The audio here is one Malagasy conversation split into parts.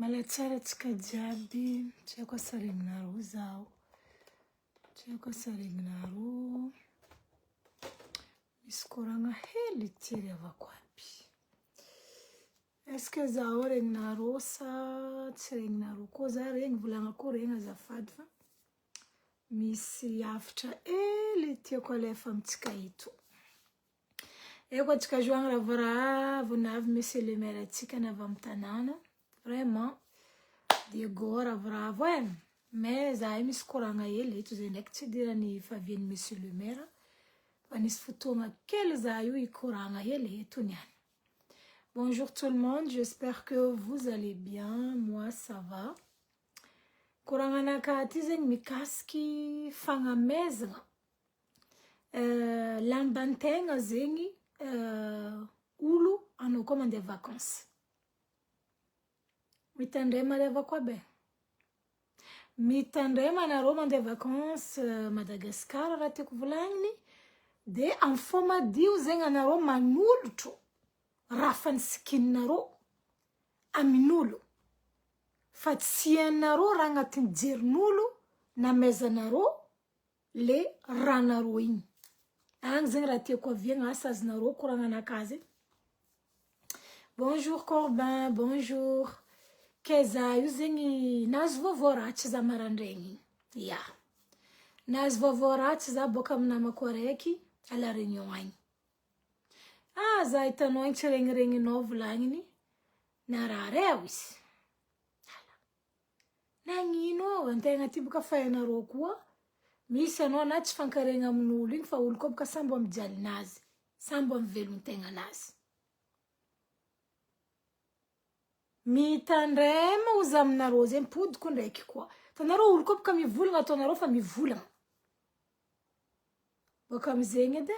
Malatsara tsika jiaby, tiako asaregnareo zaho. Tiako asaregnareo. Misy koragna hely tiavako aby. Est-ce que zaho regnareo sa tsy regnareo koa za regny volagna koa regny azafady fa misy hafatra hely tiako alefa amitsika eto. Eko atsika joagna ravoravo navy monsieur le maire atsika navy amy tanàna. Vraiment, Diego ravoravo mais za misy koragna hely eto zay ndraiky tsy dirany favian'ny monsieur le maire fa nisy fotoagna kely za io ikoragna hely eto niany. Bonjour tout le monde, j'espère que vous allez bien, moi ça va. Koragna nakaty zegny mikasiky fagnamezagna lamban-tegna zegny olo anao koa mandeha vacances. Mitandray mareva koa be. Mitandray manareo mandeha vacances Madagascar raha tiako volagniny de am fomadio zegny anareo manolotro raha fanisikininareo amin'olo fa tsy hainareo raha agnatin'ny jerin'olo namezanareo le ranareo igny. Agny zegny raha tiako aviagna asa azonareo koragna anakazy. Bonjour Corbin, bonjour. Keza io zegny nazo vaovao ratsy za marandraigny. Ya. Nazo vaovao ratsy za boka amin'ny namako araiky à la Réunion agny. Ah, za hitanao agny tsy regniregninao volagniny. Narareo izy. Nagnino antegna ty boka fahainareo koa. Misy anao na tsy fankaregna amin'olo igny fa olo koa boka sambo amijaly nazy. Sambo amy velon-tegna nazy. Mitandray moa za aminareo zegny podiko ndraiky koa. Tanareo olo koa boka mivolagna ataonareo fa mivolagna. Boka amizegny edy.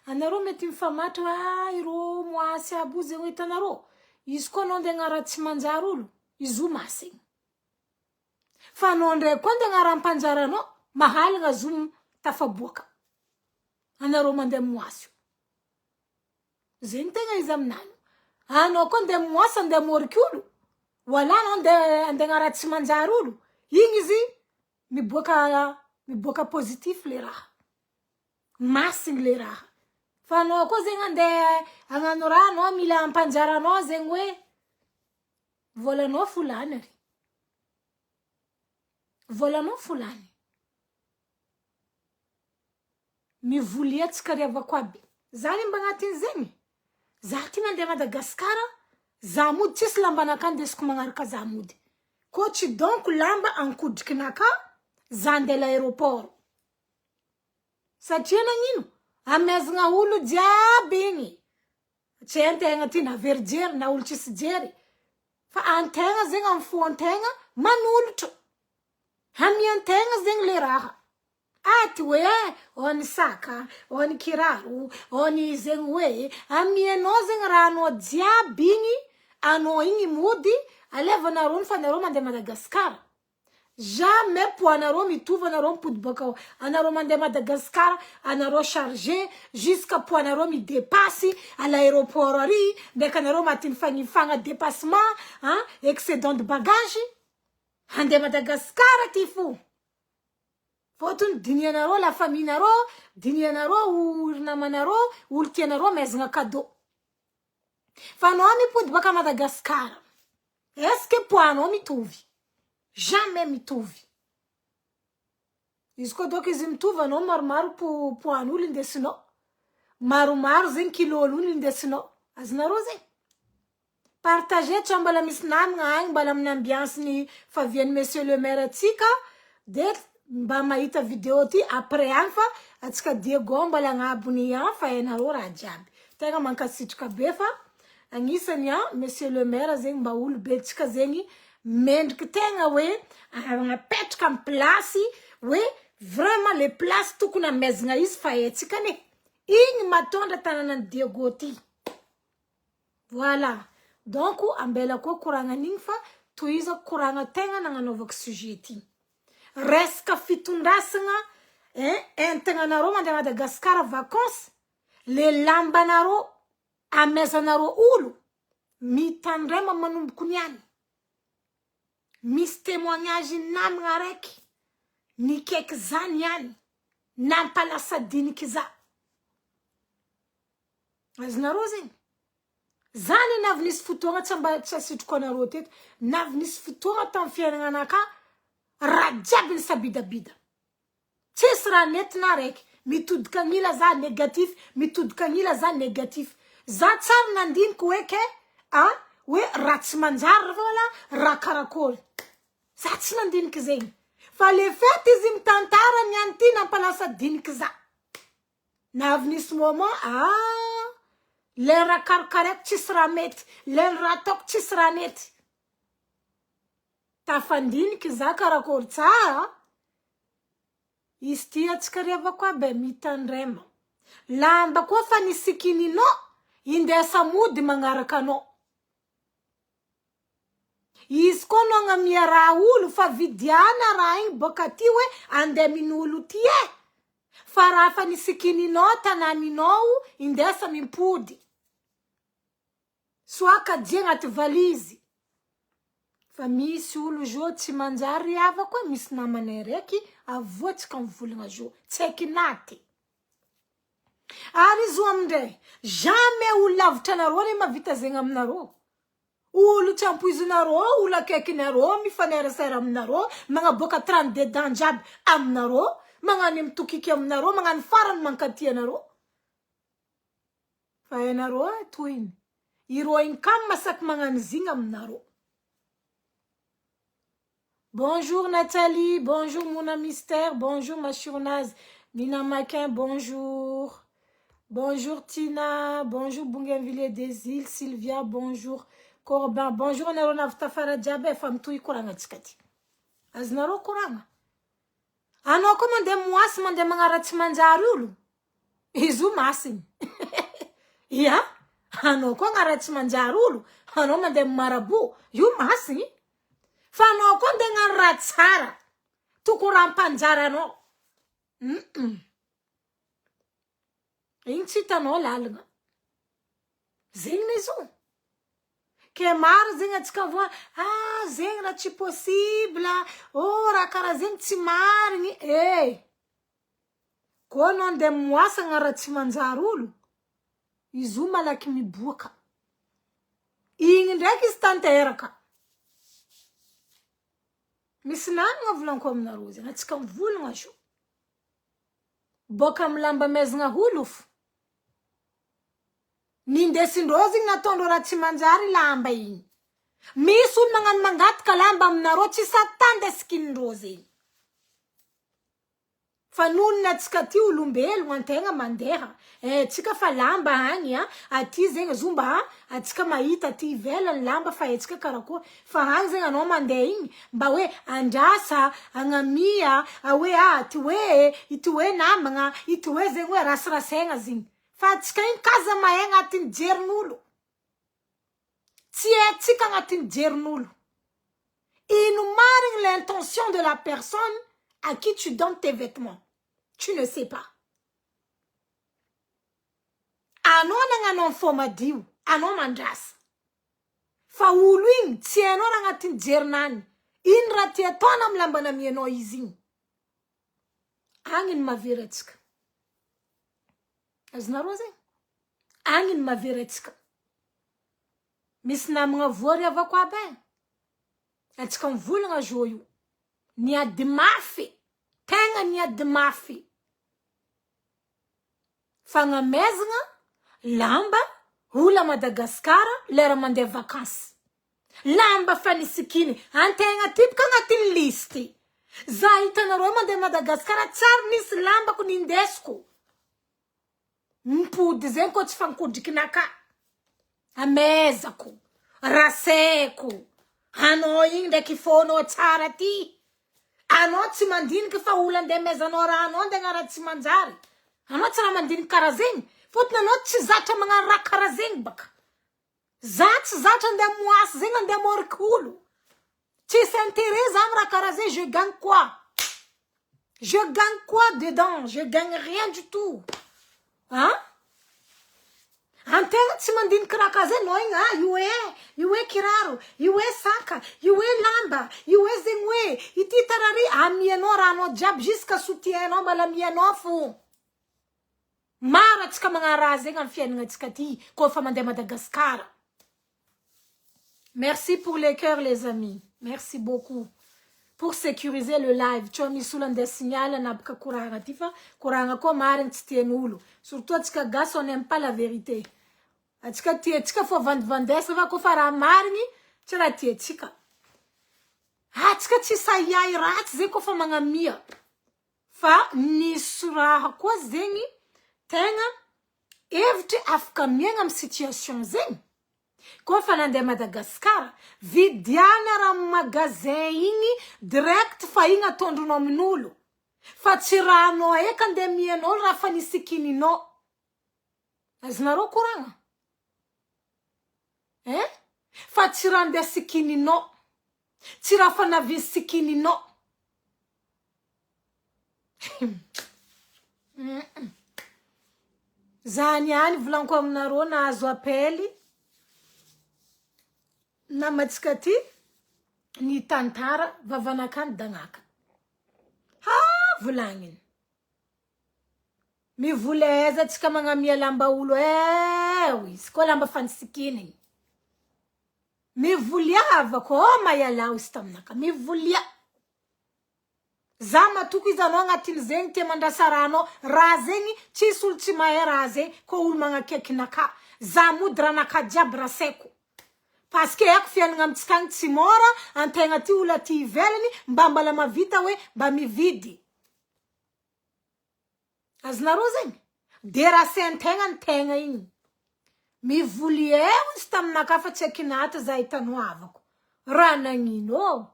Anareo mety mifamatra ireo moasy aby io zegny hitanareo. Izy koa anao andeha agnara tsy manjary olo, izy io masiny. Fa anao ndraiky koa andeha agnara ampanjaranao, mahalagna zo tafaboaka. Anareo mandeha moasy io. Zegny tegna izy aminany. Anao koa andeha moasy andeha moriky olo. Wala anao andeha agnara tsy manjary olo. Igny izy miboaka positif le raha. Masiny le raha. Fa anao koa zegny andeha agnano raha anao mila ampanjaranao zegny hoe volanao folany ary. Volanao folany. Mivolia tsika riavako aby. Zany mba agnatin zegny. Za ty mandeha Madagasikara, za mody tsisy lamba anaka ndesiko magnaraka za mody. Ko tsy donc lamba ankodriky naka, za andeha l'aéroport. Satria nagnino? Amezagna olo jiaby igny. Tsy antegna ty na verijery na olo tsisy jery. Fa antegna zegny amy fo antegna manolotro. Hamiantegna zegny le raha. Aty hoe, oni saka, oni kiraro, oni zegny hoe, amianao zegny raha anao jiaby igny, anao igny mody, alevanareo fa anareo mandeha Madagasikara. Jamais poanareo mitovy anareo mipody boka anareo mandeha Madagasikara, anareo chargé jusqu'à poanareo midépasse à l'aéroport ary, ndeka anareo matiny fagnifagna dépassement, excédent de bagage. Andeha Madagasikara ty fo. Fotony dinianareo la famille nareo, dinianareo olo namanareo, olo tianareo mezagna cadeau. Fa anao mipody boka Madagasikara. Est-ce que poanao mitovy? Jamais mitovy. Izy koa donc izy mitovy anao maromaro poan'olo indesinao. Maromaro zegny kilôn'olo indesinao. Azonareo zegny. Partagez tsao mbala misy namagna agny mbala amin'ny ambiance ny favian'ny monsieur le maire atsika de mba mahita vidéo ty après agny fa atsika Diego mbala agnabony fa hainareo raha jiaby. Tegna mankasitraka be fa agnisany monsieur le maire zegny mba olo be tsika zegny mendriky tegna hoe agnapetraka amy place hoe vraiment les places tokony amezagna izy fa etsika ne. Igny matondra tanànan'ny Diego ty. Voilà. Donc ambela koa koragna an'igny fa tohizako koragna tegna nagnanaovako sujet ty. Resaka fitondrasagna entegnanareo mandeha Madagasikara vacances, le lambanareo amezanareo olo mitandray manomboky niany. misy témoignage namagna araiky nikaiky zany ihany nampalasa diniky za. Azonareo zegny zany navy nisy fotoagna tsy mba tsy asitriko anareo teto, navy nisy fotoagna tamin'ny fiainagnanaka raha jiaby ny sabidabida, tsisy raha nentina araiky, mitodika agnila za négatif, mitodika agnila za négatif. Za tsara nandiniky hoe ke hoe raha tsy manjary vala raha karakory, za tsy nandiniky zegny, fa le fait izy mitantara niany ty nampalasa diniky za. Navy nisy moment le raha karakareko tsisy raha mety, le raha ataoko tsisy raha nety, tafandiniky za karakory tsara. Izy ty atsika reva koa be mitandrema lamba koa fa nisikininao indesa mody magnaraka anao. Izy koa no agnamia raha olo fa vidiana raha igny boka ty hoe ande minolo ty fa raha fa nisikininao tananinao indesa mimpody soaka dia agnaty valizy. Fa misy olo jo tsy manjary ava koa, misy namane raiky avoatsika mivolagna jo tsy haiky naty. Ary zo amindray jamais olo lavitra nareo ne mavita zegny aminareo, olo tsy ampoizinareo, olo akaikinareo mifanerasera aminareo, magnaboaka 32 dents jiaby aminareo, magnano mitokiky aminareo, magnano farany mankaty anareo. Fa ianareo toiny iro igny kam masaky magnano zigny aminareo. Bonjour Nathalie, bonjour Mona Mystère, bonjour ma Chournaz, Nina Maquin, bonjour. Bonjour Tina, bonjour Bougainville des îles, Sylvia, bonjour Corbin, bonjour Nerona Tafara Diabe, femme tout ikoranga tsikati. Aznaro koranga. Ano ko mande muas mande mangaratsy manjary olo. Izu masin. Ya? Ano ko ngaratsy manjary olo, ano mande marabu, yu masin. Fa anao koa ndegnano raha tsara tokony rampanjara anao. Igny tsy hitanao lalagna zegny ne zo ke maro zegny atsika voa zegny raha tsy possible, raha karaha zegny tsy marigny. Koa anao andeha moasagna raha tsy manjary olo, izy io malaky miboaka, igny ndraiky izy tanteraka. Misy nanagna volanko aminareo zegny, atsika mivolagna zo boka milamba mezagna olo fo. Nindesindreo zegny nataondreo raha tsy manjary lamba igny. Misy olo magnano mangataka lamba aminareo tsy satandesikinindreo zegny. Fa nonona atsika ty olombelo antegna mandeha, tsika fa lamba agny aty zegny zomba atsika mahita aty ivelany lamba fa atsika karakoa, fa agny zegny anao mandeha igny mba hoe andrasa agnamia hoe ity hoe namagna ity hoe zegny hoe rasirasaigna zegny. Fa atsika igny kaza mahay agnatin'ny jerin'olo, tsy atsika agnatin'ny jerin'olo. Ino marigny l'intention de la personne à qui tu donnes tes vêtements? Tu ne sais pas. Anao nagnano fo madio, anao mandrasa. Fa olo igny tsy hainao raha agnatin'ny jerinany. Ino raha ty ataona amin'ny lamba namianao izy igny? Agny ny mahavery atsika. Azonareo zegny? Agny ny mahavery atsika. Misy namagna voary avako aby atsika mivolagna zo io. Niady mafy, tegna niady mafy. Fagnamezagna lamba olo Madagasikara lera mandeha vacances. Lamba fa nisikiny antegna typika agnatin'ny listy. Za hitanareo mandeha Madagasikara tsara nisy lambako nindesiko. Mpody zegny koa tsy fankodrikinaka. Amezako, raseko. Anao igny ndraiky fonao tsara ty. Anao tsy mandiniky fa olo andeha mezanao raha anao ndeha raha tsy manjary. Anao tsy raha mandiniky karaha zegny. Fotony anao tsy zatra magnano raha karaha zegny baka. Za tsy zatra andeha moasy zegny andeha moriky olo. Tsisy intérêt za amy raha karaha zegny, je gagne quoi? Je gagne quoi dedans? Je gagne rien du tout. Antegna tsy mandiniky raha karaha zegny, no igny io hoe kiraro, io e saka, io e lamba, io e zengwe, ity tarary amianao ranao jiaby jusqu'à soutienao mbala amianao fo. Mara tsika magnaraha zegny amin'ny fiainagnantsika ty kofa mandeha Madagascar. Merci pour les cœurs les amis. Merci beaucoup. Pour sécuriser le live, tu as mis sous l'un des signaux, n'a pas courant atifa, courant ko marin tstienulu. Surtout atika gas, on n'aime pas la vérité. Atika tika faut vendre, ça va ko fara marni, tira tika. Atika ti sayai rat ze ko fa mangamia. Fa ni sura ko zengi, tenga evte afka mienga situation zengi. Kwa fanande Madagascar, vidiana ra magazin ingi direct fa inga tondruno minulu. Fa tirano eka ndemieno ra fanisikini no. Azinaro kuranga. Fa tirande sikini no. Tirafa na visikini no. Zanyani vlanko amnaro na azo apeli. Na matskati ni tantara vavanakan dangaka. Ha vulangin. Mi vuleza tsika mangamia lamba ulo oui, siko lamba fansikini. Mi vuliava ko mayala ustamnaka. Mi vulia. Zama tuku izano ngatin zeng te mandasarano razengi chisul chimae raze ko ulmanga kekinaka. Zamudra naka jabra seko. Parce que yak fiananga mtsikang tsimora antenga ti ula ti veleni mbambala mavita we mba mividi. Aznaro zengi dera sentenga ntenga ing. Mivulie unstamna kafa chekinata za itanuavako. Rana ngino.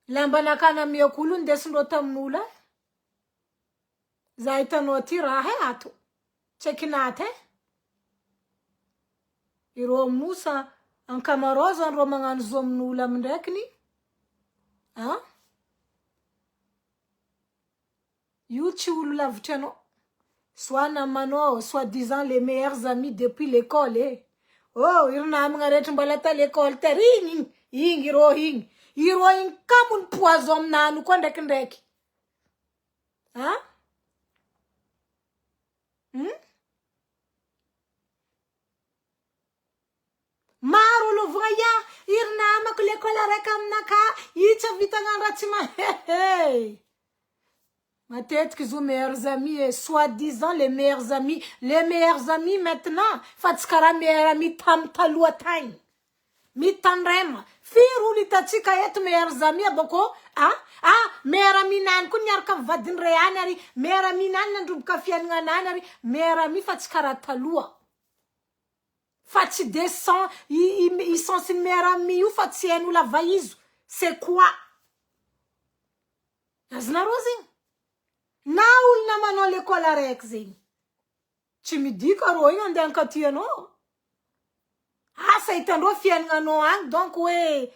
Lamba nakana miyokulu ndesndo tamnula. Za itanuati rahe ato. Chekinate. Iro musa ang kamaroza ang romangan zomnula mndekni. Yuchi ululavchano. Soit namano, soit disant les meilleurs amis depuis l'école. Oh, irna amngaretu mbalata l'école tering. Iro hing. Iro hing kamun poison nanu kondekndeki. Marulu voya irna amak l'école rekam naka icha vitangan ratima hey. Ma tête qu'ils ont meilleurs amis et soi-disant les meilleurs amis maintenant fatskara meilleurs amis tam taluatain mi tanrema firu litachika yetu meilleurs amis aboko meilleurs amis nan kunyar kam vadin reanari meilleurs amis nan ndub kafian ngananari meilleurs amis fatskara talua. Fati descend, ils sont ses meilleurs amis, ou Fati nous la vaïs. C'est quoi? Aznarozing. Naoul namano l'école à rexing. Tu me dis que Roy en d'un katiano. Ça est un refien no ang, donc ouais.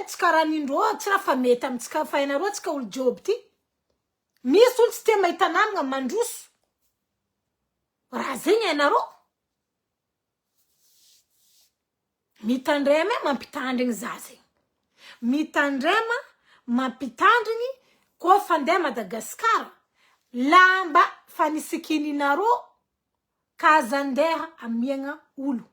Tskaraninro, tsra fametam, tska fainaro, tska ul jobti. Misul stema itanam mandus. Razing enaro. Mitandrema mampitandriny zaze. Mitandrema mampitandriny ko fande Madagascar. Lamba fanisikini naro kazandeha amienga ulu.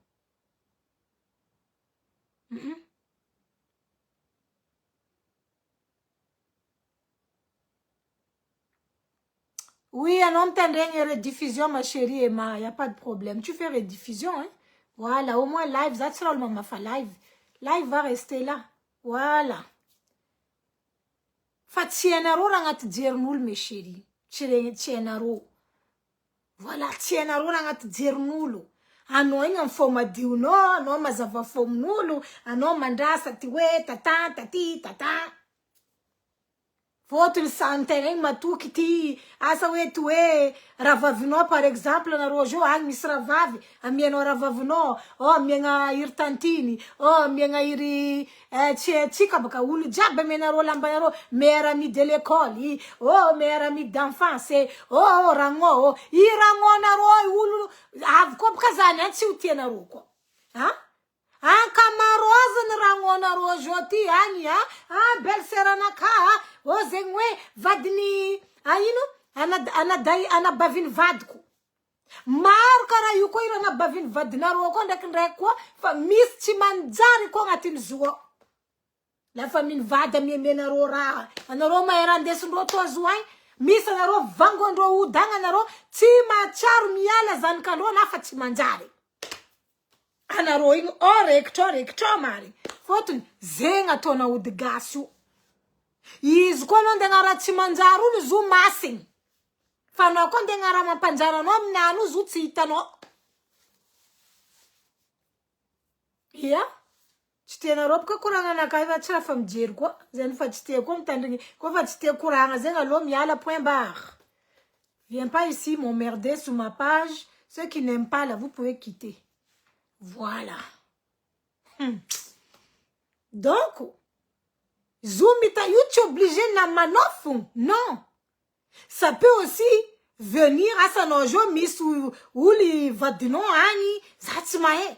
Oui, un homme tendrait rediffusion ma chérie Emma, y a pas de problème. Tu fais rediffusion hein. Voilà, au moins live, that's all mama fa live. Live va rester là. Voilà. Fatienaro rangat dirnul mes chéris. Tienaro. Voilà, tienaro rangat dirnulu. Ano inga mfoma diuno, ano mazava fomnulu, ano mandasa tiwe, tata, tati, tata. Votre santé, matuki ti, asa we tuwe, ravavino par exemple, na rojo ang misravavi, amieno ravavino, oh mienga irtantini, oh mienga iri, chika baka ulu jabe menaro lambayaro, meilleur ami de l'école, oh meilleur ami d'enfance, oh rango, irango na ro ulu, av kom kazana, si utiena roko. Ankamarozany rangonareo zoti agny belle-sœur-naka o zegny hoe vadiny ino anabaviny vadiko. Maro karaha io koa iro anabaviny vadinareo koa ndraikindraiky koa fa misy tsy manjary koa agnatin'ny zo. Lafa miny vady amiamenareo raha anareo mahera andesindreo toa zo agny misy anareo vangondreo odagna anareo tsy mahatsiaro miala zanakandreo na fa tsy manjary. Anareo igny rekitra mari fotony zegny ataona ody gasy io. Izy koa anao ndegna raha tsy manjary olo zo masigny fa anao koa ndegna raha mampanjary anao amin'ny ano zo tsy hitanao. Ia tsy tianareo boka koragna anakay efa tsy raha fa mijery koa zany fa tsy tia koa mitandrigny koa fa tsy tia koragna zegny aloha miala point barre. Viens pas ici m'emmerder sur ma page. Ceux qui n'aiment pas là vous pouvez quitter. Voilà. Donc, Zoomita, tu es obligé na manofu. Non. Ça peut aussi venir à Sanojo, Miss Uli Vadino Ani, Zatsimae.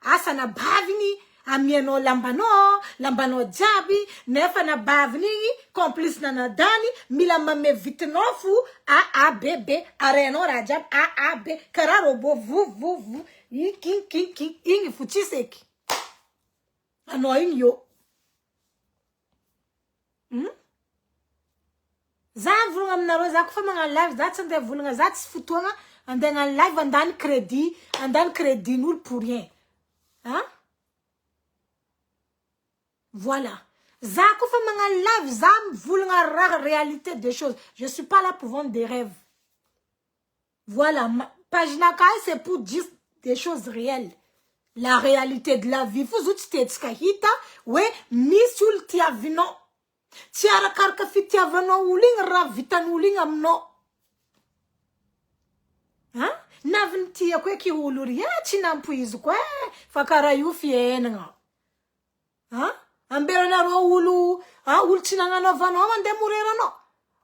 Asana Bavini, Amieno Lambano Djabi, Nefa na Bavini, complice na Nadani, Milamame Vitenofu, AABB, Areno Rajab, AAB, Kararobo, vous. King, ingi fuchiseki. Annoying yo. Zan vulunga mnaro za kufa mga live that's ande vulunga that's futonga and then a live and then crédit nul pour rien. Voilà. Za kufa mga live zam vulunga rare réalité des choses. Je suis pas là pour vendre des rêves. Voilà, page nakai c'est pour dire des choses réelles. La réalité de la vie. Vous êtes kahita, ouais, misul tiavino. Tiara karka fit tiavano uling ravitan uling amno. Navin tia kwe ki uluri ya chinampuizu kwe fakara yufi enga. Ambera na ro ulu, ulchinangano vano mande murera no.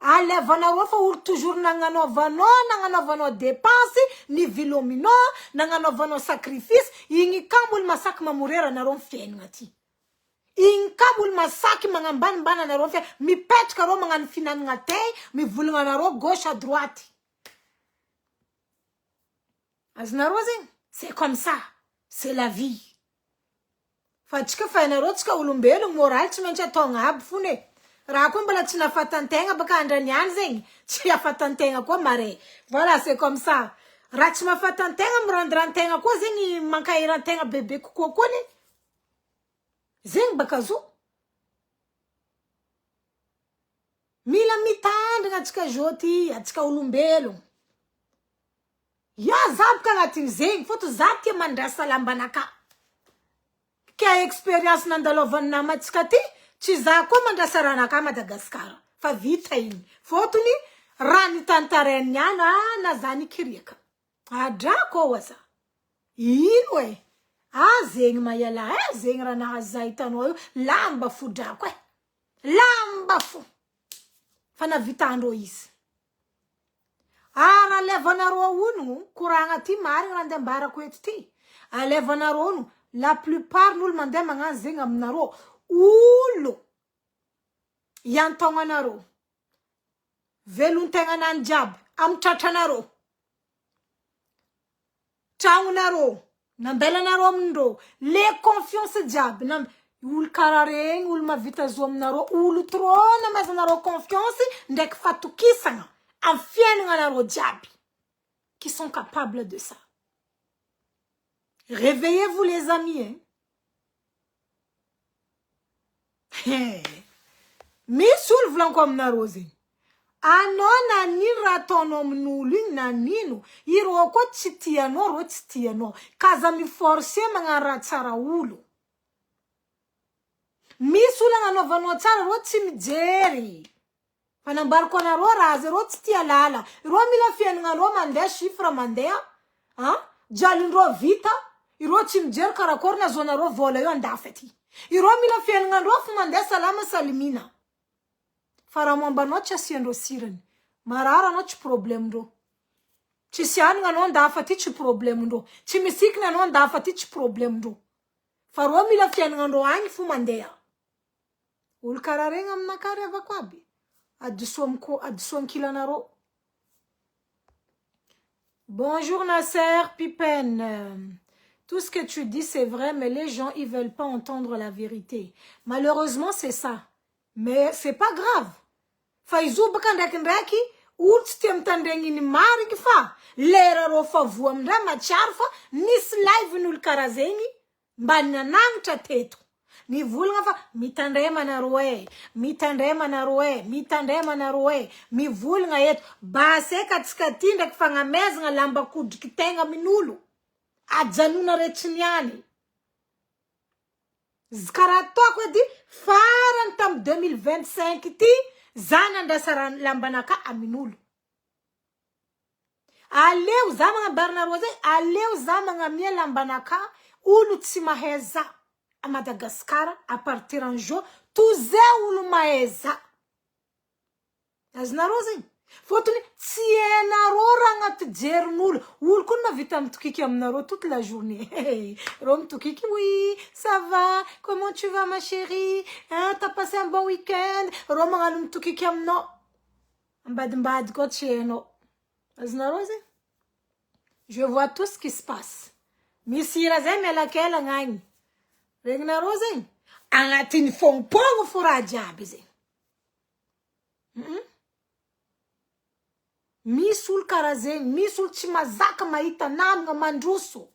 Ale vana fa ul toujours nangano vano dépense ni vilomino nangano vano sacrifice ingi kamul masak mamurera na ron fien ngati in kamul masaki mangamban bana na ron fien mi pet karo mangan finan ngate mi vulunga na ro gauche à droite azna rozing c'est comme ça c'est la vie fatika fa na ro tsika ulumbelo moral tsy mencha tonga abfune Rakombala tina fatantenga baka andranian zegny tsy afatantenga koa mare. Voilà, c'est comme ça. Ratsima fatantenga mrandrantenga koa zegny mankairantenga bebe kokoa koa ni. Zegny baka zo. Mila mitandrina atsika joti, atsika ulumbelo. Ya zabka ngati zegny foto zaty mandrasa lambanaka. Kia experience nandalovan'ny namatsika ty tsy za koa mandrasarana ka Madagasikara fa vita igny fotony rani tantareny ana na zany kireka adrako wasa ino e zegny mayala zegny raha nahaza hitanao io lamba fodrako lamba fo fa navitandro izy raha levanareo ono koragna ty marigny raha andeha ambarako eto ty alevanareo ono la plupart n'olo mandeha magnano zegny aminareo ulo yantonganaro veluntenga nanjab amtratranaro tangunaro nambelanaro mndo le confiance jab nam ul karareng ul mavita zo aminaro ulu trona mazanaro confiance ndek fatukisanga am fienanaro jab qui sont capables de ça. Réveillez-vous les amis Misul vlan kom na rose. Anona ni ratono mnulin na nino. Iro ko chitiano ro chitiano. Kaza mi force mga ratsara ulu. Misul nga no vano tsara ro chimjeri. Panambar ko na ro raze ro chitia lala. Ro mila fien nga ro mande shifra mandea. Jalin ro vita. Iro chimjer karakor na zona ro vola yo andafeti. Iro mila fien nga ro fumande salama salimina. Faramamba no cha siendo siren. Marara no ch problem do. Tsy sianina anao ndafa ty tsy problème ndro. Tsy misikina anao ndafa ty tsy problème ndro. Fa ro mila fiainagna agny fo mandeha. Olo karaha regny aminakary avako aby. Adisoan-kilanareo. Bonjour Nasser Pipen. Tout ce que tu dis c'est vrai, mais les gens ils veulent pas entendre la vérité. Malheureusement c'est ça. Mais c'est pas grave. Fa izo baka ndraikindraiky olo tsy tia mitandregny ny mariky fa lera rô fa voa amindray matsiaro fa misy live n'olo karaha zegny mba nanangitra teto. Mivolagna fa mitandremanareo mivolagna eto baseka atsika ty ndraiky fagnamezagna lamba kodriky tegna amin'olo ajanona retriniany. Karaha ataoko edy farany tam 2025 ty zana andrasa lambanaka amin'olo. Aleo za magnabarinareo zay, aleo za magnamia lambanaka olo tsy mahay za à Madagascar à partir en jour tozay olo mahay za. Azonareo zegny. Fotony tsy hainareo raha agnaty jerin'olo. Olo koa navita mitokika aminareo toute la journée. Reo mitokika, oui, ça va, comment tu vas ma chérie? Hein, t'as passé un bon week-end? Reo magnano mitokika aminao. Ambadimbady koa tsy hainao. Azonareo zegny. Je vois tout ce qui se passe. Misy hira zay mialakelagna agny. Regninareo zegny. Agnatin'ny fompogno fo raha jiaby zegny. Misy olo karaha zegny, misy olo tsy mazaka mahita namagna mandroso.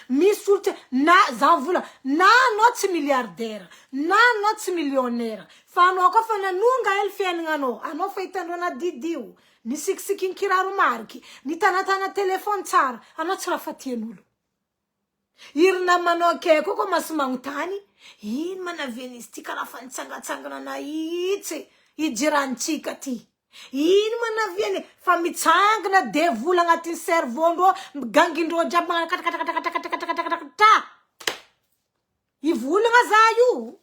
Misy olo na za vola na anao tsy milliardaire, na anao tsy millionnaire, fa anao koa fa nanonga hely fiainagnanao. Anao fa hitandreo na didio, ny sikisiky kiraro mariky, ny tanatana telefony tsara, anao tsy raha fatian'olo. Iry namanao akeko koa masy magnontany, ino manaveny izy ty karaha fa nitsangatsangana na itsy, ijirantsika ty. Ino manaveny fa mitsangana de vola agnatin'ny cerveau-ndreo, gangindreo jiaby magnano katakatakatakatakatakatakatakata. Ivolagna za io.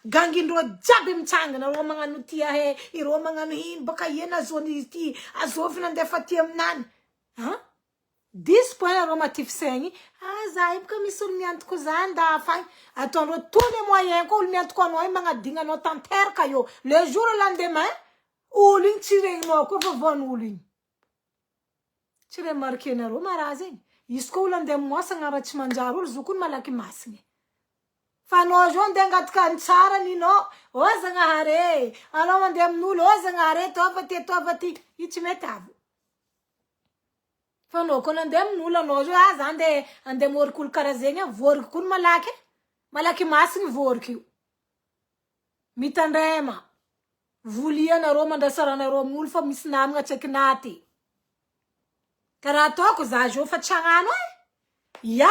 Gangindreo jiaby mitsangana, reo magnano ty ahe, ireo magnano ino baka ena azony izy ty, azovina andefa ty aminany. Hein? 10 points reo matify saigny. Ah, za baka misy olo miantoko za ndafagny. Ataondreo tous les moyens koa olo miantoko anao magnadigna anao tanteraka io. Le jour le lendemain, olo igny tsy regninao koa fa voan'olo igny. Tsy remarqué nareo maraha zegny. Izy koa olo andeha mosagna raha tsy manjary olo, zokony malaky masigny. Fa anao zao andeha angataka ny tsara ninao, o Zagnahary, anao mandeha amin'olo, o Zagnahary, tova ty, io tsy mety avy. Fa anao koa nandeha amin'olo, anao zao, za andeha moriky olo karaha zegny, voriky koa malaky masigny voriky io. Mitandrema. Volianareo mandrasaranareo amin'olo fa misy namagna tsaiky naty. Karaha ataoko za jo fa tragnano ya,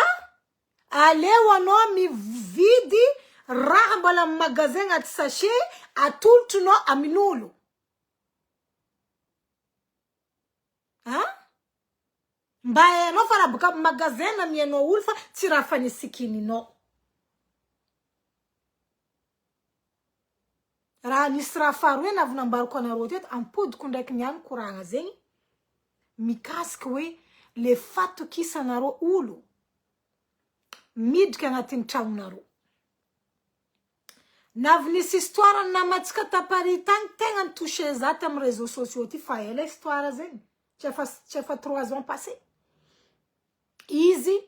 aleo anao mividy raha mbala amin'ny magasin agnaty sachet, atolotronao amin'olo. Mba hainao fa raha boka amin'ny magasin namianao olo fa tsy raha fa nisikininao. Raha nisy raha faharoa navinambariko anareo teto, ampodiko ndraiky niany koragna zegny, mikasiky hoe le fatokisanareo olo midika agnatin'ny tragnonareo. Navy nisy histoire namatsika tapari tagny tegna nitouché za tam réseaux sociaux ty fa ela histoire zegny. Tsy efa 3 ans passé. Izy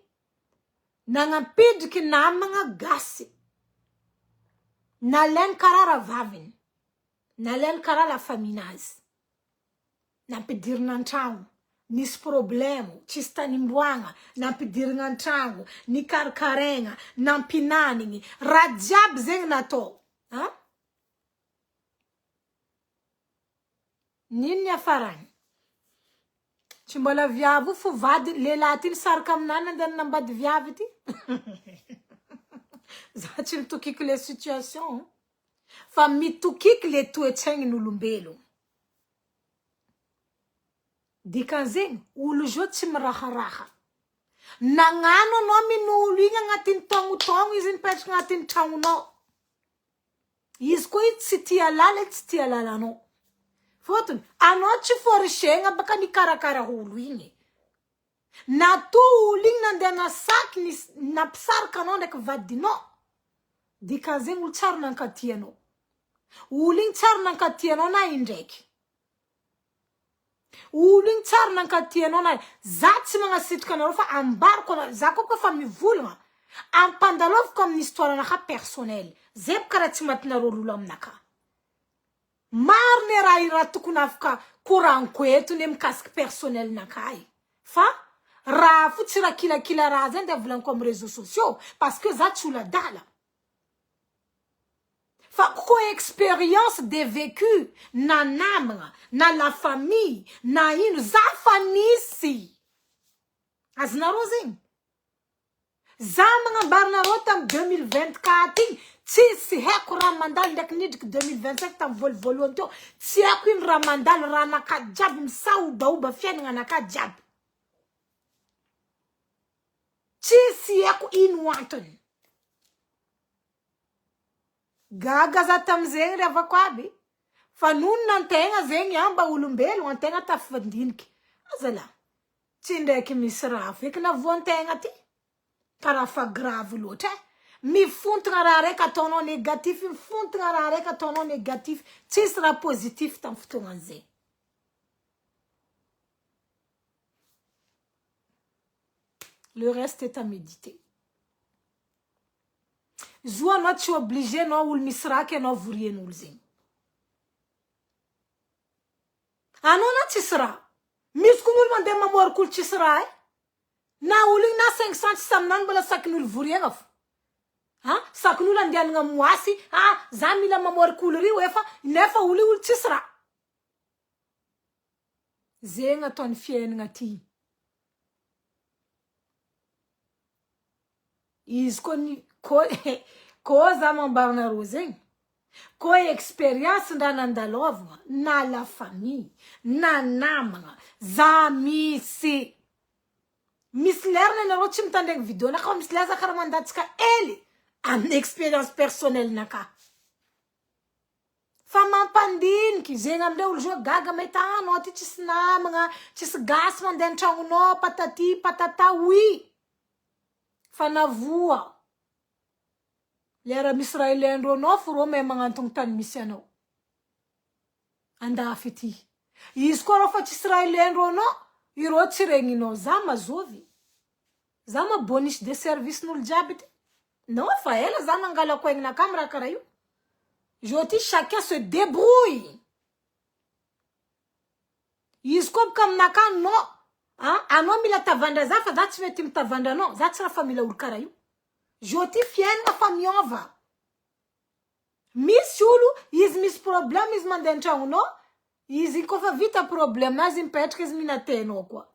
nagnapidriky namagna gasy. Nalainy karaha ravaviny. Nalainy karaha la famille nazy. Nampidirina an-tragno. Nisy problème, tsisy tany imboagna, nampidirina an-tragno, nikarikaraigna, nampinanigny, raha jiaby zegny natao. Nino ny afarany? Tsy mbola viavy fo vady lehilahy ty nisarika aminany andeha nambady viavy ty. Za tsy mitokiky le situation, fa mitokiky le toetsaignin'olombelo. Dikan'zegny, olo zao tsy miraharaha. Nagnano anao amin'olo igny agnatin'ny taogno izy nipetraka agnatin'ny tragnonao. Izy koa izy tsy tia lala, tsy tia lalanao. Fotony anao tsy forchegna baka ni karakara olo igny. Na to olo igny nandeha nasaky ni napisarika anao ndraiky vadinao. Dikan'zegny olo tsara nankatianao. Olo igny tsara nankatianao na indraiky. Olo igny tsara nankatianao na za tsy magnasitrika anareo fa ambariko anareo. Za koa fa mivolagna ampandaloviko amin'ny histoire anaka personnel. Zay karaha tsy matinareo lolo aminaka. Maro ne raha tokony afaka koraniko eto ne mikasiky personnel nakay. Fa raha fotsy raha kilakila raha zay ndia volaniko amin'ny réseaux sociaux parce que za tsy oladala. Fa ko expérience de vécu na namagna na la famille na ino za fa nisy. Azonareo zegny. Za magnambarinareo tam 2024 igny tsisy haiko raha mandalo ndraiky nidriky 2025 tam voalohan'ny teo. Tsy haiko ino raha mandalo raha naka jiaby misaobaoba fiainagna naka jiaby. Tsisy haiko ino antony. Gaga za tamzegny ravako aby. Fa nono nantegna zegny amba olombelo antegna tafandiniky. Azala. Tsy ndraiky misy raha feky na voantegna ty. Karaha fa grave loatra. Mifontagna raha raiky ataonao négatif, mifontagna raha raiky ataonao négatif. Tsisy raha positif tam fotoagna zay. Le reste est à méditer. Zo anao tsy obligé anao olo misy raky anao vorien'olo zegny. Anao na tsisy raha. Misy koa olo mandeha mamorika olo tsisy raha e. Na olo igny na 500 tsy saminany mbola sakin'olo voriagna fo. Sakin'olo andehanagna moasy. Za mila mamorika olo rio efa nefa olo tsisy raha. Zegny ataon'ny fiainagna ty. Izy ko za mambarinareo zegny. Ko expérience nda nandalovagna na la famille na namagna za misy lerana nareo tsy mitandregny vidéo naka misy lera za karaha mandatsika ely amin'ny expérience personnelle naka. Fa mampandiniky zegny amindreo olo zao gaga mahita anao ty tsisy namagna, tsisy gasy mandeha an-tragnonao, patati patata, oui. Fa navoa. Lera misy raha ilaindreo anao fo reo mahay magnantony tany misy anao. Andafy ty. Izy koa reo fa tsisy raha ilaindreo anao, ireo tsy regninao. Za mazovy. Za ma bonus de service n'olo jiaby ty. Non, fa ela za nangalako aigna nakam raha karaha io. Je dis chacun se débrouille. Izy koa baka aminaka no. Anao mila tavandra za fa za tsy mety mitavandra anao. Za tsy raha fa mila olo karaha io. Je dis fiainagna fa miova. Misy olo, izy misy problème, izy mandeha an-tragnonao, izy koa fa vita problème azy mipetraka izy minatenao koa.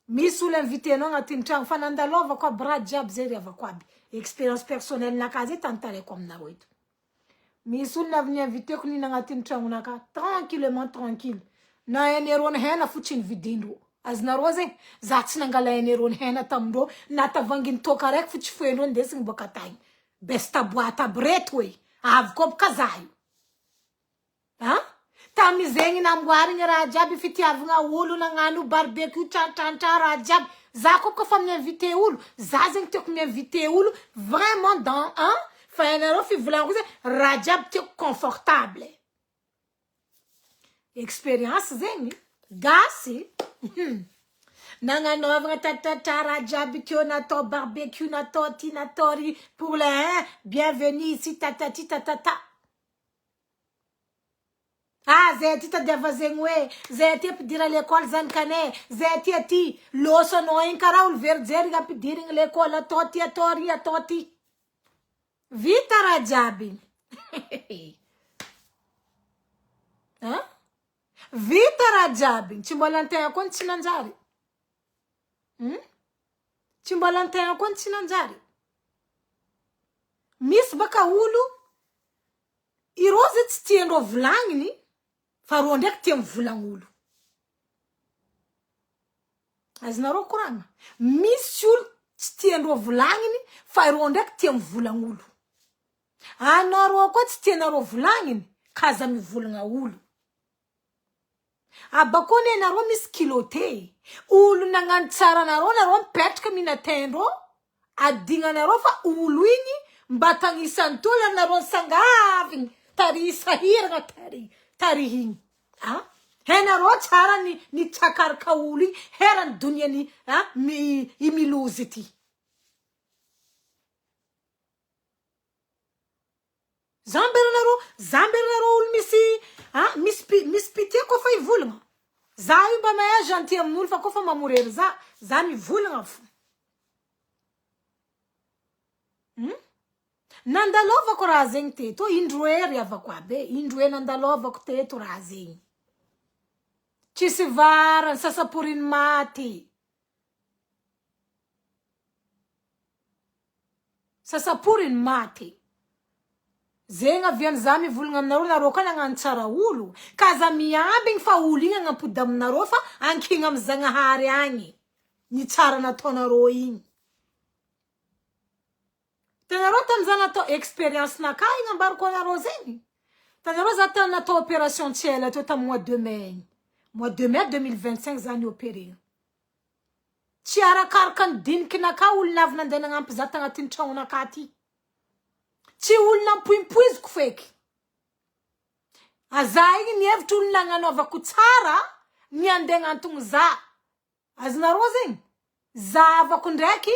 Misy olo invitenao agnatin'ny tragno fa nandalova koa bra jiaby zay riavako aby. Expérience personnelle naka zay tantareko aminareo eto. Misy olo navy niinviteko nina agnatin'ny tragno naka tranquillement tranquille. Na enerony hena fotsiny vidindro. Azonareo zegny, za tsy nangala enerony hena tamindreo, na tavanginy toka raiky fo tsy foenao ndesigny boka tagny. Besta boîte aby reto hoe, avy koa boka za io. Tamizegny namboarigny raha jiaby fitiavagna olo nagnano barbecue trantrantra raha jiaby. Za koa fa miinvité olo, za zegny tiako miinvité olo vraiment dans fa ianareo fivolanako zay raha jiaby tiako confortable. Expérience zegny, gasy. Nagnanaovagna tatatara raha jiaby teo natao barbecue natao ty natao ry pour le bienvenue ici tatati tatata. Zay ty tadiava zegny hoe, zay ty ampidira l'école zanakane, zay ty aty losanao igny karaha olo verijery ampidirigny l'école atao ty atao ry atao ty. Vita raha jiaby. Vita raha jiaby. Tsy mbola antegna koa tsy nanjary. Tsy mbola antegna koa tsy nanjary. Misy baka olo ireo zay tsy tiandreo volagniny fa reo ndraiky tia mivolagna olo. Azonareo koragna. Misy olo tsy tiandreo volagniny fa reo ndraiky tia mivolagna olo. Anareo koa tsy tianareo volagniny kaza mivolagna olo. Abakone nareo misy kilote. Olo nagnano tsara nareo mipetraka minatendro. Adigna nareo fa olo igny mba tagnisany tola nareo sangavigny. Tarisa hiragna tarihigny. Henareo tsara ni tsakaraka olo igny. Herany duniani imilozy ity. Zambernaro olo misy pitié kofa ivolagna. Za io mba maya gentil amin'olo fa kofa mamorery za mivolagna fo. Nandalovako raha zegny teto, indroery avako abe, indroe nandalovako teto raha zegny. Tsisy varany, sasaporiny maty. Sasaporiny maty. Zegny aviany za mivolagna aminareo, nareo ka nagnano tsara olo. Kaza miambigny fa olo igny agnampody aminareo fa ankigna amin'ny Zagnahary agny. Ny tsara nataonareo igny. Tanareo tanza natao expérience naka igny ambarako anareo zegny. Tanareo za tany natao opération tiela to tamin'ny mois de mai. Mois de mai 2025 za ni opéré. Tsy arakaraka ny diniky naka olo navy nandeha nagnampy za tagnatin'ny tragno naka ty. Tsy olo nampoimpoiziko feky. Aza igny nievitry olo nagnanaovako tsara ny andeha gnantogno za. Azonareo zegny. Za avako ndraiky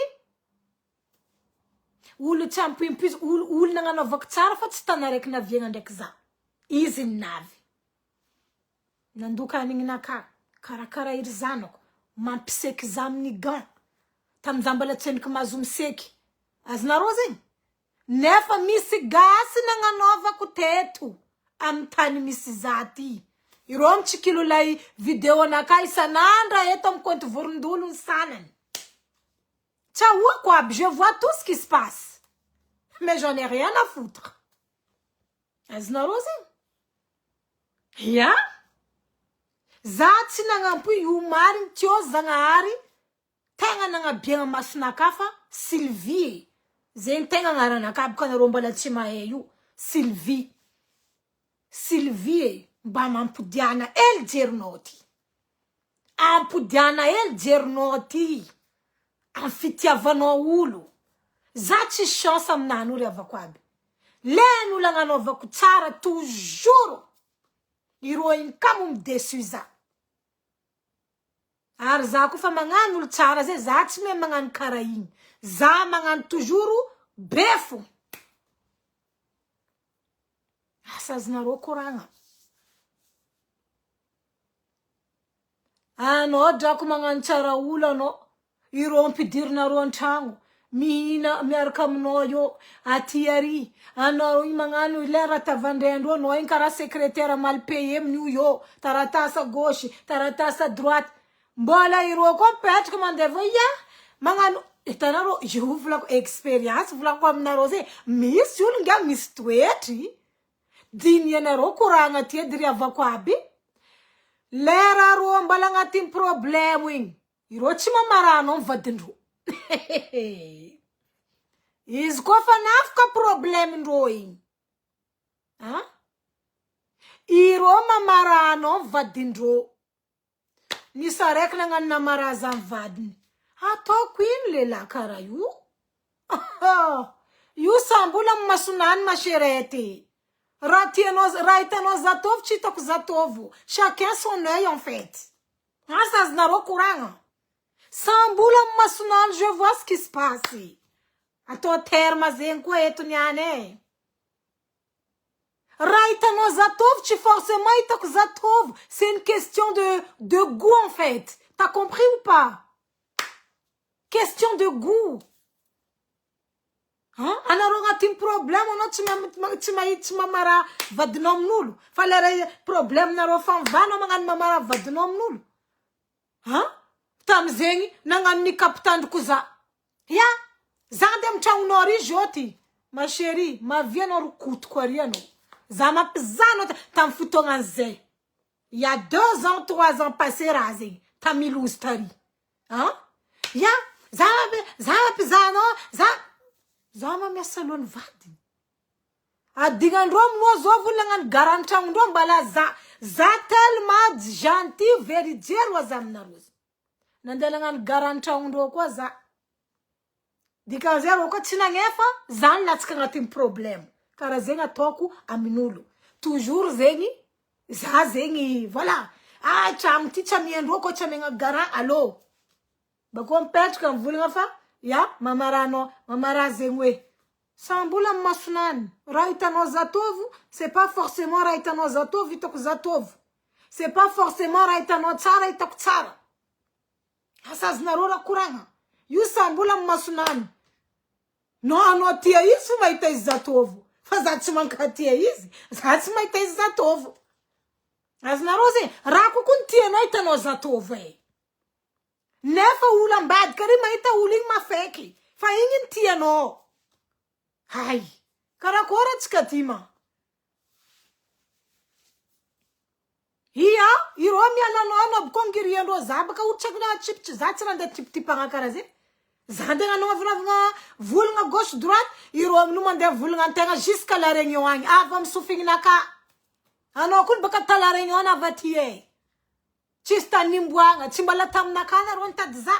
olo tsy ampoimpoiziko, olo nagnanaovako tsara fa tsy tana raiky naviagna ndraiky za. Izy navy. Nandoka anigny naka. Karakara iry zanako. Mampiseky za amin'ny gant. Tamin'za mbala tsendriky mahazo miseky. Azonareo zegny. Nefa misy gasy nagnanaovako teto. Amin'ny tany misy za ty. Ireo mitsikilo lay video naka isanandra eto amin'ny compte vorondolo ny sanany. Tchaoua quoi, je vois tout ce qui se passe. Mais j'en ai rien à foutre. Azonareo zegny. Ya? Za tsy nagnampoy io mariny tio Zagnahary. Tegna nagnabiagna masonaka fa Sylvie. Zegny tegna agnaranaka aboka nareo mbala tsy mahay io. Sylvie. Sylvie mba mampodiana jerinao ty. Ampodiana jerinao ty. Am fitiavanao olo. Za tsy chance aminany olo avako aby. Leno olo agnanovako tsara toujours. Ireo igny kamo midesu za. Ary za kofa magnano olo tsara zay, za tsy me magnano kara igny. Za magnano toujours befo. Asazonareo koragna. Anao drako magnano tsara olo anao. Ireo ampidirinareo an-tragno. Mihina miaraka aminao io. Aty ary. Anao igny magnano lera tavandrendro anao igny karaha secrétaire mal payé amin'io io. Taratasa gauche, taratasa droite. Mbola ireo koa mipetraka mandevo ya. Magnano hitanareo io volako expérience volako aminareo zay. Misy olo nga misy toetry. Diny anareo koragna ty edy ry avako aby. Lera ro mbala agnatin'ny problème igny. Ireo tsy mamaranao mivadindro. Izy koa fa nafika problème ndro igny. Ireo mamaranao mivadindro. Nisy araiky nagnano namaraza amin'ny vadiny. Ataoko ino lehilahy karaha io? Io sambola amin'ny masonany masherety. Raha hitanao zatovo tsy hitako zatovo. Chacun son œil en fait. Asa azonareo koragna. Sambola amin'ny masonany, je vois ce qui se passe. Atao terme zegny koa eto niane. Raha hitanao zatovo tsy forcément hitako zatovo. C'est une question de goût en fait. T'as compris ou pas? Question de goût. Anareo agnatin'ny problème anao tsy mamara vadinao amin'olo. Fa lera problème nareo fa mivanao magnano mamara vadinao amin'olo. Tamizegny nagnano ny kapitandroko za. Ya, za nde mitragnonao ry joty. Ma chérie, mavianao rokotoko ary anao. Za mampizanao tam fotoagna zay. Il y a 2 ans, 3 ans passé raha zegny. Tamilozy tary. Ya, za mampizanao, za mamiasa lohan'ny vadiny. Adingandro mo zo vulangan garantangdo bala za tellement gentil veridier wazamnaroz. Nandalangan garantangdo kwa za. Dikazero ko tinangefa zan latsika ngatim problem. Kara zenga toku aminulu. Toujours zengi za zengi voilà. Ah cham ticha miendro ko chamenga garan allo. Bakom pet kan vulanga fa ya mamara zengwe. Sambula masunan. Raitano zatovu, c'est pas forcément raitano zatovu itaku zatovu. C'est pas forcément raitano tsara itaku tsara. Hasaz narora kuranga. Yu sambula masunan. No tia isu maita zatovu. Fazati manka tia izi. Zati maita zatovu. As naroze raku kun tia naitano zatovu. Nefa ulam bad kari maita uling mafeki. Fa ingin tia no. Hai, karakora tskatima. Hiya, iromi ano bkongiriendo zabaka uchagna chip zatsranda tip tipanga karaze. Zandanga no vravnga vulnga gauche droite, irom numande vulnga tenga jusqu'à la réunion avam sufingnaka. Ano kun baka tala réunion avatie. Chista nimbwanga chimbala tamnaka na ronta dza.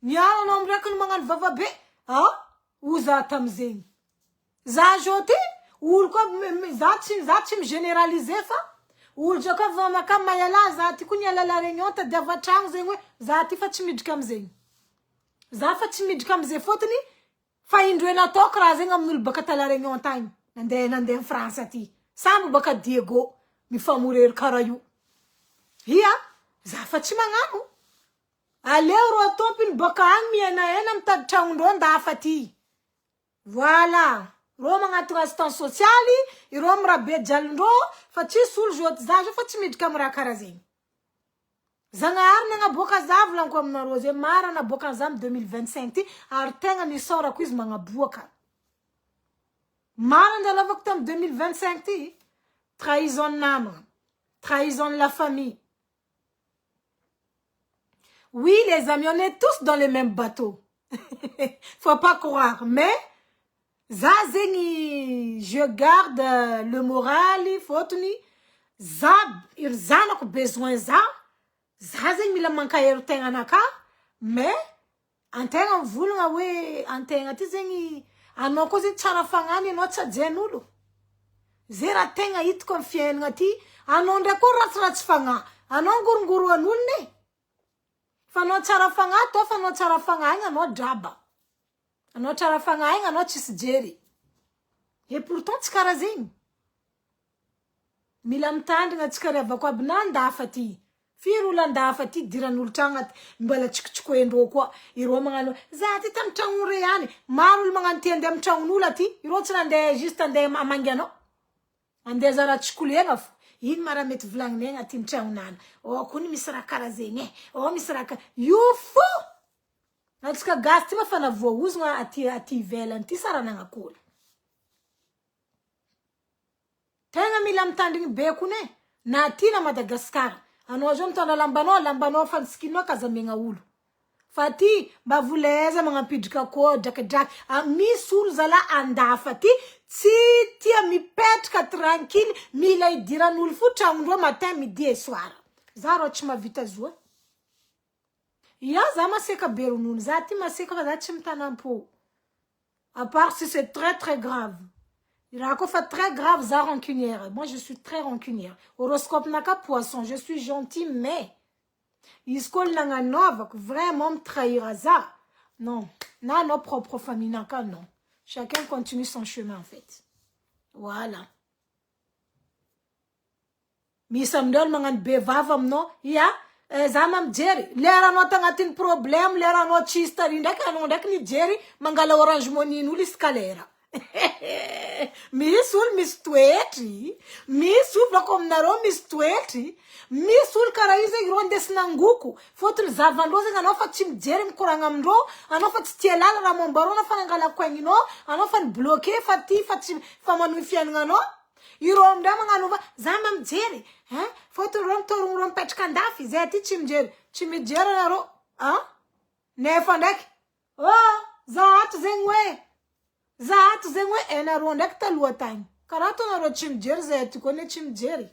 Nyana no mrekun mangan vavabe. Ha? Uza tamzing. Za jote, ulko zatim generalize fa. Uljoka vama kama yala zati kunyala la réunion ta deva changzengwe zati fatimid kamzeng. Za fatimid kamze fotni fa indwe na tokra zenga mnul bakata la réunion time. Nande France ati. Samu baka Diego mi famurer karayu. Hiya, za fatimanganu. Alero topin baka angmiena enam ta changdo nda fati. Voilà. Roma ngatu assistance sociale, irom rabe jalndo, fati sul jot zajo fati mid kamera karazin. Zanga arne nga boka zavlan kwa mnaroze mara na boka zam 2025 artenga ni sora quiz manga boka. Mara ndala voktam 2025 trahison l'âme, trahison la famille. Oui les amis, on est tous dans les mêmes bateaux. Faut pas croire, mais Zazeni, je garde le moral, fotuni. Zab, irzana ko besoin za. Zazeni mila mankayeru tenga naka. Mais, antenga vulunga we, antenga tizengi, anoko zi charafangani no cha jenulu. Zera tenga it konfien ngati, anonde ko ratsfanga, anongur nguru anulne. Fano charafanga to, fano charafanga no draba. Ano charafanga ainga no chisjeri. Et pourtant tskarazing. Milam tand nga tskara bakwa bnanda afati. Firula nda afati diranul tangat mbala chikchkwendo kwa iro mangano zati tam tangure yani marul manganti ndem tangunulati iro tsande juste ande amangano. Ande zara chikulenga fu. Yin maramet vlangne nga tim tangunana. O kuni misra karazenge. O misra ka yufu. Natska gasti mafana vouzwa ati vela nti sarana ngakula. Tenga milam tanding bekune na tina Madagascar. Ano jonto na lambano fanskino kazamenga ulu. Fati bavuleza mga pidika ko jak mi sul zala anda fati tia mi petka tranquille mi lay diranul futa ndo matin midi et soir. Zaro chima vita zwa. Ya zama seka berunun zati maseka zati mtanampo. À part si c'est très très grave. Il a encore fait très grave za rancunière. Moi je suis très rancunière. Horoscope naka poisson, je suis gentil mais iskol nanga nova vraiment trahira za. Non, na nos propres familles naka non. Chacun continue son chemin en fait. Voilà. Mi samdol mangan bevavam no ya zamam Jerry, lera no tangatin problem, lera no chista rinda kanu ndak ni Jerry mangala orange money nuli scalera. Misul mistueti, misul blokom naro mistueti, misul karaize grondes nanguku. Fotul zavandoze nganofa chim Jerry mkuranga mro, anofa tielala na mombaro na fanangala kwengino, anofa bloke fati famanufian ngano. Irom dama nganuva zamam Jerry, fotul rom torung rom pech kandafi zeti chim Jerry naro, Nefandek, oh, zaat zengwe. Zat karato zegny hoe hainareo ndraiky taloha tagny karato anareo tsy mijery zay ty koa ne tsy mijery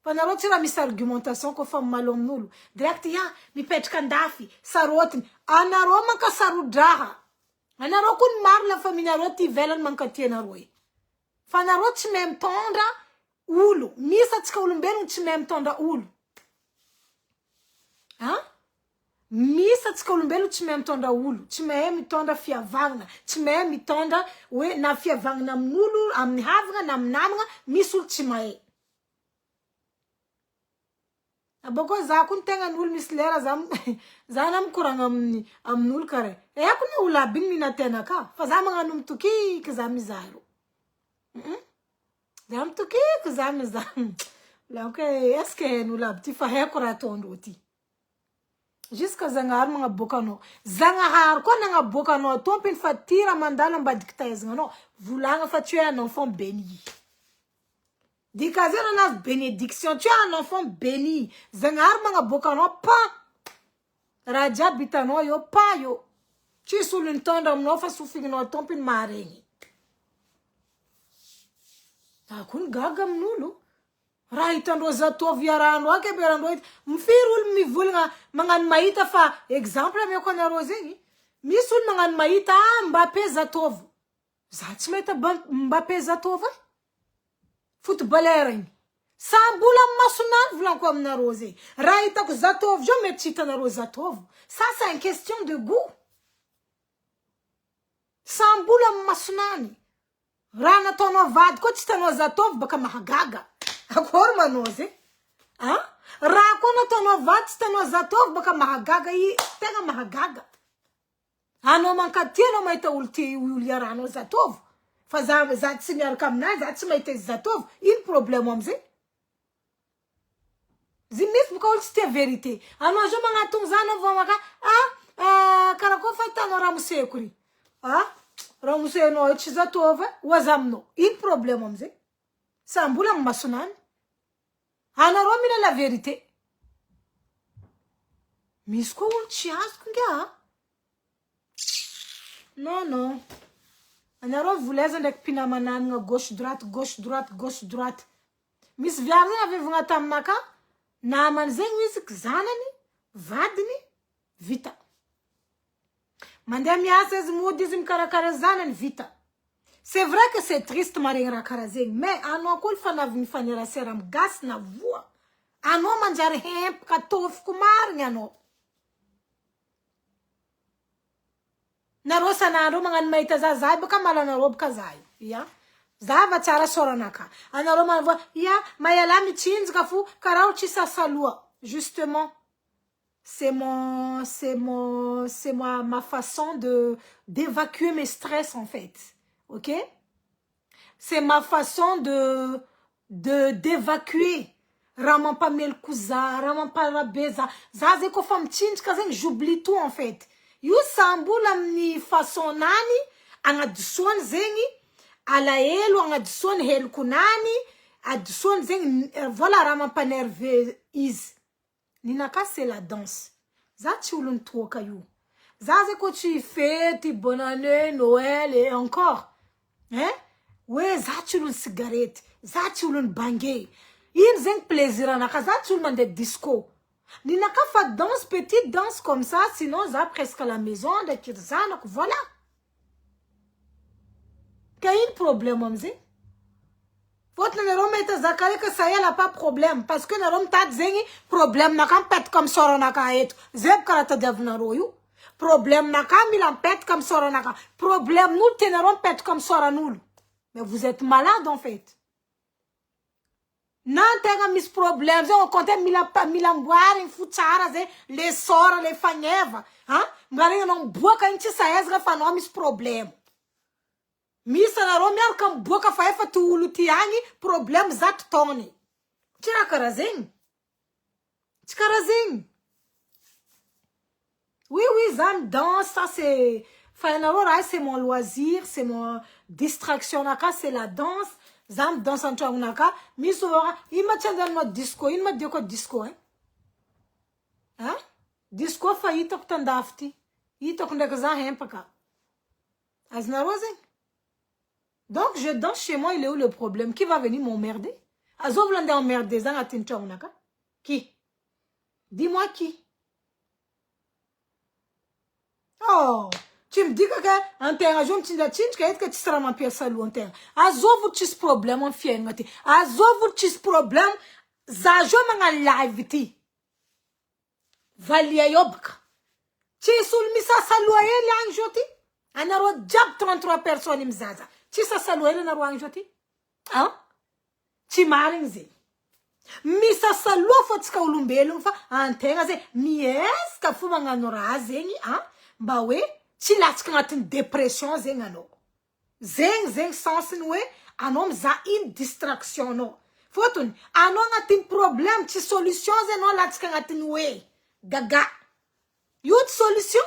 fa nareo tsy raha misy argumentation koa fa malo amin'olo direct ya mipetraka andafy sarotiny anareo manka sarodraha anareo koa ny maro la famille nareo ty ivelany mankaty anareo fa nareo tsy mahay mitondra olo misy atsika olombelogno tsy mahay mitondra olo misy atsika olombelogno tsy mahay mitondra olo tsy mahay mitondra fiavagna tsy mahay mitondra hoe na fiavagna amin'olo amin'ny havagna na amin'ny namagna misy olo tsy mahay abako za koa ny tegna n'olo misy lera za na mikoragna amin'olo kare ako ny olo aby igny minatena ka fa za magnano mitokiky za mizaro za mitokiky za mizaro lanko est-ce que hain'olo aby ty fa haiko raha ataondreo ty jusqu'à Zagnahary magnaboaka anao Zagnahary koa nagnaboaka anao tompiny fa ty raha mandalo ambadiky taizagna anao volagna fa tu es un enfant béni dikazena nazy bénédiction tu es un enfant béni Zagnahary magnaboaka anao pa raha jiaby hitanao io pa io tsisy olo nitondra aminao fa sofignanao tompiny maharegny ako ny gaga amin'olo raha hitandreo zatovy iarahandreo aky aberandrao mifiry olo mivolagna magnano mahita fa exemple ameko anareo zegny misy olo magnano mahita Mbappé zatovy za tsy mahita Mbappé zatovy footballeur igny sambola masonany volanko aminareo zegny raha hitako zatovy jo mety tsy hitanareo zatovy ça c'est une question de goût sambola masonany raha nataonao vady koa tsy hitanao zatovy baka mahagaga akory manao zegny raha koa nataonao vady tsy hitanao zatovy baka mahagaga tegna mahagaga anao mankaty anao mahita olo ty olo iarahanao zatovy fa za tsy miaraka aminazy za tsy mahita izy zatovy ino problème amizay zy misy boka olo tsy tia vérité anao zo magnatony zany avao maka karakoa fa hitanao raha moseko ry raha mosenao tsy zatovy oaza aminao ino problème amizay sambola masonany anareo mila la vérité misy koa olo tsy azoko nga non anareo voleza ndraiky mpinamananagna gauche droite misy viary zegny avevagna taminaka namany zegny izy zanany vadiny vita mandeha miasa izy mody izy mikarakara zanany vita c'est vrai que c'est triste maregny raha karaha zegny mais anao koa fanaviny fanerasera migasy na voa anao manjary hempaka tofoko marigny anao nareo sanandro magnano mahita za baka malanareo baka za ya za va tsara soranaka anareo manavoa ya mayala mitsinjaka fo karaha tsy sasaloa justement c'est ma façon d'évacuer mes stress en fait ok c'est ma façon d'évacuer raha mampameloko za raha mamparabe za zay kofa mitsinjaka zegny j'oublie tout en fait io sambola amin'ny façon nany agnadisoany zegny alahelo agnadisoany heloko nany adisoany zegny voilà raha mampanerve izy ninaka c'est la danse za tsy olo nitoaka io za zay ko tsy fety bonne année Noël et encore hoe za tsy olo cigarette za tsy olo bange ino zegny plaisir anaka za tsy olo mandeha disco ninaka fa danse petite danse comme ça sinon za presque à la maison ndraiky zanako voilà ka ino problème amizay fôtony nareo mahita zakare que ça y elle a pas problème parce que nareo mitady zegny problème naka mipetaka amy soranaka eto zay bo karaha tadiavinareo io problème naka mila mipetaka amy soranaka problème n'olo tianareo mipetaka amy soran'olo mais vous êtes malade en fait nantegna misy problème zay on compte mila mboary fo tsara zay le sora le fagneva mbaregny anao miboaka igny tsy saezaka fa anao misy problème misy anareo miaraka miboaka fa efa ty olo ty agny problème zato taony tsy raha karaha zegny tsy karaha zegny oui za midanse ça c'est fa anareo raha c'est mon loisir c'est mon distraction naka c'est la danse za midanse antragnonaka misy ora ino ma tsy andehanao disco ino ma diako disco disco fa hitako tandafy ty hitako ndraiky za hempaka azonareo zegny Donc, je danse chez moi, il est où le problème? Qui va venir m'emmerder? Azovlande emmerder, zanga tinchonaka. Qui? Dis-moi qui? Oh, tu me dis que en terre, je me dis que tu seras ma pièce à l'ontaire. Azovu tis problème en fien ngati. Azovu tis problème. Zajo manga live ti. Valia yobka. Chisul misa saluaye li anjoti. Anaro jab 33 personnes mzaza. Chisa saluaye na anjoti. Hein? Chimaringzi. Misa salua fotka ulumbelo fa antenga ze mies ka fu manga nora zengi hein? Bawe chilatsika ngatin dépression zenga no. Zeng sens noe anom za in distraction no. Fotun anon ngatin problème chi solution ze no latsika ngatin we. Gaga. Yot solution.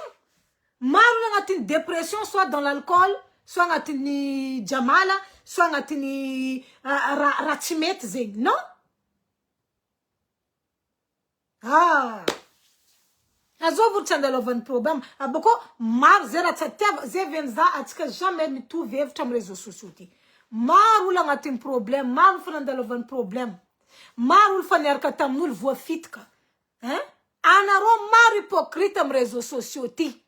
Maru ngatin dépression soit dans l'alcool, soit ngatin ni jamala, soit ngatin ni ratimet zeng, non? Ah. Azovu tchandalovan problème. Aboko mar zera tsatev zevenza atika jamais mi tu vev tam réseaux sociaux ti. Maru la ngatin problème, maru fanandalovan problème. Maru faner katam nul voix fitka. Hein? Anaro maru hypocrite am réseaux sociaux ti.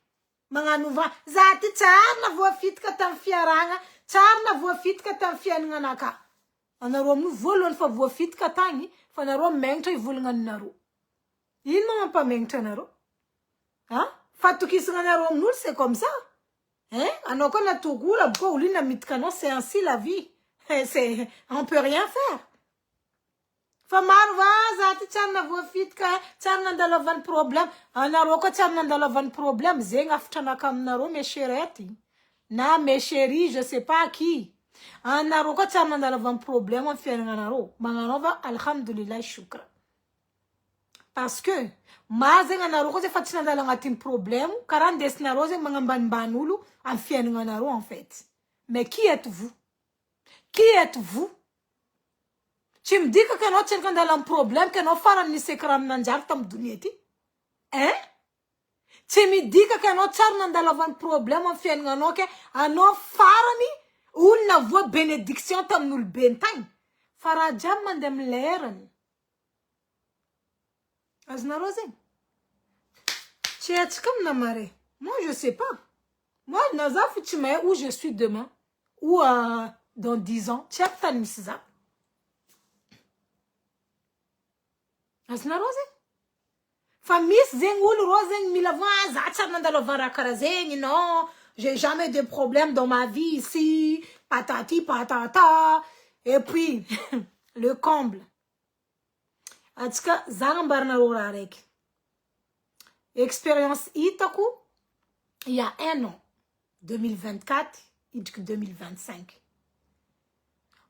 Mga nuva zati charna voix fitka tam fiaranga, charna voix fitka tam fiananaka. Anaro mu volon fa voix fitka tangi, fanaro mengto ivulngan naro. Il m'a pas maintenant. Hein? Fatou qui s'en nous, c'est comme ça. Hein? Alors qu'on a tout goût, la boucle, l'une a mis canon, c'est ainsi la vie. On peut rien faire. Famar va, zati tcharna vo fit ka, tcharna ndalovan problème. Anaroko tcharna ndalovan problème. Zeng aftana kam naro, mes chéretti. Na, mes chéris, je sais pas qui. Anaroko tcharna ndalovan problème, on fait un anaro. Manganova, alhamdulillah, shukra. Parce que mazenga na roko ze fatina dala ngatin problème, 40 desna rose mangamban banulu en fienga na ro en fait. Mais qui êtes-vous? Qui êtes-vous? Tu me dis que no tchen dans un problème que no faran ni sekram nanjar tam dunieti? Hein? Tu me dis que no charna dans un problème en fienga no ke ano farani ou na voix bénédiction tam nul bentang. Farajam mandem leren. Aznarose. Tu es comme Namare. Moi, je sais pas. Moi, Nazaf, tu m'as où je suis demain. Ou dans 10 ans. Tu as pas de misa. Aznarose. Famille, Zengoul, Rosen, Milavan, Zatsanandalo Varakarazen, non. J'ai jamais de problème dans ma vie ici. Patati, patata. Et puis, le comble. Atika Zangambarna Rorarek. Expérience Itaku, il y a 1 an, 2024, et 2025.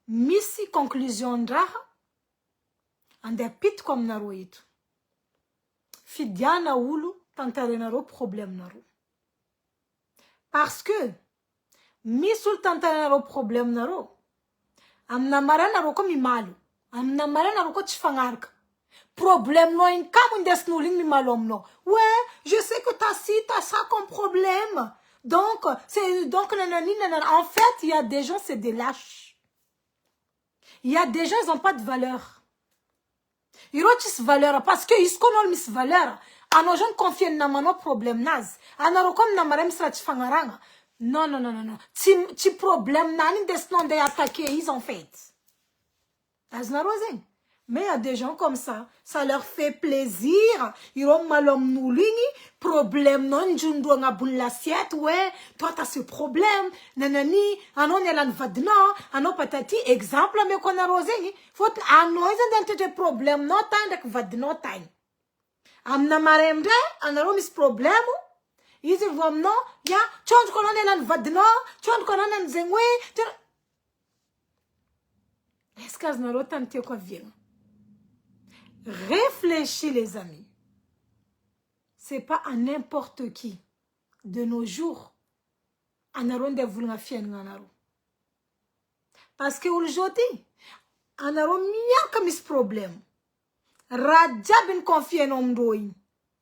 Misi conclusion draha, ande pit comme naroit. Fidiana oulu, tantarenaro problème naro. Parce que, misul tantarenaro problème naro, amna maranaro comme imalu, amna maranaro ko tchifangarka. Problème non in comme des nouling mi malom no. Ouais, je sais que t'as ci, t'as ça comme problème. Donc c'est nanani nanana. En fait, il y a des gens c'est des lâches. Il y a des gens ils ont pas de valeur. Ils ont pas valeur parce que ils connaissent mis valeur. Ano gens confient na mano problème naz. Ano comme na marem sra tfangaranga. Non. Ti problème nani des non de attaquer ils ont fait. Aznarozing. Mais il y a des gens comme ça leur fait plaisir. Ils ont malom noulini, problème non, jundo nga bun l'assiette, ouais, toi t'as ce problème, nanani, anon elan vadna, anon patati, exemple, mais qu'on a rosé, faut anon ils ont des problèmes, non, tant de vadna, tant. Amna maremde, anon mis problème, ils vont non, ya, chon konon elan vadna, chon konon en zengwe, est-ce que anon tante quoi vient? Réfléchis les amis. C'est pas à n'importe qui. De nos jours. Anaron de voulanga fien nganaro. Parce que aujourd'hui, anaron miya kamis problème. Radja bin confien omdoin.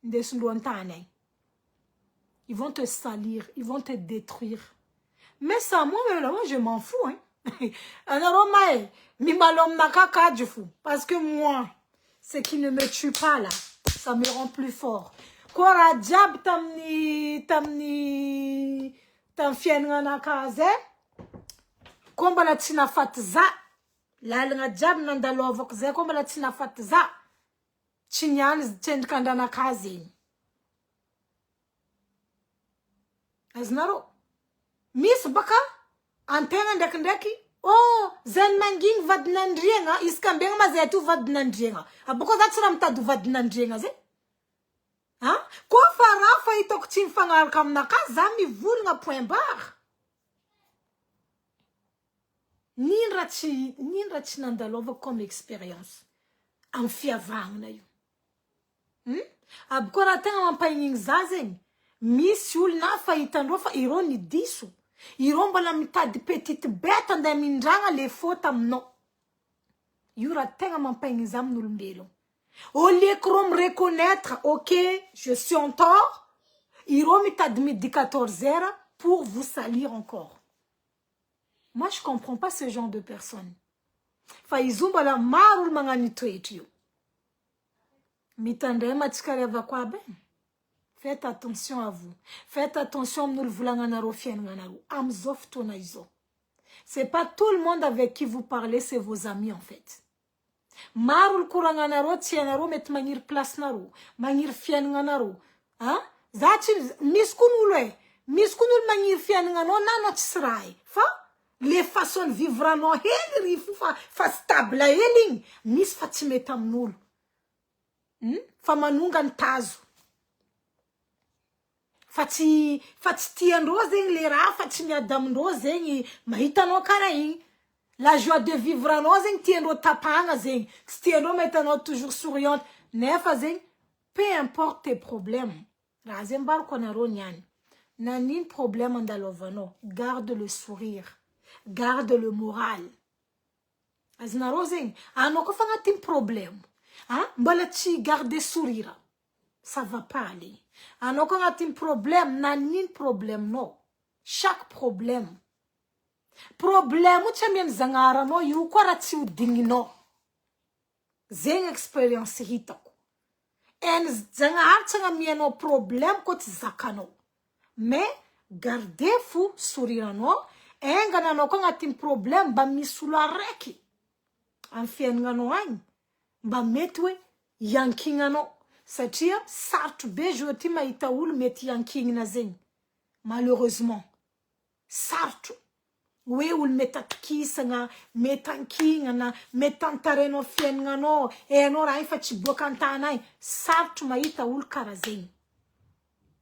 Ils vont te salir, ils vont te détruire. Mais ça, moi, je m'en fous. Hein. Alors, mi malom nakaka du fou. Parce que moi, ce qui ne me tue pas là, ça me rend plus fort. Kora jab tamfien ngana kaze. Komba la tina fatza. La nga jab nandalo vokze. Komba la tina fatza. Chinyan tend kandana kaze. Aznaro. Miss baka. Antenga ndekndeki. Oh, zen manging vadnandrienga. Iskambenga mazetu vadnandrienga. Aboko that's ramtadu vadnandrienga ze. Ha? Ko farafa itok tin fangar kam naka zami vul nga point barre. Ninra chi nandalova comme expérience. Am fiavang na yu. Abkora tenga mampaying zazen. Miss yul na fa itandrofa ironi disu. Iromba la mitad petite bête anda mindrang les fautes amno. Yura tenga mampaying zam nulumbelo. Au lieu que me reconnaître, ok, je suis en tort, Irom est admis de 14 heures pour vous salir encore. Moi, je ne comprends pas ce genre de personnes. Faizumba la marul manganito etio. Mitande matikare va kwa ben. Faites attention à vous. Faites attention nous le voulons fien nganaru. Amzof tonaizo. C'est pas tout le monde avec qui vous parlez, c'est vos amis en fait. Marul kuranganaro tienaro met manir place naro. Manir fien nganaru. Hein? Zati miskunul manir fien ngano na tsrai. Fa les façons vivre no heli fa stable heling. Mis fatimetam nul. Fa manungan tazu. Fati tian roseng les ra fati miadam roseng mahita no karain. La joie de vivre en nous, tiens tapanga zeng, tiens maintenant toujours souriante, nefa zeng, peu importe tes problèmes. Razembar konaro nyan, nanin problème andalovano, garde le sourire, garde le moral. Azinaro zeng, anoko fanga tim problème, hein, mbalachi garde sourire, ça va pas aller. Anoko ngatim problème, nanin problème no, chaque problème. Problème uchamiem zangara no yu kwarati udingino zeng experience hitako en zangar changa mieno problème kot zakano mais gardez fou sourire no engana no ko ngatim problème ba misula reki anfien ngano an ba metwe yankinga no satia sartu bejoti maitaul met yanking na zeng malheureusement sartu we ul metakisanga metankinga na metantareno fienga no e no rai faci bokantanai sartu maita ul karazeng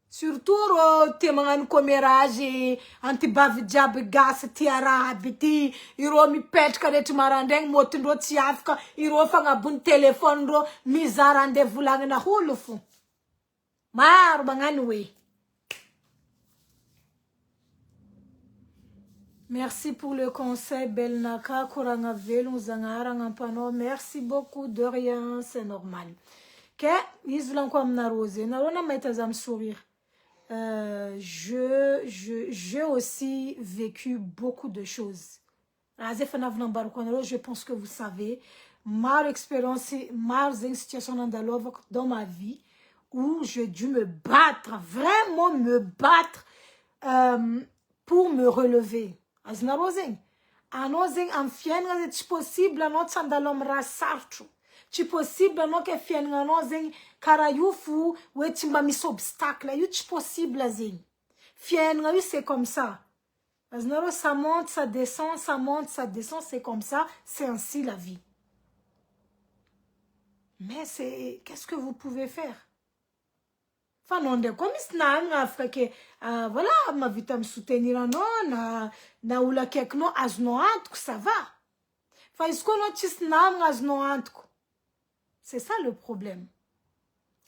surtout te mangan comérage antibav jab gas tiara habiti iro mi pet kade tumarandeng motindo tiafka iro fanga bun téléphone ro mizarande vulanga na hulufu mar bangani we. Merci pour le conseil, Belnaka, Kuranga Velun, Zangara, Ngampano. Merci beaucoup, de rien, c'est normal. Que, Islam comme Narose, Narona Maitazam sourire. J'ai aussi vécu beaucoup de choses. Je pense que vous savez, ma expérience, ma situation dans ma vie, où j'ai dû me battre, vraiment me battre pour me relever. Aznarozeng, anozeng am fien nga c'est possible anot sandalom rasarchu. C'est possible anot ke fien nga anozeng karayufu we timba mis obstacle yu c'est possible zeng. Fien nga yu c'est comme ça. Aznaro ça monte, ça descend, ça monte, ça descend, c'est comme ça, c'est ainsi la vie. Mais c'est qu'est-ce que vous pouvez faire? Enfin, comme il voilà, ma vie me soutenir non, na oula kek no aznoant, ça va. Enfin, est-ce qu'on a aznoant? C'est ça le problème.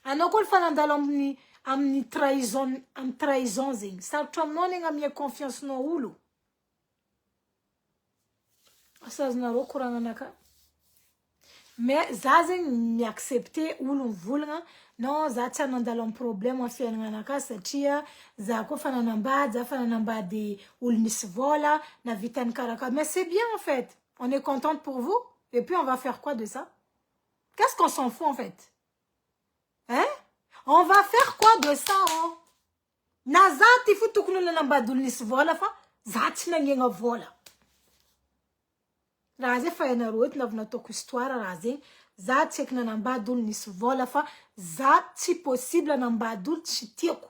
Anokol fanandalom ni trahison, am trahison zing. Ça tom non nga mi confiance no ulu. Ça znaro kuranganaka. mais za zegny miaccepter olo mivolagna non za tsy anandalo am problème am fiaignananakahy satria za koa fa nanambady za fa nanambady olo misy vola na vitany karakara mais c'est bien en fait on est contente pour vous et puis on va faire quoi de ça qu'est-ce qu'on s'en fout en fait hein on va faire quoi de ça oh na za ty fo tokony olo nanambady olo misy vola fa za tsy nagnegna vola raha zay fa ianareo eto navy nataoko histoire raha zegny za tsy eky nanambady olo nisy vola fa za tsy possible nanambady olo tsy tiako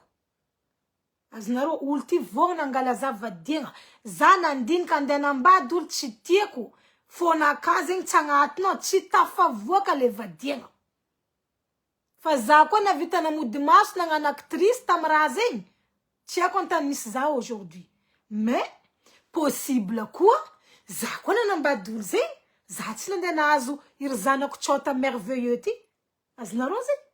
azonareo olo ty vogna angala za vadiagna za nandinika andeha nambady olo tsy tiako fonaka zegny tsy agnatinao tsy tafavoaka le vadiagna fa za koa navita namody maso nagnano actrice tamy raha zegny tsy haiko antany misy za aujourd'hui mais possible koa za koa nanambady olo zegny za tsy nandeha nahazo iry zanako tsota merveilleux ty azonareo zegny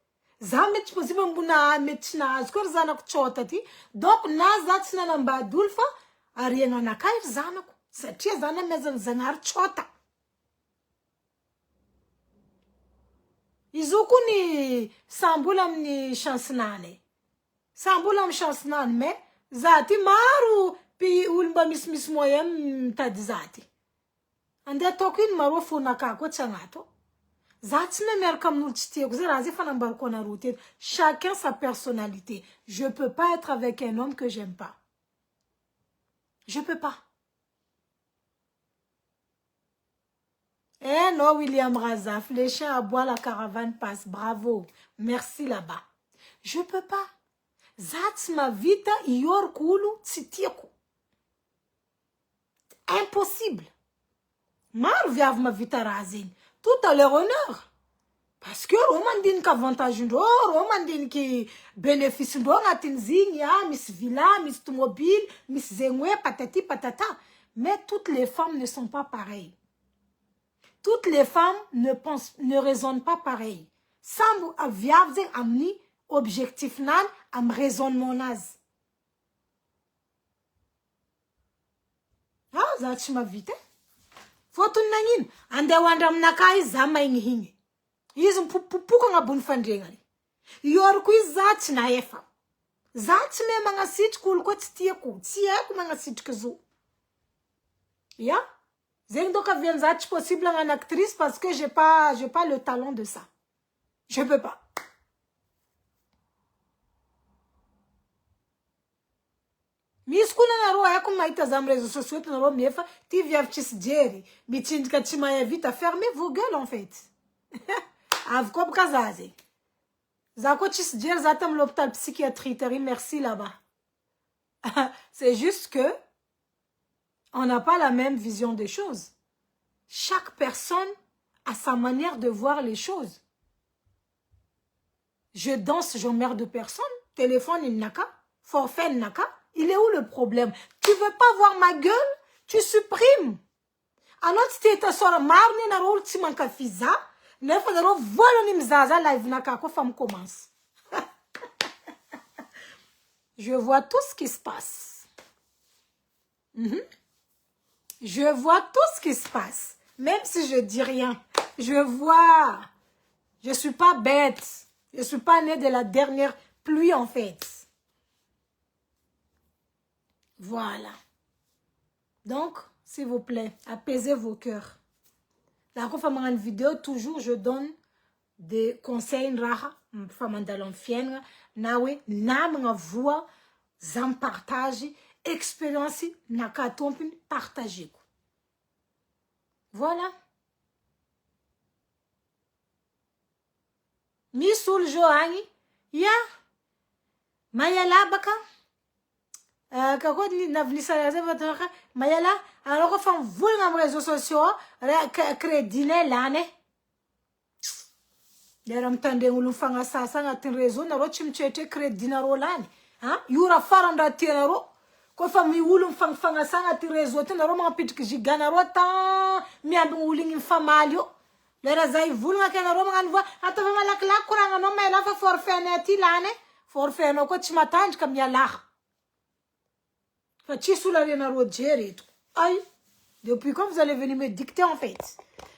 za mety possible mbona mety tsy nahazo koa iry zanako tsota ty donc na za tsy nanambady olo fa ariagnanakahy iry zanako satria za namezany zagnahary tsota izy io koa ny sambola amin'ny chance-nany sambola amin'ny chance-nany mais za ty maro pi olo mba misy moyen mitady za ty andeha ataoko ino maro fonaka koa tsy agnato za tsy mahay miaraka amin'olo tsy tiako zay raha zay fa nambarako anareo teto chacun sa personnalité je peux pas être avec un homme que j'aime pas je peux pas eh non William Razaf les chiens aboient la caravane passe bravo merci là-bas je peux pas za tsy mavita ioroko olo tsy tiako impossible maro viavy mavita raha zegny tout à leur honneur parce que rô mandinika avantage ndrô rô mandiniky bénéfice ndrô agnatin'izy igny misy villa misy tomobile misy zegny hoe patati patata mais toutes les femmes ne sont pas pareilles toutes les femmes ne raisonnent pas pareil sambo viavy zegny amin'ny objectif nany amy raisonnement nazy za tsy mavita fotony nagnino andeha hoandra aminakahy izy za maigny izy mipopopoko agnabony fandregnany ioriko izy za tsy naefa za tsy mahay magnasitriky olo koa tsy tiako tsy haiko magnasitriky zo ya zegny donc aviany za tsy possible agnano actrice parce que j'ai pas le talent de ça je peux pas misy koa nanareo haiko mahita za amy réseaux sociaux eto nareo miefa ty viavy tsisy jery mitsinjika tsy mahay vita fermez vos gueules en fait avy koa boka za zegny za koa tsisy jery za tamy l'hôpital psychiatrie tary merci là-bas c'est juste que on n'a pas la même vision des choses chaque personne a sa manière de voir les choses je danse j'emmerde personne téléphone il n'a qu'à forfait il n'a qu'à il est où le problème? Tu veux pas voir ma gueule? Tu supprimes. Alors, si tu es sur la marne, na rôle, tu manques à fiza. Ne faut pas voir le nimzaza live na kako femme commence. Je vois tout ce qui se passe. Je vois tout ce qui se passe. Même si je dis rien. Je vois. Je suis pas bête. Je suis pas née de la dernière pluie en fait. Voilà. Donc, s'il vous plaît, apaisez vos cœurs. La femme en vidéo, toujours, je donne des conseils. Femme dans fienne, nawe, nam voix, zam partage, expérience, nakatompin, partagez. Voilà. Misul Joani, ya, Mayala Baka. Kako navlisa votre mayala alors fam voul ngam réseaux sociaux crédit lane deram tande ngulu fanga sasa ngatin réseau na ro chimchete crédit na ro lane yura faranda tiena ro ko fam yulu fanga sanga ti réseau te na ro ma pitik gigana ro ta mi ambi nguli famalio lera zay voul ngakena ro ngani vo ata fa malak la kuranga no mayala fa forfait neti lane forfait no ko chimatanj kam yala fa ci sulla rena ro jereto ay Depuis quand vous allez venir me dicter en fait?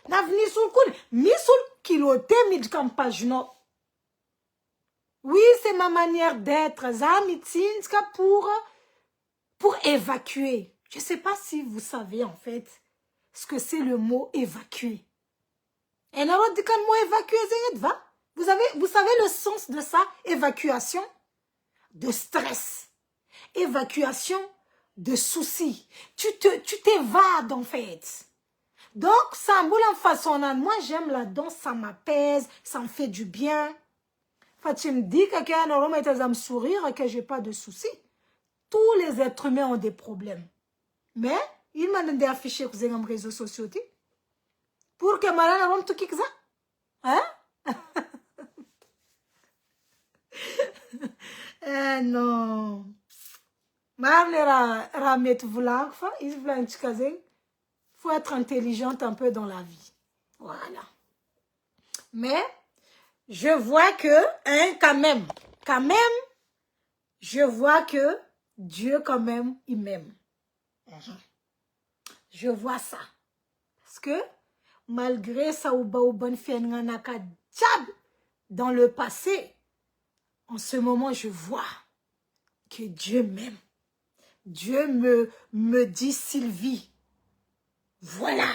N'a venu sur le coup, mis sur le kiloté, mis de campagne, non. Oui, c'est ma manière d'être. Pour évacuer. Je ne sais pas si vous savez en fait ce que c'est le mot évacuer. Et alors, dit le mot évacuer, vous savez le sens de ça? Évacuation de stress. Évacuation de soucis. Tu t'évades en fait. Donc, ça me boule en façon. Moi, j'aime la danse, ça m'apaise, ça me fait du bien. Enfin, tu me dis que quelqu'un a me sourire et que j'ai pas de soucis. Tous les êtres humains ont des problèmes. Mais, il m'a donné affiché que j'ai les réseaux sociaux. Pour que malade ne tout ça. Hein? Non. Il faut être intelligente un peu dans la vie. Voilà. Mais, je vois que, quand même, je vois que Dieu, quand même, il m'aime. Je vois ça. Parce que, malgré ça, dans le passé, en ce moment, je vois que Dieu m'aime. Dieu me dit, Sylvie, voilà.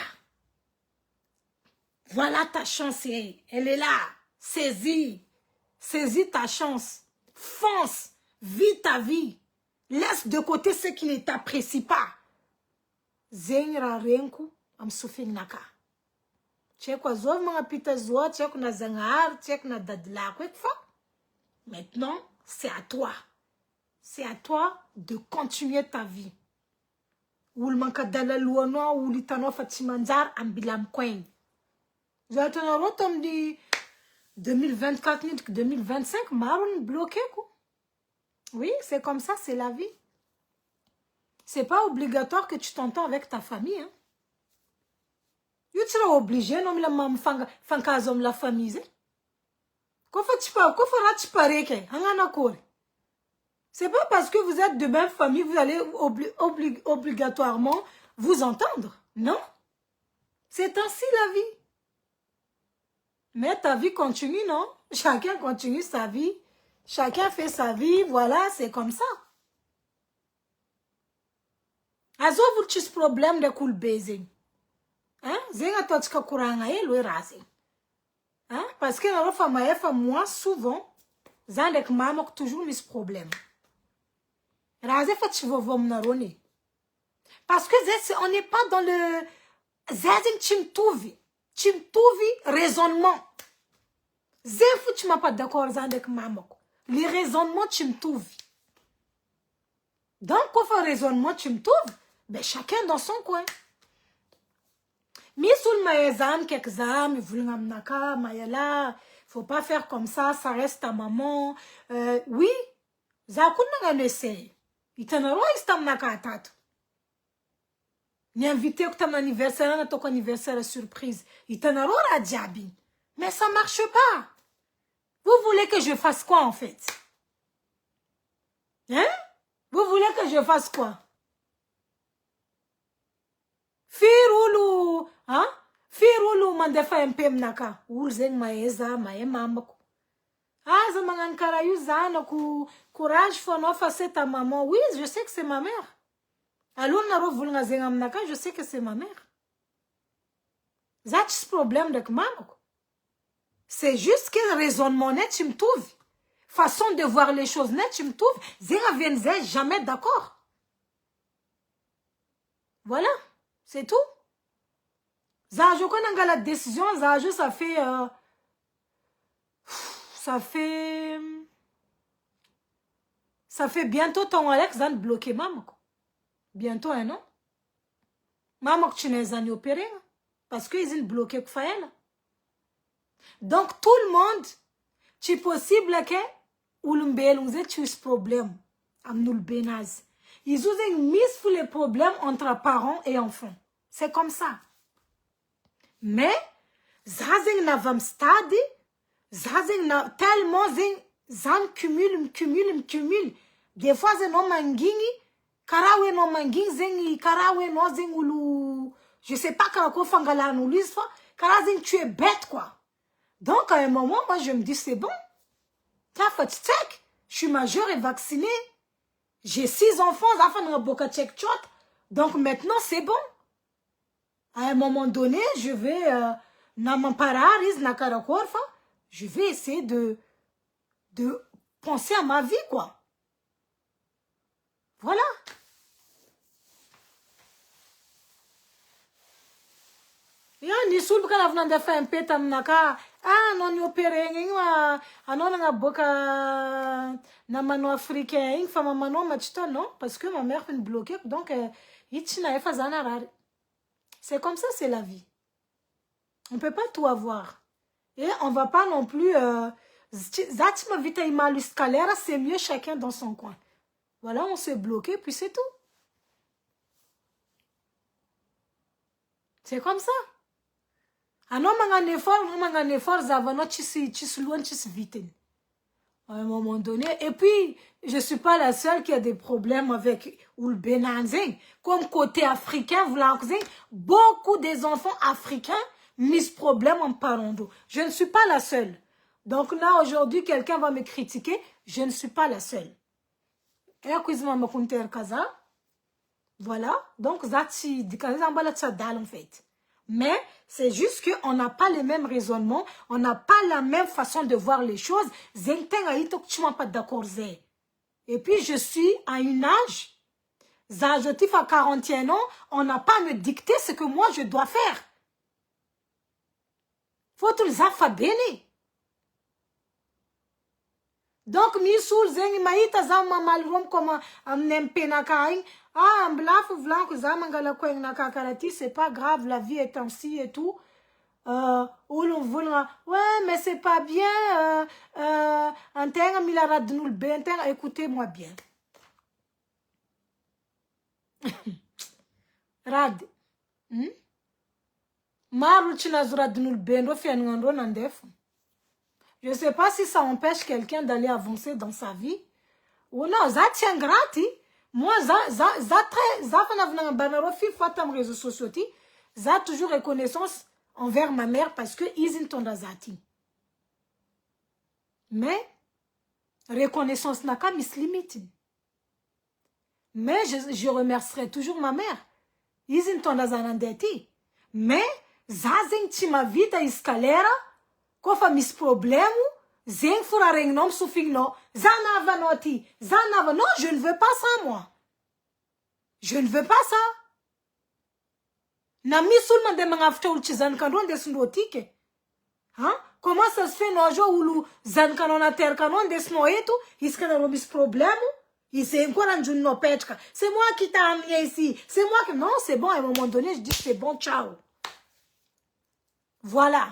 Voilà ta chance, elle est là. Saisis ta chance. Fonce, vis ta vie. Laisse de côté ce qui ne t'apprécie pas. Zengra renku am sufing naka. Tchekwa zov mga pita zoa, tchek na zangar, tchek na dadla kwekfa. Maintenant, c'est à toi. C'est à toi de continuer ta vie. Ou le manka dalaluano, ou litano fatimanzar, ambilam kwen. J'attends un rotom di 2024, 2025, marron bloqué, quoi. Oui, c'est comme ça, c'est la vie. C'est pas obligatoire que tu t'entends avec ta famille, hein. Tu seras obligé, non, mais la maman fankazom la famille. C'est pas parce que vous êtes de même famille, vous allez obligatoirement vous entendre. Non. C'est ainsi la vie. Mais ta vie continue, non? Chacun continue sa vie. Chacun fait sa vie. Voilà, c'est comme ça. Azo vous tis problème de cool baiser. Hein? Zenga totka kuranga le rase. Hein? Parce que la femme moi souvent, zandek mamok toujours mis problème. Rase fait chivovom narone. Parce que on n'est pas dans le zazing chimtuvi raisonnement. Zefou tu m'as pas d'accord zandek mamok. Les raisonnements chimtuvi. Donc quand on fait raisonnement chimtuvi, ben chacun dans son coin. Misoul maezam kekzam, voulingam naka, mayela, faut pas faire comme ça reste ta maman. Oui, zakun nga laisser. Itanaro istam naka tatu. Ni invité au ton anniversaire, na ton anniversaire surprise. Itanaro la diabi. Mais ça marche pas. Vous voulez que je fasse quoi en fait? Hein? Vous voulez que je fasse quoi? Firulu, hein? Firulu mandefa mpem naka. Ulzeng maeza, maemamako. Ah, zamangankara yuzano courage faut non face ta maman. Oui, je sais que c'est ma mère. Alors naro vulnga zengam naka, je sais que c'est ma mère. That's problème de mamako. C'est juste que raisonnement net tu me trouves. Façon de voir les choses net tu me trouves. Zenga viennent jamais d'accord. Voilà. C'est tout. Zajo, quand on a la décision, Zajo, ça fait bientôt ton Alex d'en bloquer maman. Bientôt, hein, non? Maman, tu n'es pas opéré. Parce qu'ils ont bloqué Kfaël. Donc, tout le monde, c'est possible que ou l'umbel, tu as problème. Amnoul benaz. Ils ont mis les problèmes entre parents et enfants. C'est comme ça. Mais, zazing na vam stade, zazing na tellement zan cumule. Des fois, zan no mangingi, karawe no mangingi, zengi, karawe no zengulu, Je sais pas quand on fait la nous tu es bête, quoi. Donc, à un moment, moi, je me dis, c'est bon. Je suis majeure et vaccinée. J'ai 6 enfants, donc maintenant, c'est bon. À un moment donné, je vais, je vais essayer de penser à ma vie, quoi. Voilà. Ya ni sul baka lavna nda fa impeta mnaka non ni opéré ngwa anon nga boka na mano africain fa mano machita non parce que ma mère fait bloquer donc itina efa zana rare. C'est comme ça, c'est la vie. On peut pas tout avoir. Et on va pas non plus zatima vita imalu scalera, c'est mieux chacun dans son coin. Voilà, on s'est bloqué puis c'est tout. C'est comme ça. À un effort, zavano chisuan chisviten. À un moment donné. Et puis, je suis pas la seule qui a des problèmes avec ou le Benanzing. Comme côté africain, beaucoup des enfants africains mis problème en parlant d'eau. Je ne suis pas la seule. Donc là, aujourd'hui, quelqu'un va me critiquer. Je ne suis pas la seule. Et à cause de kaza. Voilà. Donc, zati, en fait. Mais c'est juste qu'on n'a pas le même raisonnement, on n'a pas la même façon de voir les choses. Et puis je suis à un âge, j'arrive à 41 ans, on n'a pas à me dicter ce que moi je dois faire. Faut tout les affabéner. Donc, misoul zengi maïta zama malrom comme amnempena kain. Ah, mblaf vlan que zamangala koeng nakakarati, c'est pas grave, la vie est ainsi et tout. Ou l'on voulra, ouais, mais c'est pas bien. Un terme milara de nous ben, écoutez-moi bien. Rad. Maru chinazura de nous ben, refianando nandef. Je ne sais pas si ça empêche quelqu'un d'aller avancer dans sa vie. Ou non, ça tient gratis. Moi, réseaux sociaux, ça toujours reconnaissance envers ma mère parce que ils sont dans zati. Mais, reconnaissance n'a qu'à limite. Mais je remercierai toujours ma mère. Ils sont dans zanandeti. Mais, zazen tima vida escalera, kofa mis problème, zeng fura rengnom sufigno, zanava noti, zanava, non, je ne veux pas ça, moi. Je ne veux pas ça. Na misulman de mangafta ulchizan kanon des notike. Hein? Comment ça se fait nojo ulu zan kanon a ter kanon des noetu, iskana romis problème, il s'est encore en no petka. C'est moi qui t'ai amené ici. C'est moi qui, non, c'est bon, à un moment donné, je dis c'est bon, ciao. Voilà.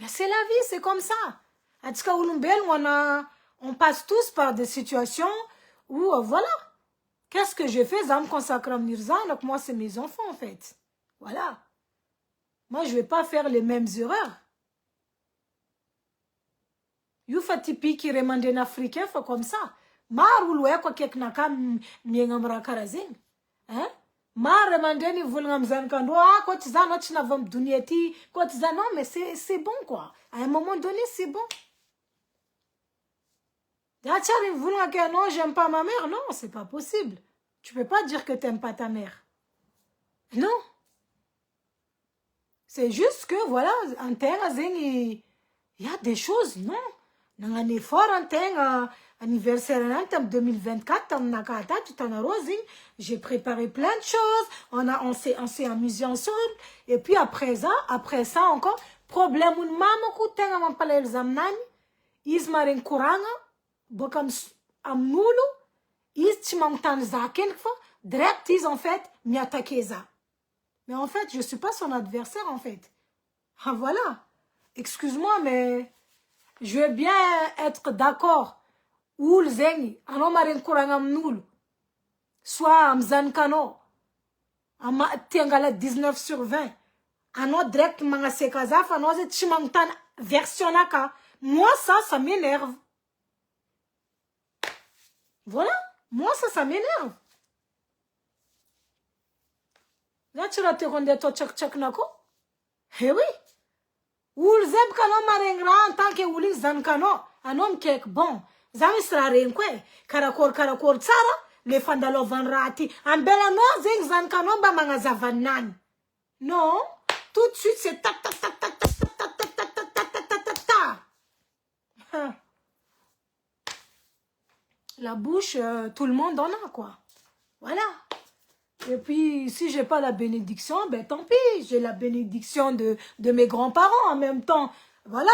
Mais c'est la vie, c'est comme ça. En tout cas, on passe tous par des situations où, voilà. Qu'est-ce que je fais? Ça me consacre à Mirza, donc moi, c'est mes enfants, en fait. Voilà. Moi, je ne vais pas faire les mêmes erreurs. You fatipi qui remande un Africain, fait comme ça. Marouloué, quoi, quelqu'un n'a karazing. Hein? Ma remandeni vulngam zankando ah quoi tu zano tu n'avons dunieti quoi tu non mais c'est bon quoi à un moment donné c'est bon d'achari vulnga que non j'aime pas ma mère non c'est pas possible tu peux pas dire que t'aimes pas ta mère non c'est juste que voilà en terre il y a des choses non dans un effort en terre anniversaire en 2024 j'ai préparé plein de choses on s'est amusé ensemble et puis après ça encore problème un maman kutenga mampalel zamnani ismaren kuranga bokam amnulu is chimangtan zaken fa direct ils en fait miatakeza mais en fait je suis pas son adversaire en fait ah voilà excuse-moi mais je veux bien être d'accord ou le zengi anomaren kurangam nul soit mzankano ama tiangala 19 sur 20 ano direct manga sekaza no ze chimangtan version naka moi ça m'énerve voilà moi ça m'énerve Là, tu te rends toi tchak nako? Eh oui. Oul zeb kano marengra en tant que ouli zan kano. Un homme qui est bon. Zami sera renkwe. Karakor tsara. Le fandalo van rati. En bela no zeng zan kano ba mangaza van nan. Non. Tout de suite, c'est ta ta ta ta ta ta ta ta ta ta ta ta ta ta. La bouche, tout le monde en a, quoi. Voilà. Et puis, si j'ai pas la bénédiction, ben tant pis. J'ai la bénédiction de mes grands-parents en même temps. Voilà,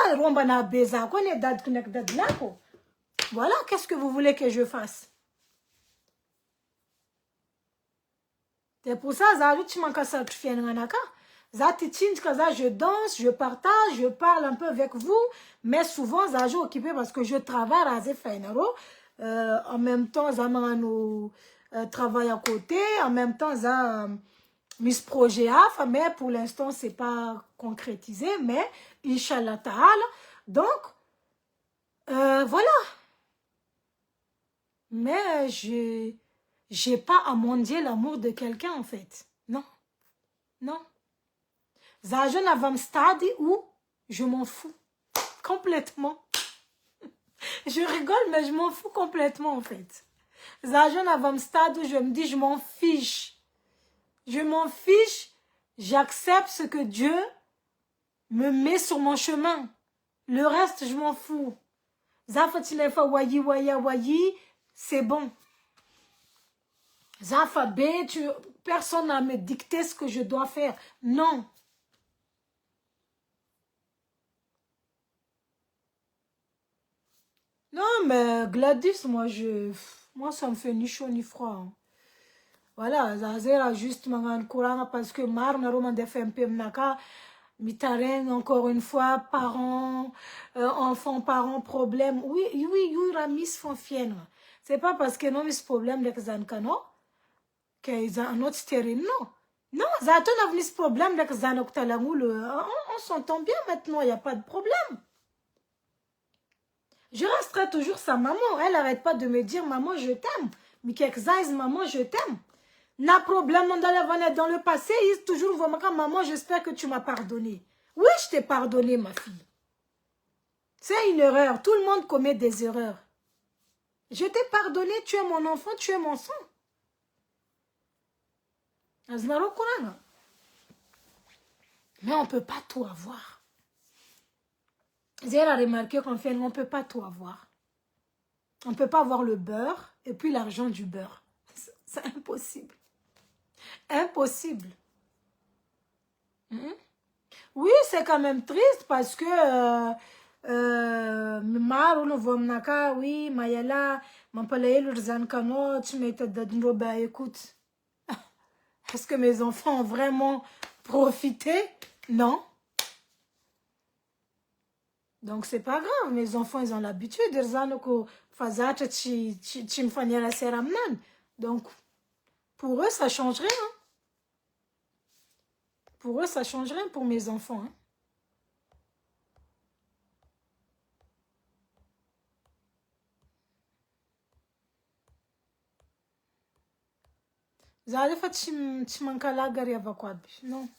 voilà, qu'est-ce que vous voulez que je fasse? C'est pour ça, je danse, je partage, je parle un peu avec vous, mais souvent, je suis occupé parce que je travaille à en même temps, je travaille à côté, en même temps, mes projets, mais pour l'instant, c'est pas concrétisé, mais Inch'Allah Ta'ala. Donc, voilà. Mais j'ai pas à mendier l'amour de quelqu'un, en fait. Non. Non. Zajon avam stade où je m'en fous. Complètement. Je rigole, mais je m'en fous complètement, en fait. Zajon avam stade où je me dis, je m'en fiche. Je m'en fiche. J'accepte ce que Dieu me met sur mon chemin. Le reste, je m'en fous. Zafatilefa wayi waya wayi, c'est bon. Zafabé, personne n'a me dicté ce que je dois faire. Non. Non, mais Gladys, moi, ça me fait ni chaud ni froid. Hein. Voilà, Zazera juste mangan courant parce que marna roman de FMP mnaka, mitaren encore une fois, parents, enfants, parents, problème. Oui, ramis font fienne. C'est pas parce que non, mis problème de Zankano, qu'ils ont un autre stérile, non. Non, Zaton a mis problème de Zanoktalamou, on s'entend bien maintenant, il n'y a pas de problème. Je resterai toujours sa maman. Elle n'arrête pas de me dire, maman, je t'aime. Mikek Zaiz, maman, je t'aime. N'a problème, on dans le passé, il est toujours vraiment, maman, j'espère que tu m'as pardonné. Oui, je t'ai pardonné, ma fille. C'est une erreur. Tout le monde commet des erreurs. Je t'ai pardonné, tu es mon enfant, tu es mon sang. Mais on ne peut pas tout avoir. J'ai remarqué qu'en fait, on ne peut pas tout avoir. On ne peut pas avoir le beurre et puis l'argent du beurre. C'est impossible. Impossible. Oui, c'est quand même triste parce que oui, Mayala, écoute, est-ce que mes enfants ont vraiment profité? Non. Donc, c'est pas grave. Mes enfants, ils ont l'habitude. Donc, pour eux, ça change rien. Pour eux, ça change rien pour mes enfants. Hein. Non.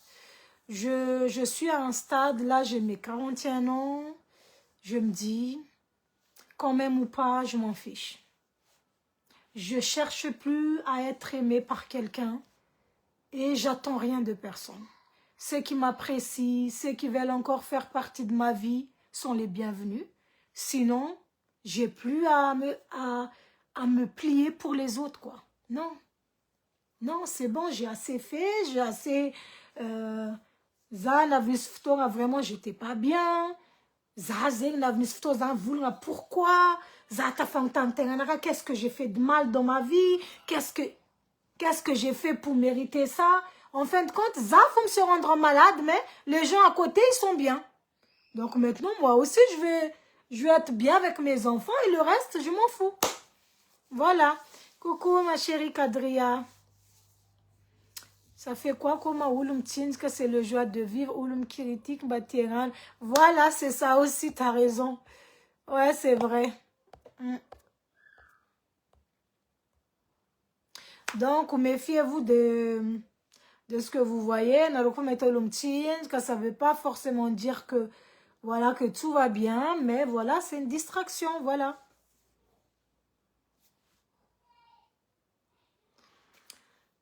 Je suis à un stade, là, j'ai mes 41 ans. Je me dis, quand même ou pas, je m'en fiche. Je cherche plus à être aimée par quelqu'un et j'attends rien de personne. Ceux qui m'apprécient, ceux qui veulent encore faire partie de ma vie sont les bienvenus. Sinon, j'ai plus à me plier pour les autres, quoi. Non. Non, c'est bon, j'ai assez fait, j'ai assez... vraiment, j'étais pas bien. Pourquoi? Qu'est-ce que j'ai fait de mal dans ma vie? Qu'est-ce que j'ai fait pour mériter ça? En fin de compte, ça faut me se rendre malade, mais les gens à côté, ils sont bien. Donc maintenant, moi aussi, je vais être bien avec mes enfants et le reste, je m'en fous. Voilà. Coucou, ma chérie Kadria. Ça fait quoi comme Oulum Tins, que c'est le joie de vivre, Oulum Kiritik, Batiran. Voilà, c'est ça aussi, t'as raison. Ouais, c'est vrai. Donc, méfiez-vous de ce que vous voyez, que ça ne veut pas forcément dire que, voilà, que tout va bien, mais voilà, c'est une distraction, voilà.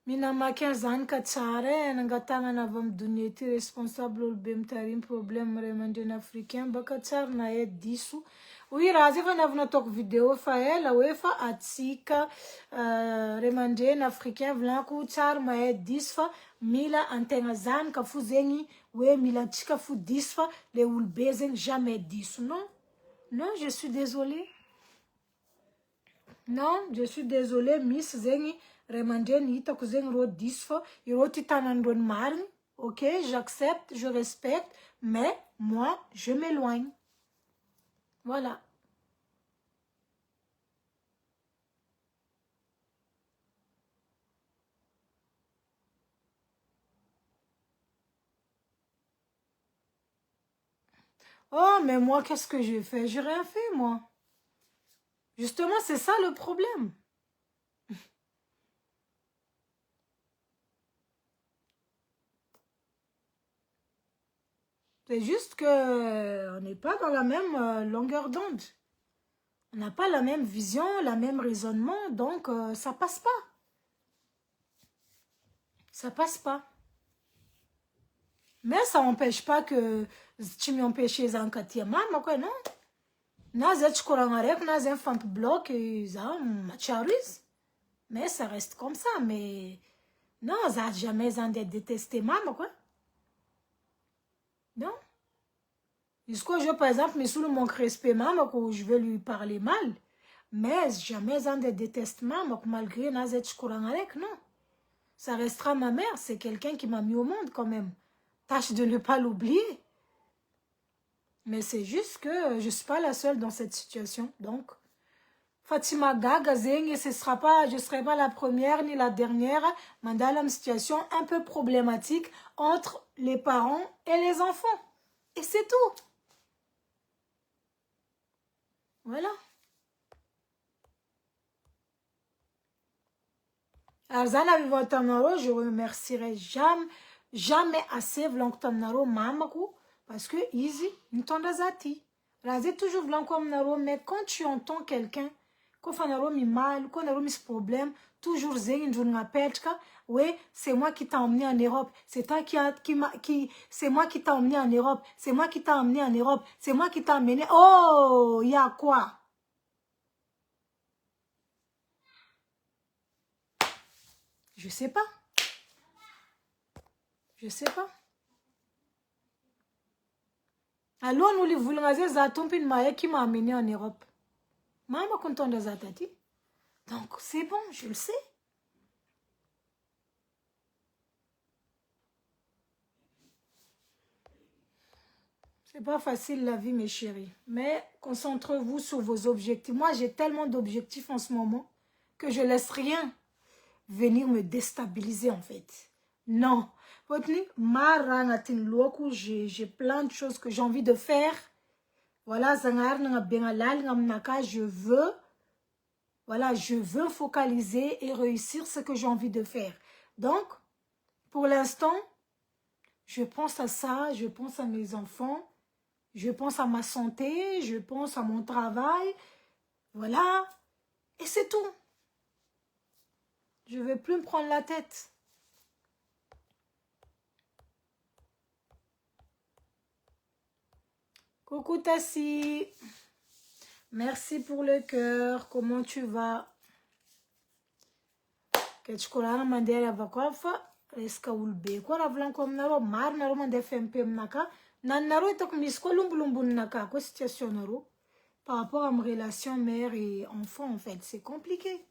Mina makian ka tsara nangatana avy amin'ny dunia ty responsable olobe mitarim problème ray aman-dreny africain baka tsara na e diso. Oui, raha zay fa navy nataoko vidéo fa ela hoe fa atsika ray aman-dreny africain volaniko tsara mahay diso fa mila antegna zany ka fo zegny hoe mila antsika fo diso fa le olobe zegny jamais diso. Non, non, je suis désolée. Non, je suis désolée, Miss Zengi, Remandjeni, hitako zegny ro diso fa iro ty tanandreo marigny. Ok, j'accepte, je respecte, mais moi, je m'éloigne. Voilà. Oh, mais moi, qu'est-ce que j'ai fait? J'ai rien fait, moi. Justement, c'est ça le problème. C'est juste que on n'est pas dans la même longueur d'onde. On n'a pas la même vision, la même raisonnement, donc ça passe pas. Ça passe pas. Mais ça n'empêche pas que tu m'empêches en katia maman, quoi, non? Nazet chkorangarek, nazem famp bloc, mais ça reste comme ça, mais non, ça n'a jamais en détesté maman, quoi. Non? Jusqu'au jour, par exemple, mais sous le manque respect maman, que je vais lui parler mal, mais jamais en déteste maman, malgré nazet chkorangarek, non. Ça restera ma mère, c'est quelqu'un qui m'a mis au monde quand même. Tâche de ne pas l'oublier. Mais c'est juste que je ne suis pas la seule dans cette situation. Donc, Fatima Gaga Zeng, je ne serai pas la première ni la dernière, mais dans une situation un peu problématique entre les parents et les enfants. Et c'est tout. Voilà. Arzana Vivotamnaro, je remercierai jamais assez Vlanktamnaro Mamakou, parce que easy, Ntondazati. Razé toujours Vlankomnaro, mais quand tu entends quelqu'un, quand Fanaro mi mal, quand Naro mi ce problème, toujours Zeng, je m'appelle, oui, c'est moi qui t'ai emmené en Europe, c'est toi c'est moi qui t'ai emmené en Europe, c'est moi qui t'ai emmené en Europe, c'est moi qui t'ai emmené, oh, il y a quoi? Je sais pas. Je sais pas. Alors, nous les voulons qui m'a amené en Europe. Maman content de Zatati. Donc, c'est bon, je le sais. C'est pas facile la vie, mes chéris. Mais concentrez-vous sur vos objectifs. Moi, j'ai tellement d'objectifs en ce moment que je laisse rien venir me déstabiliser, en fait. Non. J'ai plein de choses que j'ai envie de faire. Voilà, je veux, voilà, je veux focaliser et réussir ce que j'ai envie de faire. Donc, pour l'instant, je pense à ça, je pense à mes enfants, je pense à ma santé, je pense à mon travail, voilà, et c'est tout. Je ne vais plus me prendre la tête. Coucou Tassi, merci pour le cœur, comment tu vas? Que tu connais mandela vakwafa, reska ulbe kwa ravlan comme naro mar naro mande FMP mnaka, nan naro etok misko lumbu naka quoi situation naro par rapport à ma relation mère et enfant en fait, c'est compliqué.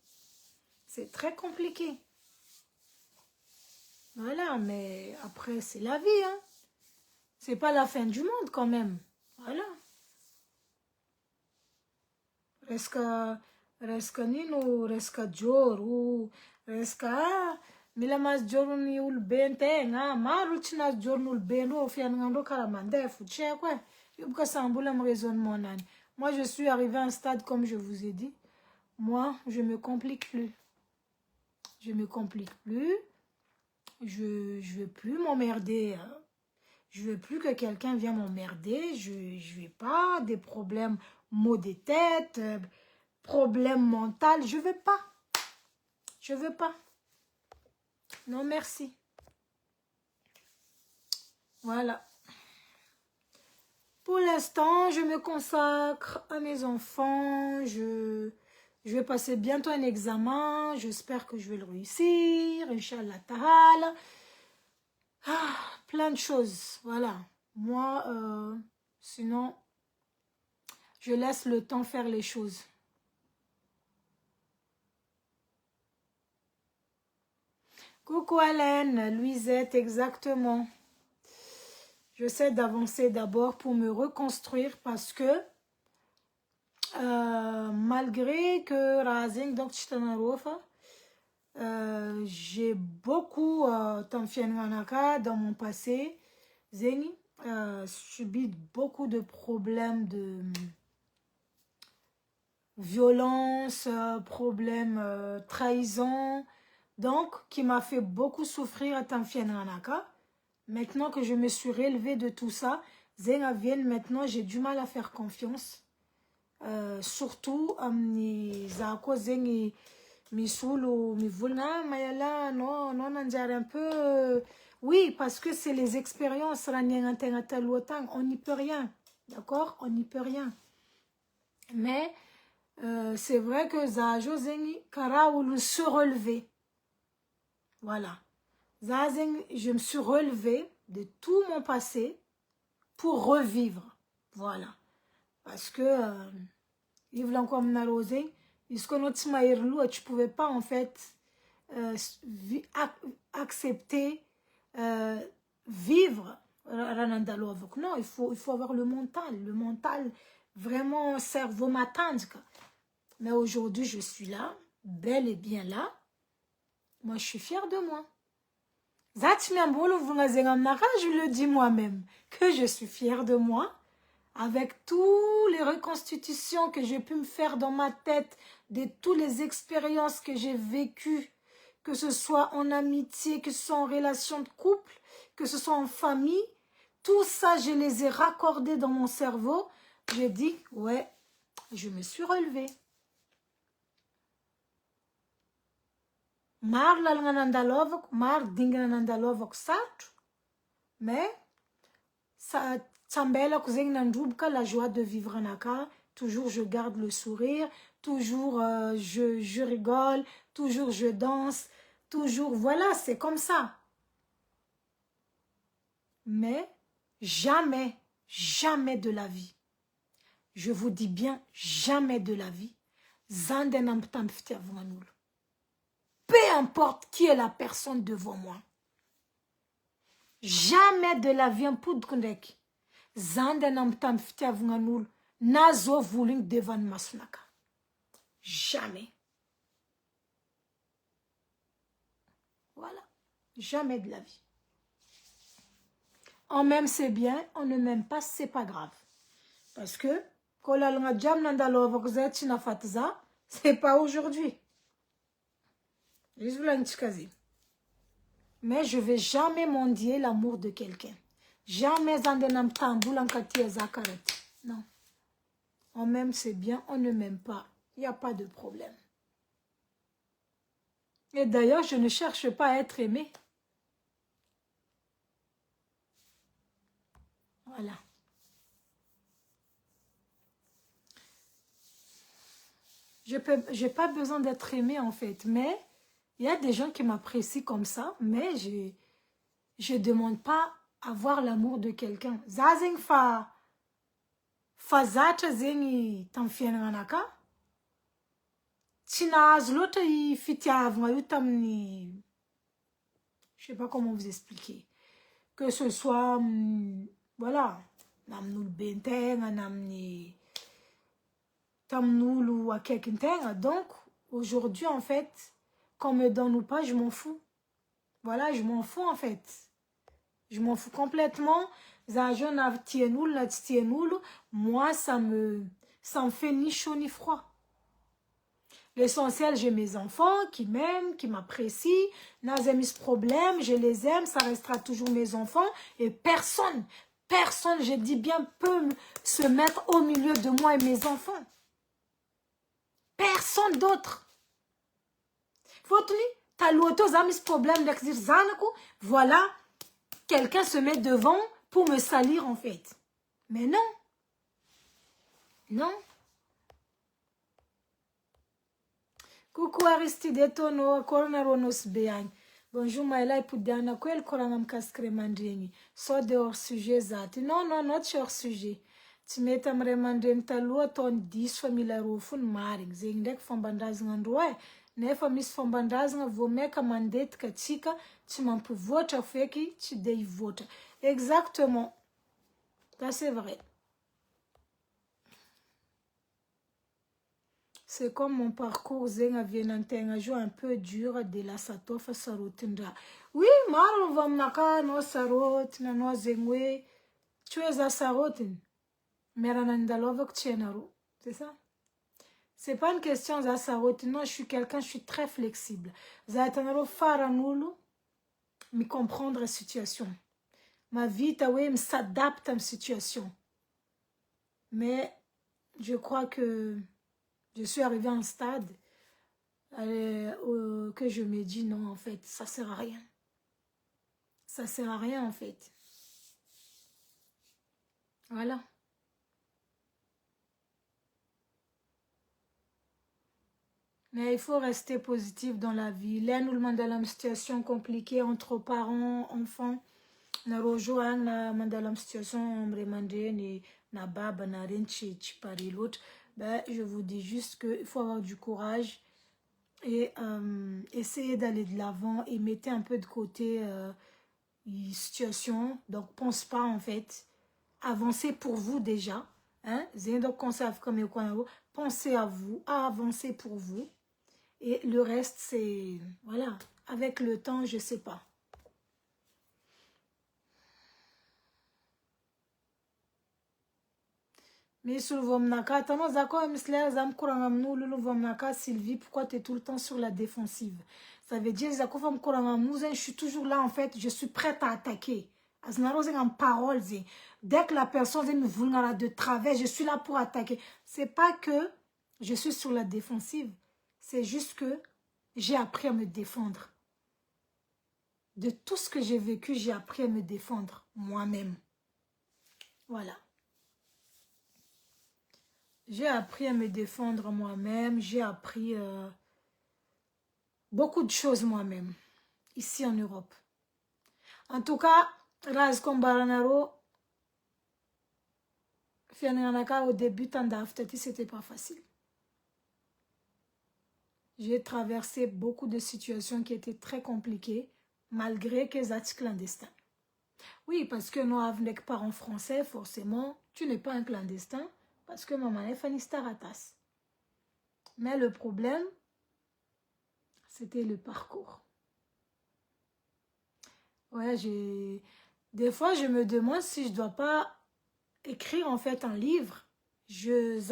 C'est très compliqué. Voilà, mais après c'est la vie hein. C'est pas la fin du monde quand même. Voilà. Reska nino, reska joru, reska mila mas joru ni ulbente nga maru china joru ni ulbendo fianangando karamande fuche quoi. Yubuka sambula me raisonnement nani. Moi je suis arrivée à un stade comme je vous ai dit. Moi, je me complique plus. Je me complique plus. je veux plus m'emmerder. Je veux plus que quelqu'un vienne m'emmerder. Je veux pas des problèmes, maux de tête, problèmes mentaux. Je veux pas. Je veux pas. Non, merci. Voilà. Pour l'instant, je me consacre à mes enfants. Je vais passer bientôt un examen. J'espère que je vais le réussir. Inch'Allah ta'ala. Ah, plein de choses. Voilà. Moi, sinon, je laisse le temps faire les choses. Coucou Alain, Louisette, exactement. J'essaie d'avancer d'abord pour me reconstruire parce que malgré que Razing, donc j'ai beaucoup dans mon passé, subi beaucoup de problèmes de violence, problèmes trahison, donc qui m'a fait beaucoup souffrir à Tanfianranaka. Maintenant que je me suis relevée de tout ça, maintenant j'ai du mal à faire confiance. Surtout Zako Zengi Misulu Mivulna Mayala non un peu oui parce que c'est les expériences on n'y peut rien, d'accord, on n'y peut rien, mais c'est vrai que Zajo Zengi Karaoulu se relever, voilà. Je me suis relevée de tout mon passé pour revivre. Voilà. Parce que, tu ne pouvais pas, en fait, accepter, vivre. Non, il faut avoir le mental. Le mental, vraiment, cerveau matin. Mais aujourd'hui, je suis là, bel et bien là. Moi, je suis fière de moi. Je le dis moi-même, que je suis fière de moi, avec toutes les reconstitutions que j'ai pu me faire dans ma tête, de toutes les expériences que j'ai vécues, que ce soit en amitié, que ce soit en relation de couple, que ce soit en famille, tout ça, je les ai raccordés dans mon cerveau. J'ai dit, ouais, je me suis relevée. Maar lalnganandalovok, maar dinganandalovok satu. Mais ça la joie de vivre en Aka. Toujours je garde le sourire, toujours je rigole, toujours je danse, toujours voilà, c'est comme ça. Mais jamais, jamais de la vie. Je vous dis bien, jamais de la vie. Peu importe qui est la personne devant moi. Jamais de la vie, poudkundek. Zandenamtam ftiavunganul. Nazo voulu devant masunaka. Jamais. Voilà. Jamais de la vie. On m'aime, c'est bien. On ne m'aime pas, c'est pas grave. Parce que, c'est pas aujourd'hui. Mais je ne vais jamais mendier l'amour de quelqu'un. Jamais. Non. On m'aime, c'est bien. On ne m'aime pas. Il n'y a pas de problème. Et d'ailleurs, je ne cherche pas à être aimé. Voilà. Je n'ai pas besoin d'être aimé en fait. Mais il y a des gens qui m'apprécient comme ça. Mais je ne demande pas à voir l'amour de quelqu'un. Zazing fa zata zengi tamfiananaka. Tinaz l'autre il fitiavma yutamni. Je sais pas comment vous expliquer. Que ce soit voilà, namnul benteng, namni tamnul ou à quelqu'un. Donc aujourd'hui en fait, qu'on me donne ou pas, je m'en fous. Voilà, je m'en fous en fait. Je m'en fous complètement. Moi, ça me fait ni chaud ni froid. L'essentiel, j'ai mes enfants qui m'aiment, qui m'apprécient. N'a jamais ce problème, je les aime, ça restera toujours mes enfants. Et personne, je dis bien, peut se mettre au milieu de moi et mes enfants. Personne d'autre. Faut-il, t'as l'auto, ce problème d'exir zanaku. Voilà, quelqu'un se met devant pour me salir en fait. Mais non. Non. Coucou Aristide Tono, Coronaronos Beang. Bonjour Maïla et Poudiana, quoi le coronam cascre mandrini? Sort de hors sujet zati. Non, non, not hors sujet. Tu mets ta mremandrin ta loi ton 10 famille rofun maring. Zingdek fambandaz ngandroe. Ne famis fambandaz nga vomeka mandet katika. Tu m'en peux voter feki, tu dei voter. Exactement. Ça c'est vrai. C'est comme mon parcours, zenga vienantenga jo un peu dur de la satofa sarotindra. Oui, maro vamnaka no sarot na no zengwe. Tu es à sarotin. Meranandalovok tchenaro. C'est ça? C'est pas une question de sarotin. Non, je suis quelqu'un, je suis très flexible. Zatanaro faranulu, me comprendre la situation. Ma vie, me s'adapte à ma situation. Mais je crois que je suis arrivée à un stade que je me dis non, en fait, ça sert à rien. Ça sert à rien, en fait. Voilà. Mais il faut rester positif dans la vie. Là, nous demandons dans une situation compliquée entre parents, enfants. Na rejoint na situation na baba na l'autre. Ben, je vous dis juste qu'il faut avoir du courage et essayer d'aller de l'avant et mettez un peu de côté situation. Donc, pense pas en fait. Avancez pour vous déjà. Hein? Pensez à vous, à avancer pour vous. Et le reste, c'est... Voilà. Avec le temps, je sais pas. Mais sur Vomnaka, Sylvie, pourquoi tu es tout le temps sur la défensive? Ça veut dire je suis toujours là en fait, je suis prête à attaquer. Dès que la personne est vulnérable de travers, je suis là pour attaquer. C'est pas que je suis sur la défensive, c'est juste que j'ai appris à me défendre. De tout ce que j'ai vécu, j'ai appris à me défendre moi-même. Voilà. J'ai appris à me défendre moi-même. J'ai appris beaucoup de choses moi-même, ici en Europe. En tout cas, Raz Kombaranaro, au début, c'était pas facile. J'ai traversé beaucoup de situations qui étaient très compliquées, malgré que j'étais clandestin. Oui, parce que nous, avec parents français, forcément, tu n'es pas un clandestin. Parce que maman est Fanny Staratas. Mais le problème, c'était le parcours. Ouais, des fois, je me demande si je ne dois pas écrire en fait un livre. J'ai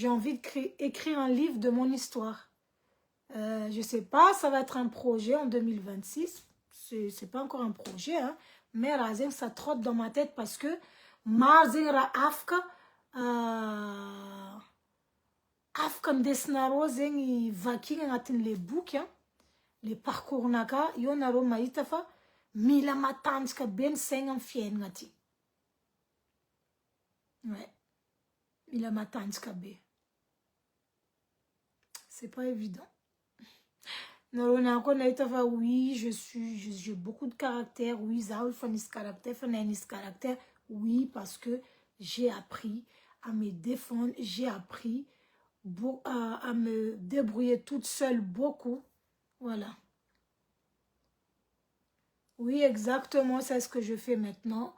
envie d'écrire un livre de mon histoire. Je ne sais pas, ça va être un projet en 2026. Ce n'est pas encore un projet, hein, mais Razem, ça trotte dans ma tête parce que Marzera Afka Afkan desnaro zengi vaking ngatin les bouquins, hein? Les parcours naka, yonaro maitafa, mila matanska ben sengam fien ngati. Ouais. Mila matanska be. C'est pas évident. Oui, j'ai beaucoup de caractère. Oui, Zaoul fanis caractère, fanis caractère. Oui, parce que j'ai appris à me défendre. J'ai appris à me débrouiller toute seule beaucoup. Voilà. Oui, exactement, c'est ce que je fais maintenant.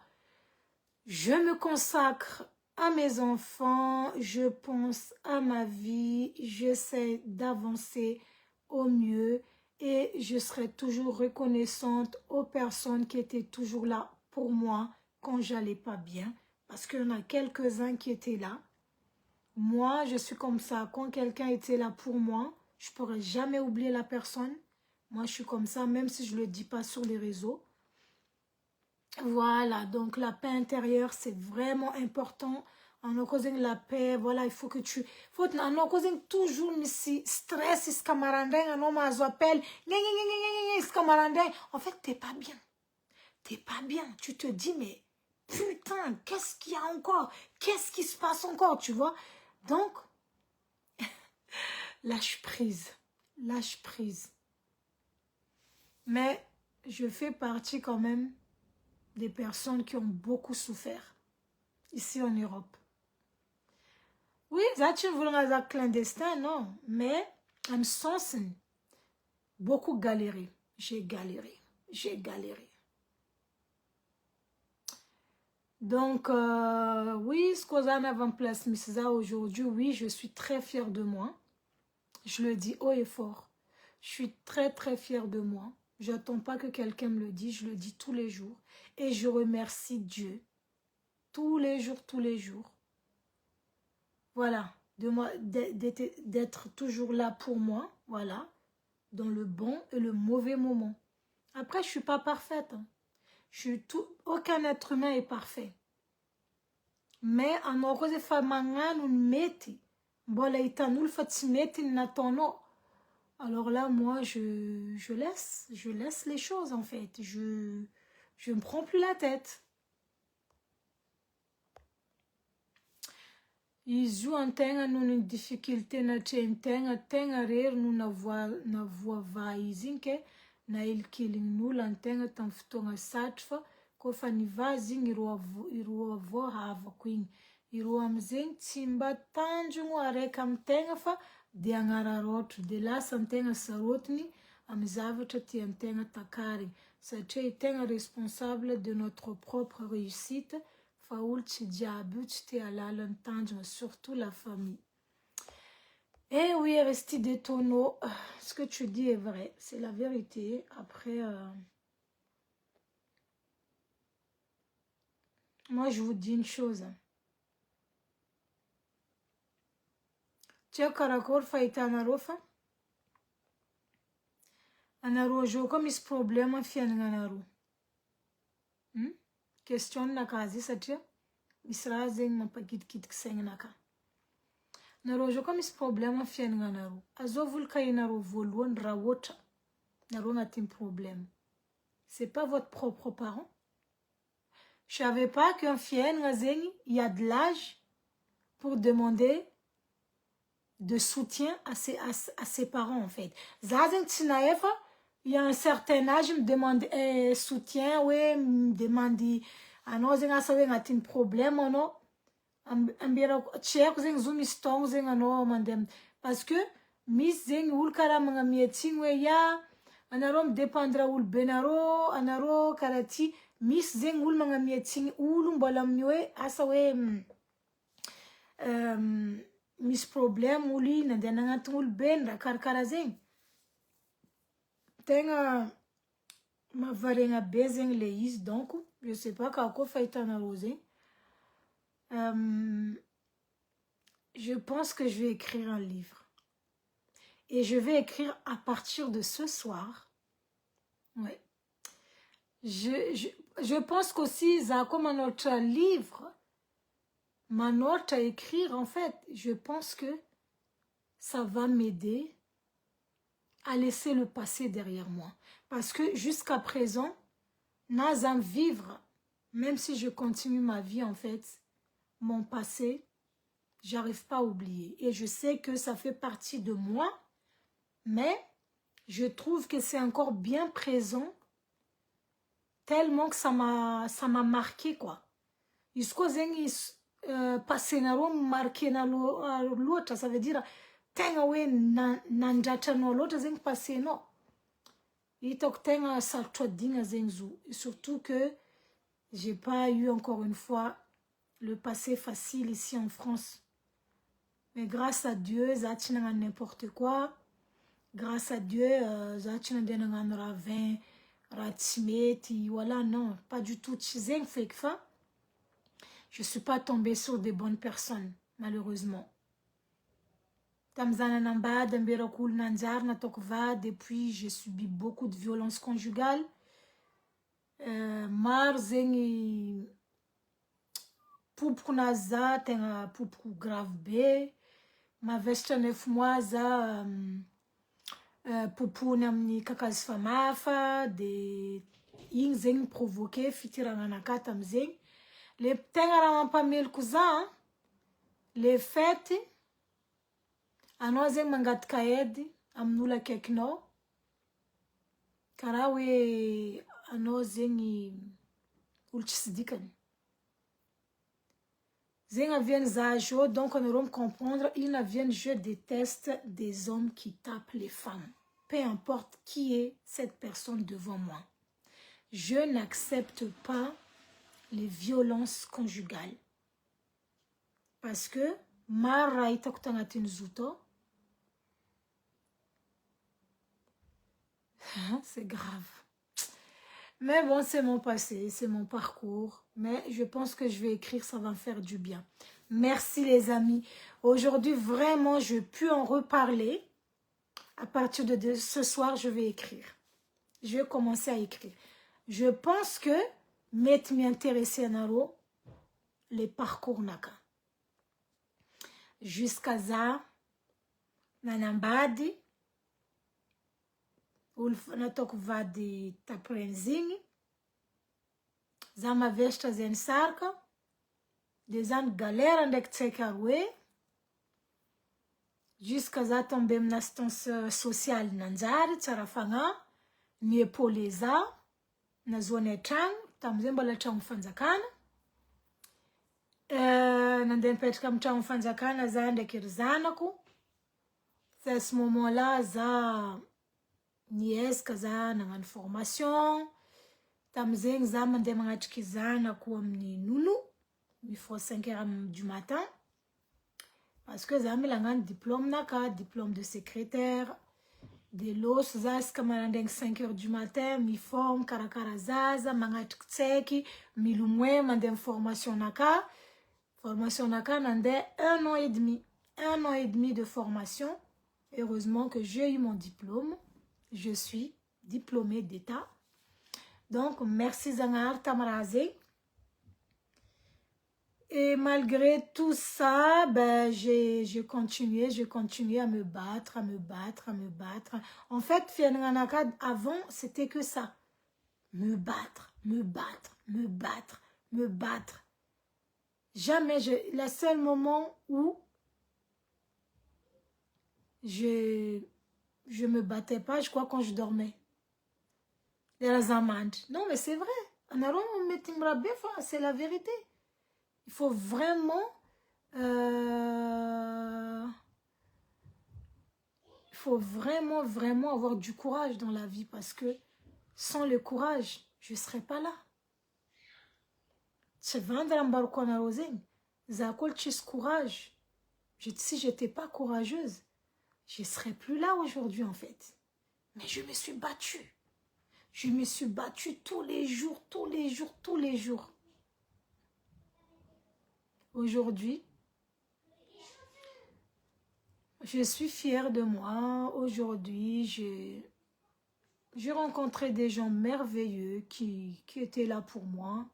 Je me consacre à mes enfants. Je pense à ma vie. J'essaie d'avancer au mieux et je serai toujours reconnaissante aux personnes qui étaient toujours là pour moi quand j'allais pas bien, parce qu'il y en a quelques-uns qui étaient là. Moi, je suis comme ça. Quand quelqu'un était là pour moi, je ne pourrais jamais oublier la personne. Moi, je suis comme ça, même si je ne le dis pas sur les réseaux. Voilà, donc la paix intérieure, c'est vraiment important. En causant la paix, voilà, il faut que tu... En causant toujours, si stress, ce camarade, un homme appelle, ce camarade. En fait, t'es pas bien. T'es pas bien. Tu te dis, mais putain, qu'est-ce qu'il y a encore? Qu'est-ce qui se passe encore, tu vois? Donc, lâche prise. Lâche prise. Mais je fais partie quand même des personnes qui ont beaucoup souffert ici en Europe. Oui, ça tu veux un clandestin, non. Mais, en sens, beaucoup galéré. J'ai galéré. J'ai galéré. Donc, oui, ce qu'on a en avant-place, mais ça aujourd'hui, oui, je suis très fière de moi. Je le dis haut et fort. Je suis très, très fière de moi. Je n'attends pas que quelqu'un me le dise, je le dis tous les jours. Et je remercie Dieu. Tous les jours, tous les jours. Voilà, d'être toujours là pour moi, voilà, dans le bon et le mauvais moment. Après, je ne suis pas parfaite. Hein. Aucun être humain est parfait. Mais en orose famanga nous meti, bola itanul fatimeti natono. Alors là, moi, je laisse les choses en fait. Je me prends plus la tête. Izu antenga nuna difficulté na tenga tenga rer nuna voa vaizinke na ilkilingn'olo antenga tamin'ny fotoagna satrofa koa fa nivazy igny ireo avao havako igny ireo am'zegny tsy mba tanjogno araiky am'tegna fa de agnararaotro de lasa antegna sarotiny amin'ny zavatra tiantegna takarigny satria itegna responsable de notre propre réussite. Surtout la famille. Eh oui, Aristide Tonneau, ce que tu dis est vrai, c'est la vérité. Après, moi je vous dis une chose. Tu as karakor faitana rofa? Anaro jo comme ce problème fianana anaro. Question na kazi satria misy raha zegny mampakitikitiky saigninaka. Nareo jo koa misy problème fiainagna nareo. Azao voly kahinareo voalohany raha ohatra nareo agnatin'ny problème. C'est pas votre propre parent. Je savais pas qu'un fiainagna zegny, il y a de l'âge pour demander de soutien à ses parents en fait. Za zegny tsy nahefa, il y a un certain âge me demande soutien, ouais, me demande anao zegny asa hoe agnatin'ny problème anao. Ambierako tsy haiko zegny zo misy taogno zegny anao mandeha parce que misy zegny olo karaha magnamietsigny hoe ya anareo midépendre olo benareo anareo karaha ty misy zegny olo magnamietsigny olo mbola amin'ny hoe asa hoe misy problème olo iny nandeha nagnantiny olo beny raha karakaraha zegny tegna mahavariagna be zegny le izy donc je sais pas ka koa fahitanareo zegny. Je pense que je vais écrire un livre. Et je vais écrire à partir de ce soir. Ouais. Je pense qu'aussi, comme un autre livre, ma note à écrire, en fait, je pense que ça va m'aider à laisser le passé derrière moi. Parce que jusqu'à présent, n'azam vivre, même si je continue ma vie, en fait, mon passé, j'arrive pas à oublier. Et je sais que ça fait partie de moi, mais je trouve que c'est encore bien présent, tellement que ça m'a marqué, quoi. Jusqu'au passé marqué na l'autre, ça veut dire, tenga we nandratra no l'autre zeng passé no. Itok tenga saltoa dinga zeng zou. Surtout que j'ai pas eu encore une fois le passé facile ici en France. Mais grâce à Dieu, Zatina n'importe quoi. Grâce à Dieu, Zatina denangan ravin, ratimeti, voilà, non, pas du tout. Je suis pas tombée sur des bonnes personnes, malheureusement. Tamzananambada mberakul nanjar natokva depuis j'ai subi beaucoup de violences conjugales. Maro zegny poupoko naza tegna poupoko grave be. Mavesitra 9 mois za popony amin'ny kakazo famafa de igny zegny provoqué fitiragnanaka tamizegny. Le tegna raha mampameloko za le fety anao zegny mangataka edy amin'olo akaikinao karaha hoe anao zegny olo tsisy dikany. Zegny aviany za jo, donc anareo me comprendre, il aviany je déteste des hommes qui tapent les femmes. Peu importe qui est cette personne devant moi. Je n'accepte pas les violences conjugales. Parce que mara itako tagnatiny zuto. C'est grave. Mais bon, c'est mon passé, c'est mon parcours. Mais je pense que je vais écrire, ça va me faire du bien. Merci les amis. Aujourd'hui, vraiment, je peux en reparler. À partir de ce soir, je vais écrire. Je vais commencer à écrire. Je pense que m'intéresser à les parcours naka. Jusqu'à ça, nanambadi. Natok vady taprenzigny za mavesitra zany saraka de zany galère ndraiky tsy haiko aroe jusqu'à za tombe amina assistance sociale nanjary tsara fagna ni épaulé za nazoany atragno tamizay mbola tragno fanjakana nandeha nipetraka amin'ny tragno fanjakana za ndraiky ry zanako à ce moment là za niezaka za nagnano formation tamizegny za mandeha magnatriky zanako amin'ny nono mifoa 5 heures du matin parce que za mila hagnano diplôme naka diplôme de secrétaire de l'os za iska marandraigny 5 heures du matin mifoa mikarakara zaza magnatriky tsaiky milomwe mandeha formation naka nandeha 1 an et demi de formation. Heureusement que j'ai eu mon diplôme. Je suis diplômée d'État. Donc, merci Zangar Tamarazé. Et malgré tout ça, ben, j'ai continué à me battre. En fait, avant, c'était que ça. Me battre. Jamais, le seul moment où je me battais pas, je crois, quand je dormais. Les amendes. Non, mais c'est vrai. C'est la vérité. Il faut vraiment... vraiment avoir du courage dans la vie. Parce que sans le courage, je ne serais pas là. Si je n'étais pas courageuse, je ne serais plus là aujourd'hui en fait. Mais je me suis battue. Je me suis battue tous les jours. Aujourd'hui, je suis fière de moi. Aujourd'hui, j'ai rencontré des gens merveilleux qui étaient là pour moi.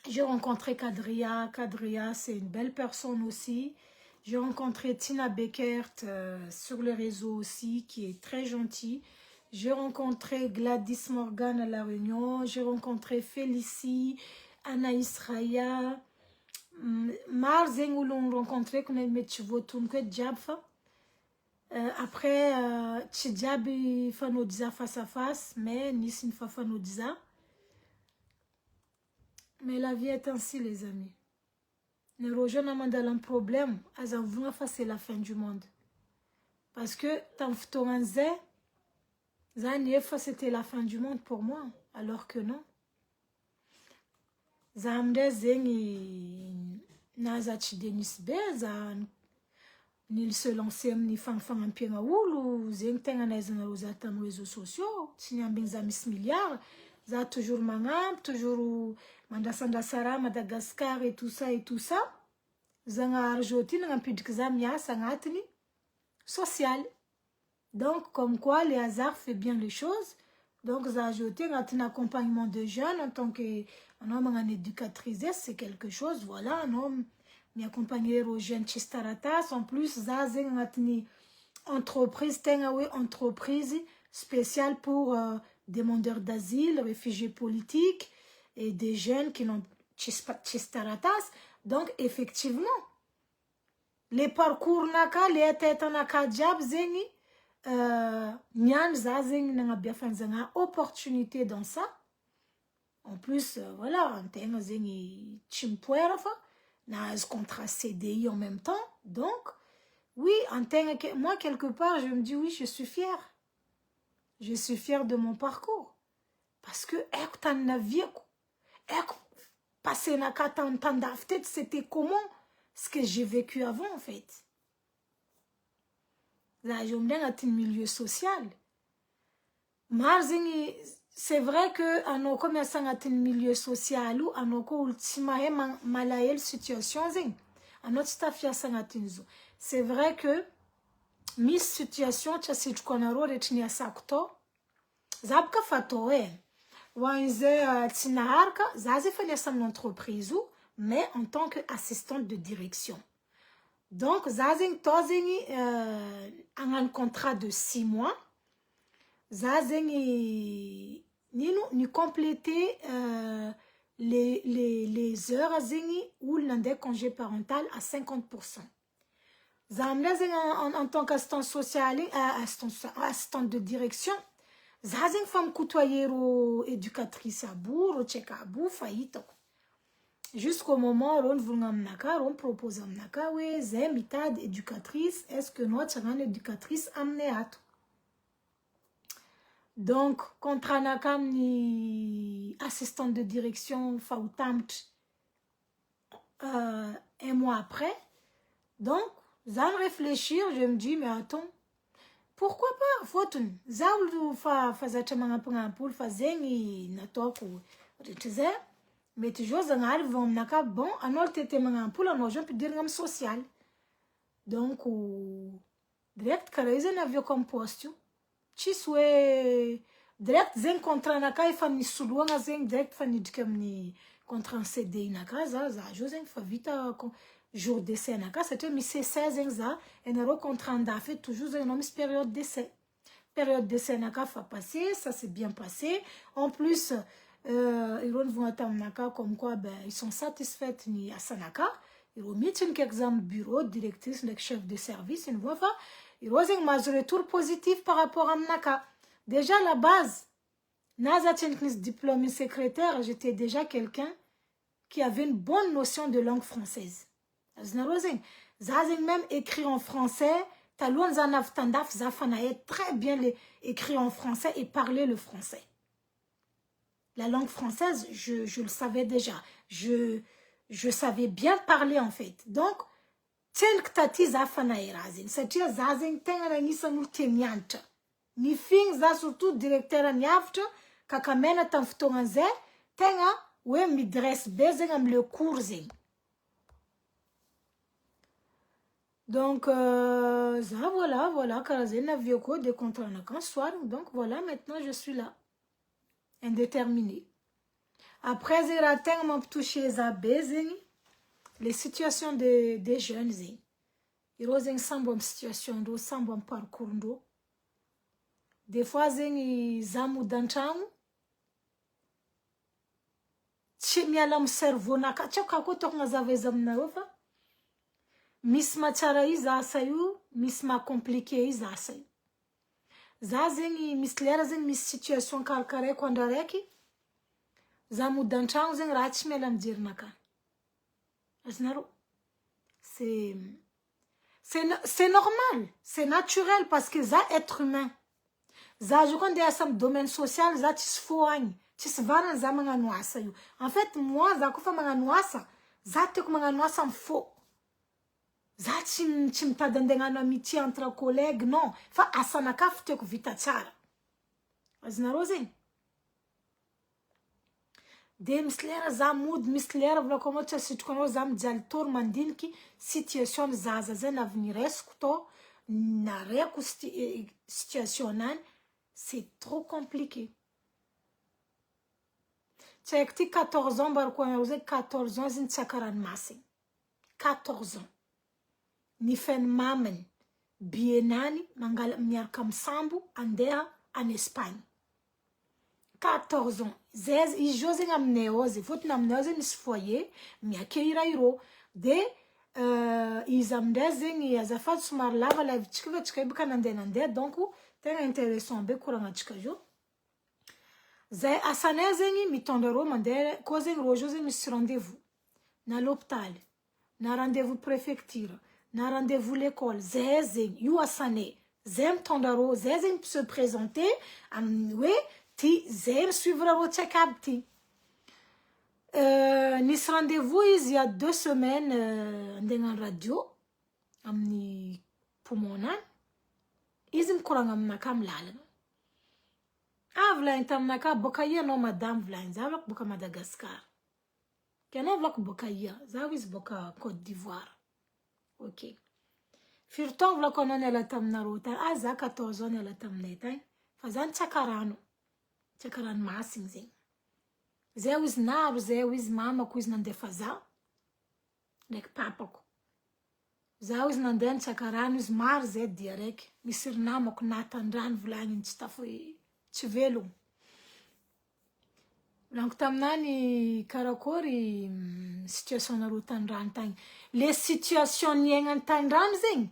J'ai rencontré Kadria. Kadria, c'est une belle personne aussi. J'ai rencontré Tina Beckert sur les réseaux aussi, qui est très gentille. J'ai rencontré Gladys Morgan à La Réunion. J'ai rencontré Félicie, Anaïs Raya. Marzeng où l'on rencontré qu'on a mis Chivotoun que Djabfa. Après, Tchidjabi Fanodiza face à face, mais Nissin Fanodiza. Mais la vie est ainsi, les amis. Les gens n'ont pas un problème. C'est la fin du monde. Parce que c'était la fin du monde pour moi. Alors que non. Zamde zengi nazachi Denis Beza. Ni se lancer ni fang un pied à oulu. Zeng tenga na aux réseaux sociaux. Sinyambing za Miss Milliard. za toujours manampy, toujours mandrasandrasa raha Madagascar et tout ça et tout ça. Zagnahary zao ty nagnampidriky za miasa agnatiny social. Donc comme quoi le hasard fait bien les choses. Donc za zao ty agnatiny accompagnement de jeunes en tant que un éducatrice, c'est quelque chose, voilà, un homme m'accompagner aux jeunes Chistaratas. En plus za zegny agnatiny entreprise tegna hoe entreprise spéciale pour demandeurs d'asile, réfugiés politiques et des jeunes qui n'ont Chistaratas. Donc effectivement les parcours naka les tête naka diab zegny niany za zegny nagnabiafanzagna opportunité dans ça. En plus voilà antegna zegny tsy mipoera fa nahazo contrat CDI en même temps. Donc oui, moi quelque part je me dis oui, je suis fière. Je suis fière de mon parcours parce que passer na peut-être c'était comment ce que j'ai vécu avant en fait. Là, je me dis dans un milieu social. C'est vrai que on commence dans un milieu social où on a ultima malael situation zing. On a c'est vrai que mis situation cha situ kona rore chini ya sakto zabka fatoe wanze tinaharka zazi fanya sam entreprise mais en tant que assistante de direction. Donc zazi tozingi un contrat de 6 mois. Zazi ni compléter les heures zingi ou l'un congé parental à 50%. En tant qu'assistant social, assistant de direction, Zazing femme côtoyero éducatrice à bourg, tchèque à bout, faillite. Jusqu'au moment où on propose amnaka, oui, zémitad éducatrice, est-ce que notre éducatrice amené à tout? Donc, contre nakam ni assistante de direction, fautamt, un mois après. Donc, sans réfléchir, je me dis, mais attends, pourquoi pas? Faut-on? Zaoul fa fazatamanga pangapoul fazengi natoku retize, mais toujours zangal vont naka bon, anol tete mangapoul anol je peux dire ngam social. Donc, direct carrément n'avait comme poste. Chiswe direct zen contrat naka il famille suluanga zen direct famille ni contrat CDI naka za je zen fa vita jour d'essai naka c'était mi c'est 16 ans et ne contrat d'affaires toujours une homme période d'essai naka fa passer ça s'est bien passé en plus ils vont attendre naka comme quoi ben ils sont satisfaits ni à sanaka ils ont mis une examen bureau directrice le chef de service une voix fa ils ont un retour positif par rapport à naka déjà la base naza technique diplôme secrétaire j'étais déjà quelqu'un qui avait une bonne notion de langue française. Même écrit en français, très bien écrit en français et parler le français. La langue française, je le savais déjà. Je savais bien parler en fait. Donc, c'est-à-dire ni fing za surtout directeur à niafte, kakamena tanfutonganze, tenga, ouais, mi dresse bezeng am le coursing. Donc, ça, voilà, Karazen a vu quoi des contrats en soir. Donc, voilà, maintenant je suis là. Indéterminé. Après, j'ai raté mon touché à bezeng, les situations des jeunes. Ils ont une bonne situation, une bonne parcours. Des fois, ils ont des gens qui ont un cerveau, Miss Machara Isasayu, Miss Ma compliqué Isasayu. Zazing, Miss Lerazing, Miss Situation Kalkare Kwandareki, Zamudanchang, Rachmelam Dirnaka. C'est normal, c'est naturel parce que ça être humain. Ça, je connais à ce domaine social, ça tis foigne, tis varan za manganwasa yu. En fait, moi, ça kufa manganwasa, ça te manganwasa faux. Ça chim ta dandengano amitié entre collègues, non. Fa asanaka fte ku vita tsara. Azinarozing. de misy lera za mody, misy lera volako anao tsy asitroko anao za mijaly tory mandiniky situation zaza zay na avy niresiko tô nareko situation nany, c'est trop compliqué. Tsy haiko ty 14 ans mbarako anao zay 14 ans ziny tsy akaranomasiny 14 ans nifeny mamany bienany mangala miaraka misambo andeha en Espagne 14 ans izy io zegny aminay ao zay fotony aminay ao zay misy foyer miakehira irô de izy amindray zegny azafady somary lava lavitsika fa tsika baka nandeha donc tegna intéressant be korangatsika io zay asanay zegny mitondra rô mandeha koa zegny rô zegny misy rendez-vous na l'hôpital na rendez-vous préfecture na rendez-vous l'école zay zegny io asanay zay mitondra rô zay zegny se présenter amin'ny hoe ty zay mi suivre rô check-up ty nisy rendez-vous izy il y a 2 semaines andeha radio amin'ny poumon-nany izy mikoragna aminaka amin'ny lalana volagny taminaka boka ia anao madame volagny za volako boka Madagascar ke anao volako boka ia za izy boka Côte d'Ivoire ok firy taogno volako anao niala taminareo tany za 14 ans niala taminay tany fa za nitsakarano masigny zegny zay izy naro zay izy mamako izy nandefa za ndraiky papako za izy nandeha nitsakarano izy maro zay dia raiky misy ry namako natandrano volagny tsy tafo tsy velogno volaniko taminany karakory situation nareo tandrano tagny le situation niaignany tandrano zegny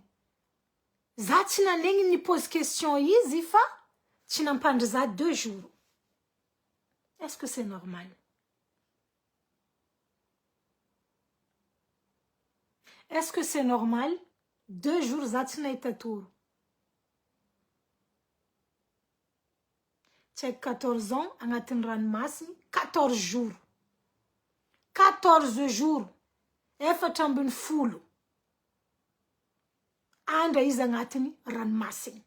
za tsy nanegny ni pose question izy fa tsy nampandry za 2 jours. Est-ce que c'est normal? Est-ce que c'est normal? 2 jours za tsy nahita toro. Tchek 14 ans agnatin'ny ranomasiny 14 jours. 14 jours. Efatra ambin'ny folo. Andra izy agnatin'ny ranomasiny.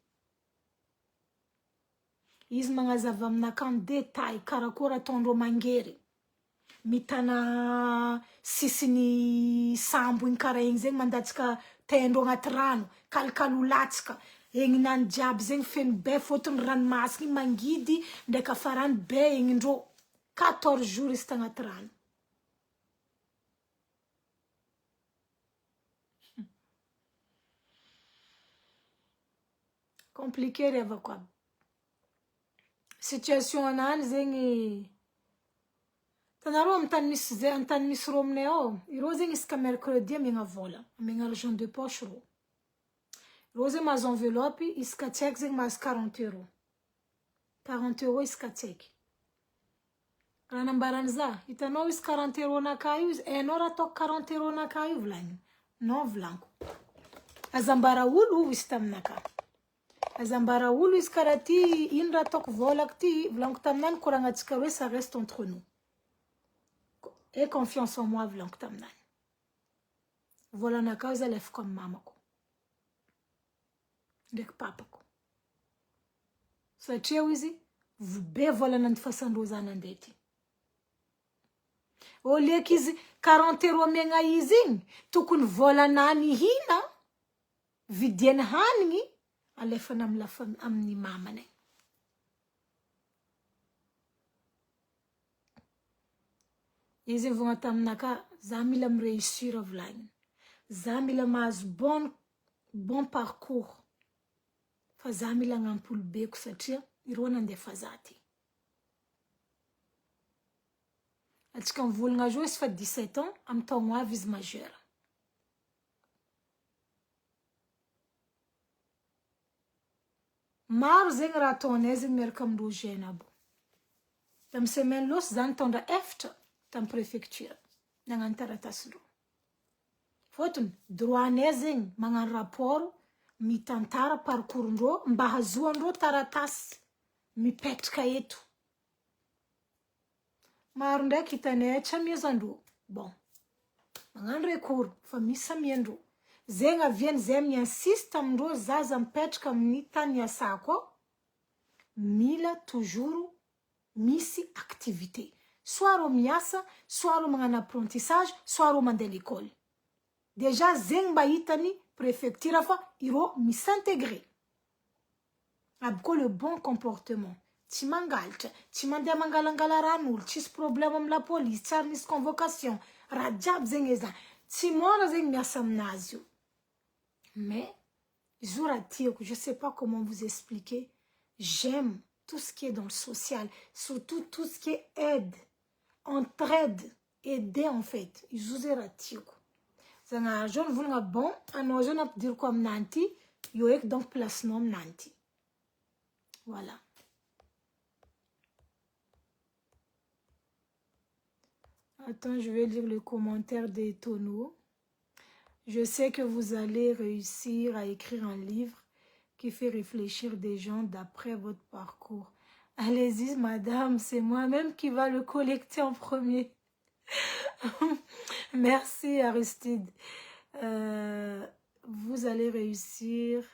Izy magnazava aminaka en détail karakôry ataondreo mangery. Mitana sisiny sambo igny karaha igny zegny mandatsika tendro agnaty rano, kalokalo latsaka. Egny nany jiaby zegny feno be fotony ranomasiny mangidy ndraiky afarany be egnindreo 14 jours izy tagnaty rano. Compliqué reva quoi. Situation anany zegny tanareo amin'ny tany misy zay antany misy rô aminay ao irô zegny isaka mercredi amiagna vola amiagna argent de poche rô. Rô zegny mahazo enveloppe isaka tsaiky zegny mahazo 40 euros. 40 euros isaka tsaiky. Raha nambarany za hitanao izy 40 euros naka io izy anao raha ataoko 40 euros naka io volagny. Non volanko. Azambara olo izy taminaka. Azambara olo izy karaha ty ino raha ataoko volako ty volanko taminany koragnatsika hoe ça reste entre nous. Et confiance en moi volanko taminany. Volanaka izy alefako amin'ny mamako. Ndraiky papako. Satria izy be volana nifasandreo za nandeha ty. O leky izy 40 euros miagna izy igny tokony volanany hina vidiany hanigny alefana amin'ny mamany. Izy vogna taminaka za mila mireussir volagny. Za mila mahazo bon parcours. Fa za mila agnampolo beko satria irô nandefa za ty. Atsika mivolagna azy izy fa 17 ans amin'ny taogno avy izy majeur. Maro zegny raha ataonay zegny miaraka amindreo jeune aby. Tamin'ny semaine lôsy za nitondra efatra tamin'ny préfecture nagnano taratasindreo. Fotony droit-nay zegny magnano rapport mitantara parcours-ndreo mba hazoandreo taratasy mipetraka eto. Maro ndraiky hitanay tsy amiazandreo. Bon, magnano recours fa misy amiandreo. Zegny aviany zay miinsiste amindreo zaza mipetraka amin'ny tany iasako ao mila toujours misy activité. soit ro miasa, soit ro magnano apprentissage, soit ro mandeha l'école. Déjà zegny mba hitany préfecture fa iro misintégré. Abko le bon comportement. Tsy mangalatra, tsy mandeha mangalangala ran'olo, tsisy problème amb la police, tsary nisy convocation, raha jiaby zegny eza. Tsy mora zegny miasa aminazy io. Mais izy raha tiako, je sais pas comment vous expliquer. J'aime tout ce qui est dans le social, surtout tout ce qui est aide, entraide, aider en fait. Izy raha tiako. Zagna jaune volagna bon, anao jaune ampidiriko aminanty, io eky donc placenao aminanty. Voilà. Attends, je vais lire le commentaire des tonneaux. Je sais que vous allez réussir à écrire un livre qui fait réfléchir des gens d'après votre parcours. Allez-y, madame, c'est moi-même qui va le collecter en premier. Merci, Aristide. Vous allez réussir.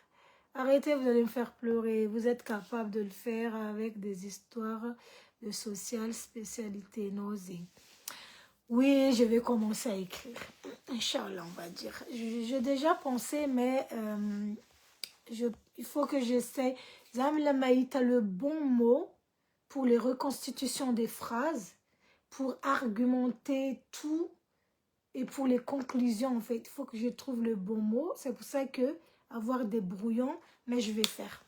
Arrêtez, vous allez me faire pleurer. Vous êtes capable de le faire avec des histoires de social spécialité nausée. Oui, je vais commencer à écrire. Inch'Allah, on va dire. J'ai déjà pensé, mais il faut que j'essaie. Zamlamaï, tu as le bon mot pour les reconstitutions des phrases, pour argumenter tout et pour les conclusions, en fait. Il faut que je trouve le bon mot. C'est pour ça que avoir des brouillons, mais je vais faire.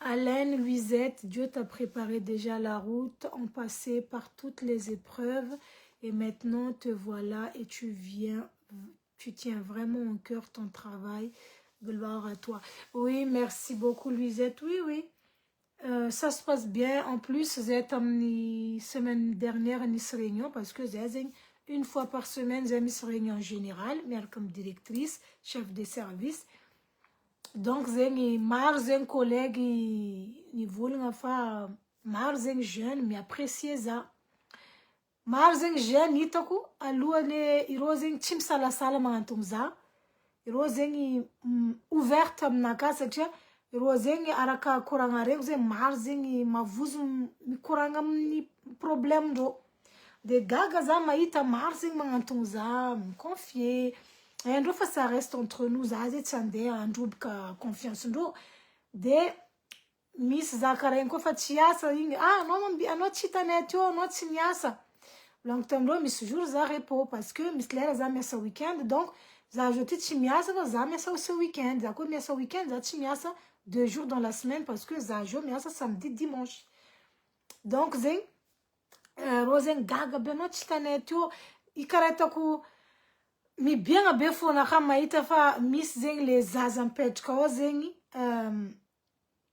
Alain, Luisette, Dieu t'a préparé déjà la route, en passé par toutes les épreuves et maintenant te voilà et tu tiens vraiment au cœur ton travail. Gloire à toi. Oui, merci beaucoup Luisette. Oui, oui. Ça se passe bien. En plus, j'ai amené semaine dernière une réunion parce que j'ai une fois par semaine, j'ai une réunion générale, mais comme directrice, chef de service. Donc, j'ai un collègue qui voulait faire un jeune, mais apprécier ça. Un jeune, il a un tim sala sala mantumza. Il a ouverte na casa, il a araka kuranga reg, marzing mavuz mi kuranga mi problème do. De gaga za maïta marzing mantumza, me confier. Et ça reste entre nous, ça c'est un double confiance. De Miss Zakarenko ko fatiasa ah non non chitaneto non chiniasa. Long terme Miss jour za repos parce que Miss Lera za messa weekend donc za ajouté chimiasa za messa aussi weekend. Za ko messa weekend za chimiasa 2 jours dans la semaine parce que za jo messa samedi dimanche. Donc zeng rosen gaga beno chitaneto ikareta ko mi bien a befo na kama itafa miss zeng les zazampetka o zengi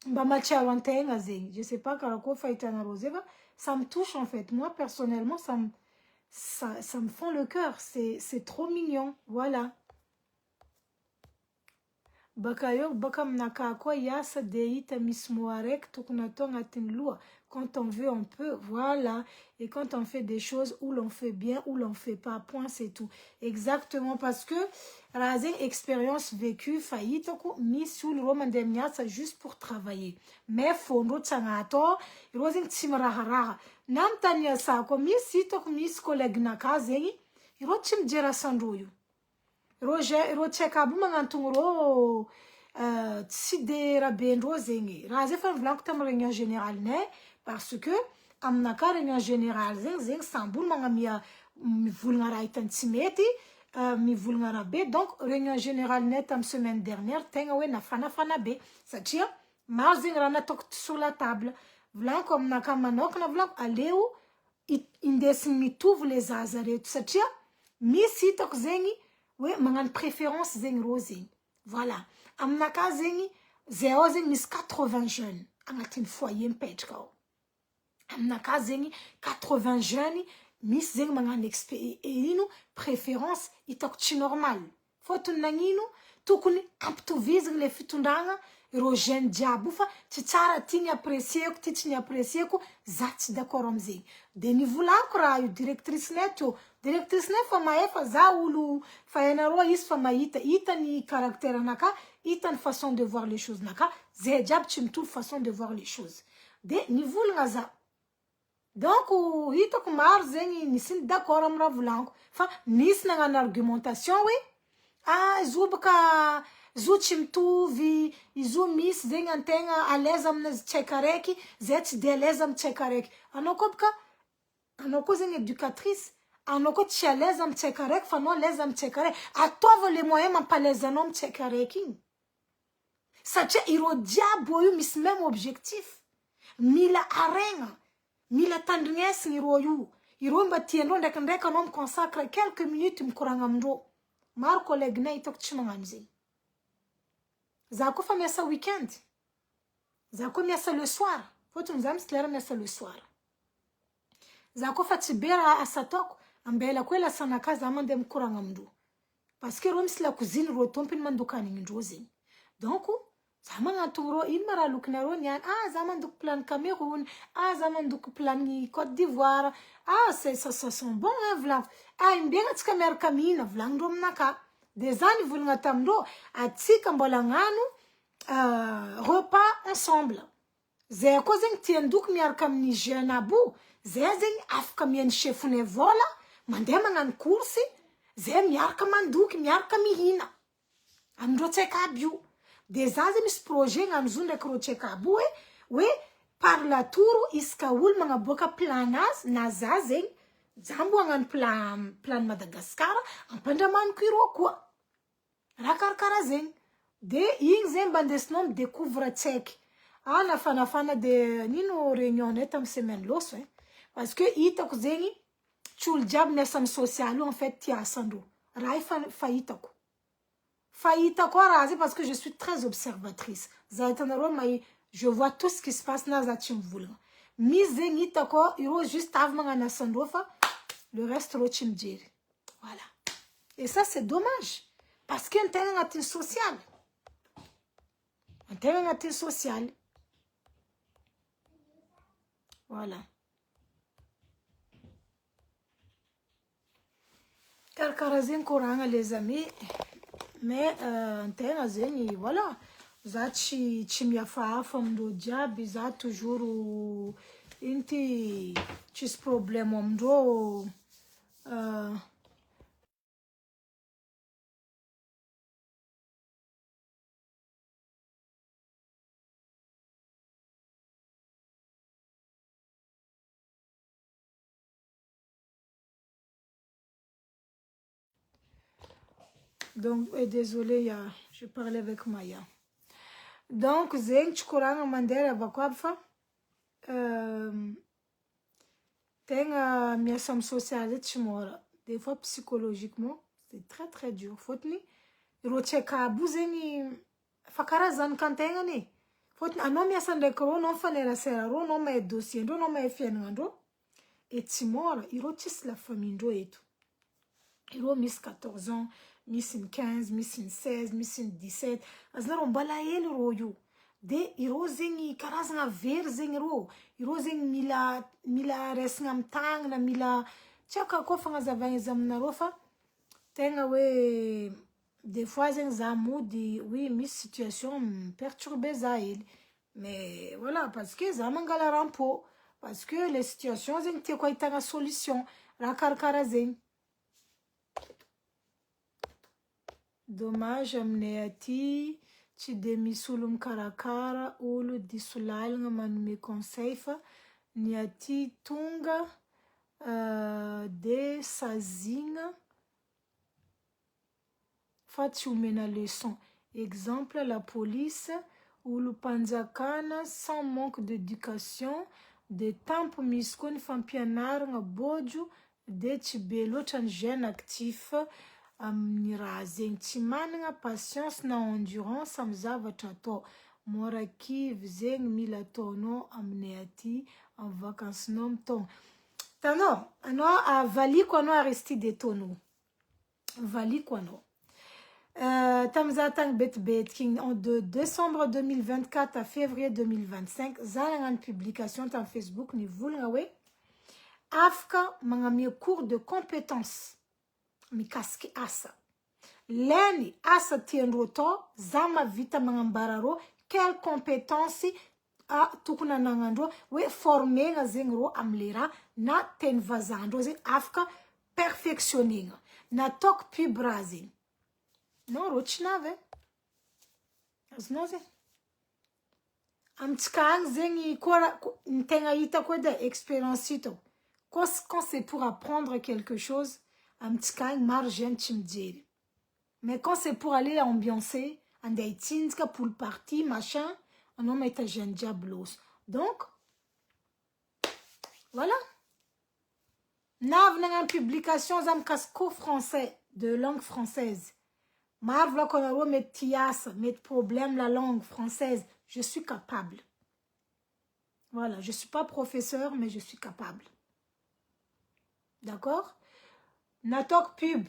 ba macharo ntenga zengi je sais pas karako faita na roseva ça me touche en fait moi personnellement ça me fend le cœur c'est trop mignon voilà bakayo bakam naka kwa yasa deita miss moarek tukunatonga tinlua quand on veut on peut voilà et quand on fait des choses où l'on fait bien où l'on fait pas point c'est tout exactement parce que razing expérience vécue faillite mis sous le roman de miasa juste pour travailler mais fondo tsangato rozing timrahara namtania sa ko mis collègue na kazengi irochim jera sandoyo roger rocheka bumangantungro tsidera bendro zengi razefa blanc tam réunion générale ne parce que amnaka réunion générale zeng samboul mangamia mi vulngara itantimeti mi vulngara be donc réunion générale net am semaine dernière tengawe na fana be satria marzing rana tok sur la table blanc comme naka manok na blanc aleu indesin mi touv les azare satria mi sitok zengi oui mangan préférence zeng rosing voilà amnaka zengi zéro zeng mis 80 jeunes angatin foyer mpechka amnaka zengi 80 jeunes mis zeng mangan expérience préférence itok chi normal foto nangino tukuni apto vising le fitundanga ro jeune diabo fa ti tsara ti ni apprécier ko ti ni apprécier ko zati d'accord amzeng de niveau la kra yu directrice neto directrice ne fa maefa za ulu fa enaro is fa maita itani caractère naka itan façon de voir les choses naka ze diab chim tout façon de voir les choses de niveau ngaza Donc hitako maro zegny nisy d'accord am raha volaniko fa nisy nagnano argumentation hoe izo baka izo tsy mitovy izo misy zegny antegna à l'aise aminazy tsaika araiky zay tsy de à l'aise amy tsaika araiky anao koa baka anao koa zegny éducatrice anao koa tsy à l'aise amy tsaika araiky fa anao à l'aise amy tsaika araiky ataova le moyen mampalaise anao amy tsaika araiky igny satria ireo jiaby io misy même objectif mila aregna mila tandrignesina ireo mba tiandreo ndraikindraiky anao miconsacre quelques minutes mikoragna amindreo maro collègue-nay hitako tsy magnano zegny za koa fa miasa weekend za koa miasa le soir fotony za misy lera miasa le soir za koa fa tsy be raha asa ataoko ambela koa lasanaka za mandeha mikoragna amindreo parce que ireo misy lakoziny ireo tompony mandoka anindreo zegny donc za magnantogny reo ino ma raha lokinareo niany za mandoko plan Cameroun za mandoko plan Côte d'Ivoire ça sent bon volaniko imbiagna atsika miaraka mihina volagnindreo aminaka de zany volagna tamindreo atsika mbola agnano repas ensemble zay koa zegny tiandoko miaraka amin'ny jeune abo zay zegny afaka mihainy chefonay vola mandeha magnano course zay miaraka mandoky miaraka mihina amindreo tsaika aby io de za zegny misy projet gnano zo ndraiky reo tsaika aby hoe par la tour isaka olo magnaboaka plan azy na za zegny jambo agnano plan Madagascar ampandramaniko ireo koa raha karakara zegny de igny zegny mba andesinao midécouvre tsaiky nafanafana de nino réunion nay tamy semaine loso parce que hitako zegny tsy olo jiaby miasa amy social io en fait tiasandreo raha io fahitako raha zay parce que je suis très observatrice za hitanareo je vois tout ce qui se passe na za tsy mivolagna misy zegny hitako ireo juste avy magnano asandreo fa le reste reo tsy mijery voilà et ça c'est dommage parce que antegna agnatin'ny social voilà karakara zegny koragna les amis mais antegna zegny voilà za tsy miafahafa amindreo jiaby za toujours ino ty tsisy problème amindreo donc désolé je parlais avec Maya donc zegny tsy koragna mandeha avako aby fa tegna miasa amy social tsy mora des fois psychologiquement c'est très dur fotony ireo tsaika aby zegny fa karaha zanaka antegnany fotony anao miasa ndraiky reo anao mifanerasera reo anao mahay dossier ndreo anao mahay fiaignandreo et tsy mora ireo tsisy la famille ndreo eto ireo misy 14 ans misy 15 misy 16 misy 17 azonareo mbala hely reo io de ireo zegny karazagna very zegny ireo zegny mila resagna amy tagnana mila tsy aka koa fagnazavagna izy aminareo fa tegna hoe des fois zegny za mody oui misy situation perturbé za hely mais voilà parce que za mangala rampo parce que les situations zegny tiako ahitagna solution raha karakara zegny dommage aminay aty tsy de misy olo mikarakara olo diso lalagna manome conseil fa ny aty tonga de sazigna fa tsy omena leçon exemple la police olo mpanjakana sans manque d'éducation de tampo misy koa ny fampianaragna bojo de tsy be loatra ny jeune actif amin'ny raha zegny tsy managna patience na endurance amy zavatra atao mora kivy zegny mila ataonao aminay aty amy vacancenao mitonga tanao anao valiko anao Aristide Etono valiko anao tamza tagny betibetiky igny de décembre 2024 à février 2025 za nagnano publication tamy Facebook nivolagna hoe afaka magnamia cours de compétence mikasiky asa leny asa tiandreo atao za mavita magnambara reo quelle compétence tokony anagnandreo hoe formegna zegny rô amle raha na teny vazandreo zegny afaka perfectionnegna nataoko pub raha zegny non rô tsy navy azonao zegny amitsika agny zegny koa ny tegna hitako edy expérience hitako quand c'est pour apprendre quelque chose amitsika agny maro jeune tsy mijery mais quand c'est pour aller ambiancer andeha hitsinjaka pool party machin anao mahita jeune jiaby loso donc voilà navy nagnano publication za mikasy cours français de langue française maro volako anareo mety tiasa mety problème la langue française je suis capable voilà je suis pas professeur mais je suis capable d'accord nataoko pub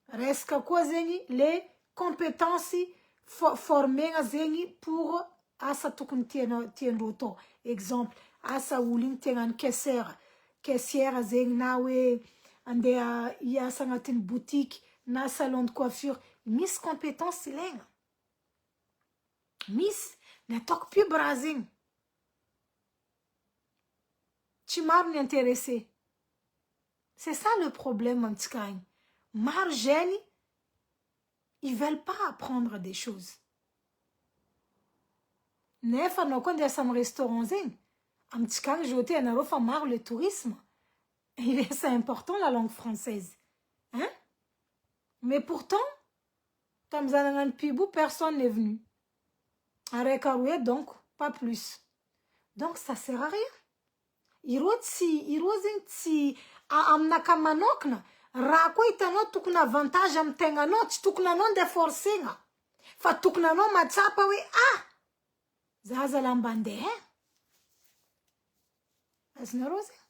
resaka koa zegny les compétences formegna zegny pour asa tokony tiandreo atao exemple asa olo igny tiagnano caissière zegny na hoe andeha hiasa agnatin'ny boutique na salon de coiffure misy compétence ilaigna misy nataoko pub raha zegny tsy maro ny intéressé c'est ça le problème amitsika agny maro jeune ils veulent pas apprendre des choses nefa anao koa andeha amy restaurant zegny amitsika agny jeté anareo fa maro le tourisme c'est important la langue française hein mais pourtant tam'za nagnano pub personne n'est venu araiky aroe donc pas plus donc ça sert à rien iro zegny tsy aminaka manokana raha koa hitanao tokony avantage amy tegnanao tsy tokony anao ndeha forcegna fa tokony anao matsapa hoe za zala mba andeha azonareo zegny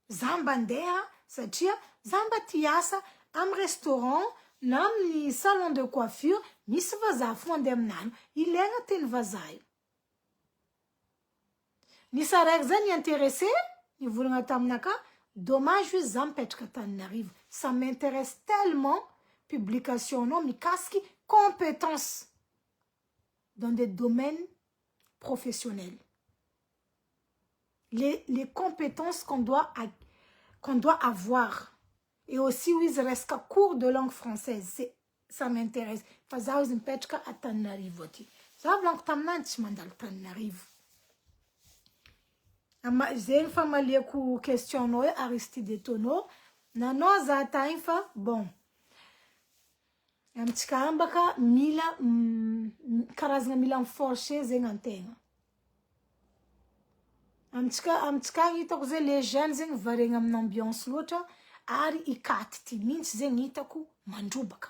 za mba andeha satria za mba tiasa amy restaurant na amin'ny salon de coiffure misy vazaha fo andeha aminano ilaigna teny vazaha io nisy araiky zany intéressé nivolagna taminaka dommage hoe za mipetraka Tananarivo ça m'intéresse tellement publication nao mikasiky compétence dans des domaines professionnels les compétences qu'on doit avoir et aussi oui restka cours de langue française ça m'intéresse fa za ozy mipetraka à Tananarivo aty za volaniko taminany tsy mandalo Tananarivo zegny fa maliako question nao hoe Aristide Etono nanao za tagny fa bon amitsika ambaka mila karazagna mila miforcer zegny antegna amitsika agny hitako zegny les jeunes zegny varegna amin'ny ambiance loatra ary ikaty ty mintsy zegny hitako mandrobaka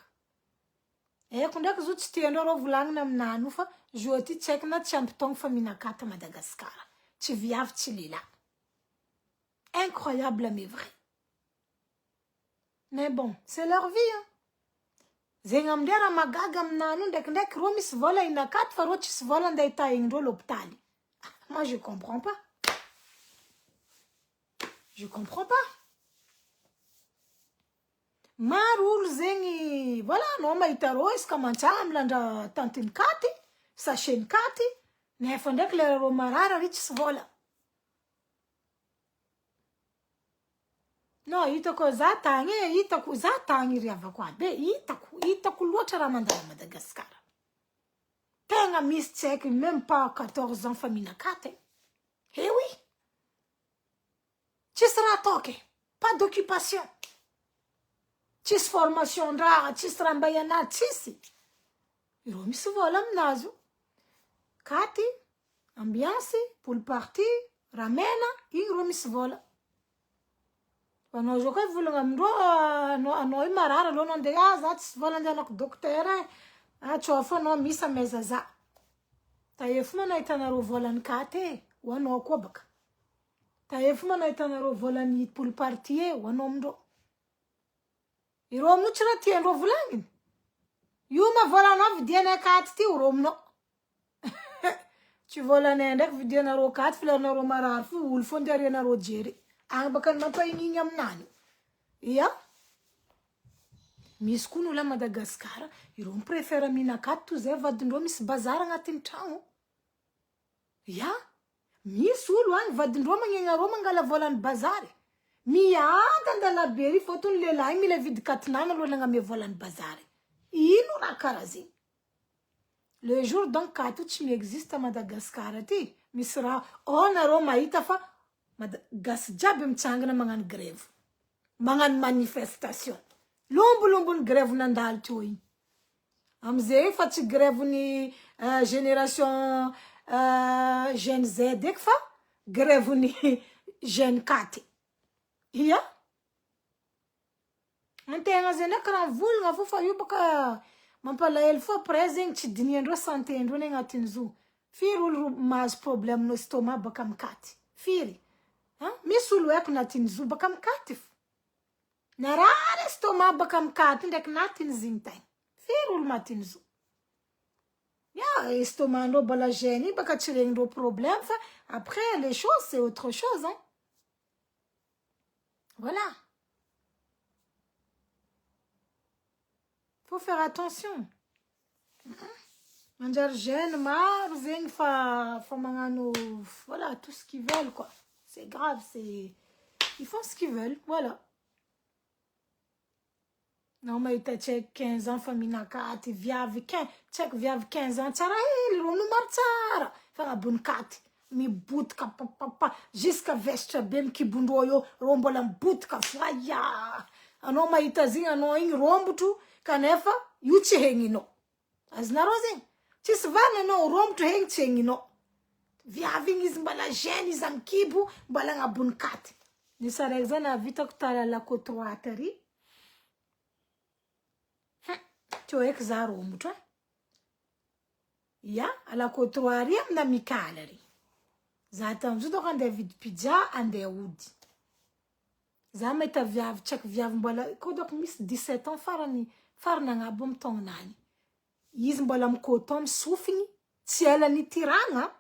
eko ndraiky zo tsy tiandreo rô volagnina aminano fa zo ty tsy haiko na tsy ampitogno fa minakaty à Madagascar tsy viavy tsy lila incroyable mais vrai mais bon c'est leur vie hein zegny amindray raha magaga aminano ndraikindraiky rô misy vola inakaty fa rô tsisy vola andeha hitahigndreo l'hôpitaly moi je comprends pas maro olo zegny voilà anao mahita rô isaka mantsagna milandra tantiny katy sacheny katy nefa ndraiky lera rô marara ry tsisy vola non hitako za tagny hitako za tagny ry avako aby hitako loatra raha mandalo à Madagascar tegna misy tsy haiko même pas 14 ans fa minakaty eh oui tsisy raha ataoko pas d'occupation tsisy formation ndraha tsisy raha mba ianary tsisy irô misy vola aminazy katy ambiance pool party ramena igny rô misy vola anao zao koa volagna amindrô anao io marara aloha anao andeha za tsisy vola andehanako docteur tsao fô anao misy amezaza taefo mana hitanareo volany katy ho anao koa baka taefo mana hitanareo volany pool party ho anao amindrô irô motsy raha tiandrô volagniny io ma volanao vidianay katy ty rô aminao tsy volanay ndraiky vidianareo katy filanareo marary fo olo fo ndeha arianareo jery agny baka ny mampahinigny aminany ia misy koa n'olo à Madagascar irô mipréfère minakaty toy zay vadindreo misy bazary agnatin'ny tragno Ya, misy olo any vadin-dreo magnegna mangala volany bazary. Miadandalabery fotony lehilahy mila vidy katinana aloha nagname volany bazary. Ino raha karaha zegny? Le jour donc kato tsy miexiste à Madagascar aty. Misy raha nareo mahita fa Gasy jiaby mitsangana magnano grève. Magnano manifestation. Lombolombony grève nandalo teo igny. Amizay fa tsy grève ni génération Gen Z eky fa grève ni Gen 4. Ia? Antegna zay ndraiky raha volagna fo fa io baka mampalahelo fo après zegny tsy diniandreo santé-ndreo ny agnatin'izo. Firy olo mahazo problème no estomac baka mikaty. Firy. Misy olo haiko natin'izo baka mikaty fo. Narary estomac baka mikaty ndraiky natin'izigny tegna. Firy olo matin'izo. Ya, estomac ndreo bala gêne baka tsy regnindreo problème fa après les choses c'est autre chose hein. Voilà. Faut faire attention. Manjary gêne maro zegny fa magnano voilà tout ce qu'ils veulent quoi. C'est grave, ils font ce qu'ils veulent, voilà. Non mais t'as check 15 ans faminakaty viavy 15 check viavy 15 ans tsara hely ro nomaro tsara fagnabony katy mibotika papa jusqu'à vestre be mikibondreo io ro mbola mibotika foaya anao mahita zigny anao igny rombotro kanefa io tsy hegninao azonareo zegny tsisy varina anao rombotro hegny tsy hegninao viavy igny izy mbala gêne izy amikibo mbala agnabony katy nisy araiky zany navitako tala lako droite ary teo eky za rombotro ya alako troari amina mikala ary za tamizao doko andeha vidy pizza andeha ody za mahita viavy tsaky viavy mbola ko doko misy 17 ans farany agnabo amy taonany izy mbola amy coton misofiny tsy ela nitirana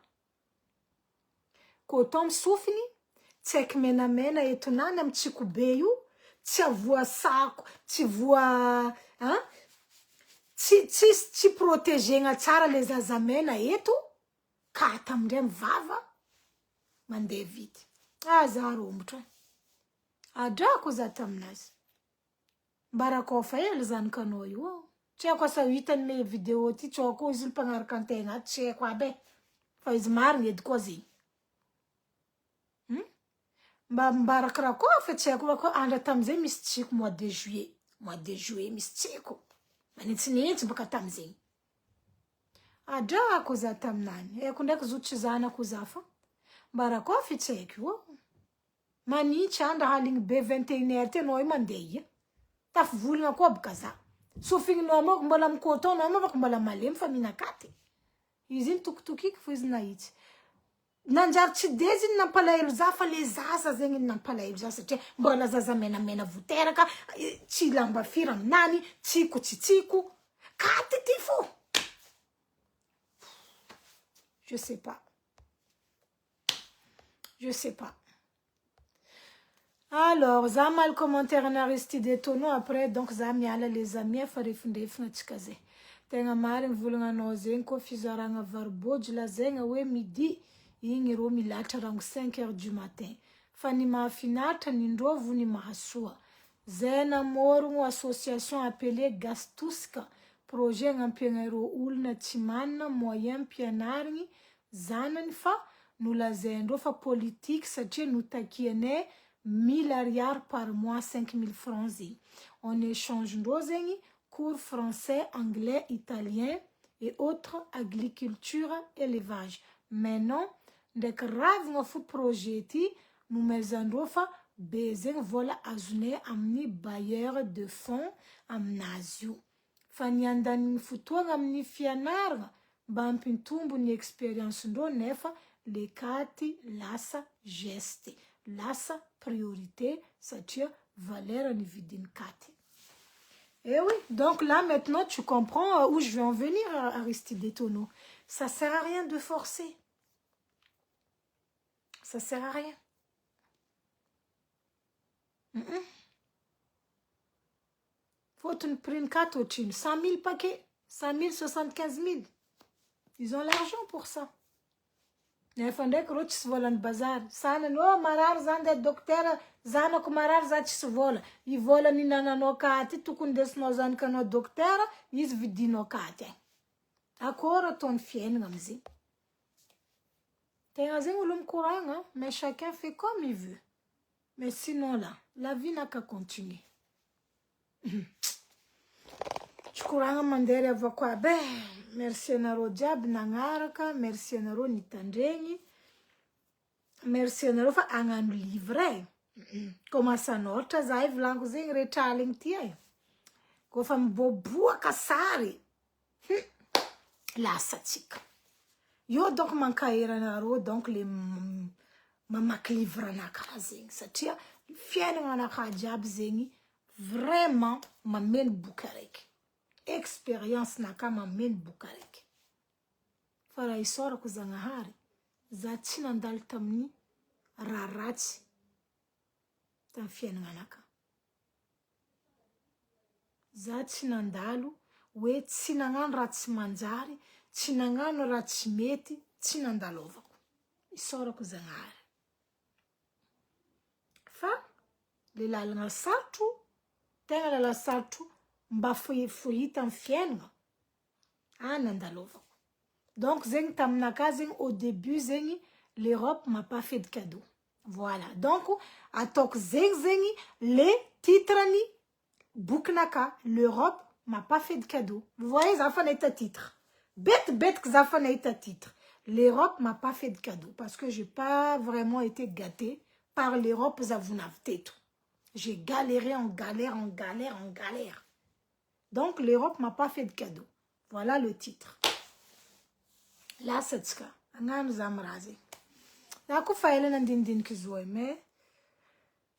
coton misofiny tsy aiky menamena etonany amy tsikobe io tsy avoa sako tsy voa tsy protégena tsara le zazamena eto kata amindray mivava mandeha vidy za rombotro adrako za taminazy mbarakofa hely zanakanao io tsy haiko asa hitany me vidéo ty tsy haiko izy mpanaraka antegna tsy haiko aby fa izy marigny edy koa zegny mbarakarakofa tsy haiko koa andra tamizay misy tsiko mois de juillet misy tsiko manitsinitsy baka tamizegny adrako za taminany haiko ndraiky zotry zanako za fa mbarakofa tsy haiko io manitsy andra haligny be 21h ty anao io mandeha ia tafivolagna koa baka za sofinginao mako mbola mikotonao mako mbola malemy fa minakaty izy iny tokotokiky fo izy nahitsy nanjary tsy de ziny nampalahelo za fa le zaza zegny nampalahelo za satria mbola zaza menamena voteraka tsy lamba firy aminany tsiko tsy tsiko katy ty fo je sais pas alors za mal commentaire na Aristide Tono après donc za miala les amis fa refindefina tsika zay tegna marigny volagnanao zegny koa fizaragna varibôdy lazaigna hoe midi igny ro milatra rango 5h du matin fa ny mahafinaritra nindrovo ny mahasoa zay namorogno association appelée Gastuska projet agnampiagna ireo olona tsy manana moyen mpianarigny zanany fa nolazaindreo fa politique satria notakianay 1000 ariary par mois 5000 francs zegny on échange ndreo zegny cours français anglais italien et autres agriculture élevage maintenant ndraiky ravigna fo projet ty nomezandreo fa be zegny vola azonay amin'ny bailleur de fonds aminazy io fa niandaniny fotoagna amin'ny fianaragna mba ampintombo ny expérience ndreo nefa le katy lasa geste lasa priorité satria valeur ny vidiny katy. Eh oui, donc là maintenant tu comprends où je vais en venir Aristide Tono. Ça sert à rien de forcer. Ça sert à rien. Faut une prime 4 au 100 000 paquets, 100 000, 75 000. Ils ont l'argent pour ça. nefa ndraiky rô tsisy volany bazary sanany ô marary zany de dokotera zanako marary za tsisy vola i volany inananao katy tokony ndesinao zanakanao dokotera izy vidinao katy ai akory ataony fiainana amizay tegna zegny olo mikoragna mais chacun fait comme il veut mais sinon là la vie n'a qu'à continuer tsy koragna mandery avako aby merci anareo jiaby nagnaraka merci anareo nitandregny merci anareo fa agnano livre commence anoatra za i volaniko zegny rehetra aligny ty ai kofa miboaboaka sary lasa tsika io donc mankaheranareo donc le mamaky livre anaka zegny satria fiainana anaka jiaby zegny vraiment mameno boky araiky expérience naka mameno boky araiky fa raha isorako zagnahary za tsy nandalo tamin'ny raha ratsy tamin'ny fiainana anaka za tsy nandalo hoe tsy nagnano raha tsy manjary tsy nagnano raha tsy mety tsy nandalovako isorako zagnahary fa le lalagna sarotro tegna lala sarotro mba fohita amin'ny fiainana nandalovako donc zegny taminaka zegny au début zegny l'Europe m'a pas fait de cadeau voilà donc ataoko zegny le titrany bokinaka l'Europe m'a pas fait de cadeau vous voyez za fa nahita titre bête que ça fa nahita titre l'Europe m'a pas fait de cadeau parce que j'ai pas vraiment été gâtée par l'Europe za vunavteto j'ai galéré en galère donc l'Europe m'a pas fait de cadeau voilà le titre là c'est ça agnano za mirazy za ko fa ela nandinidinika izy mais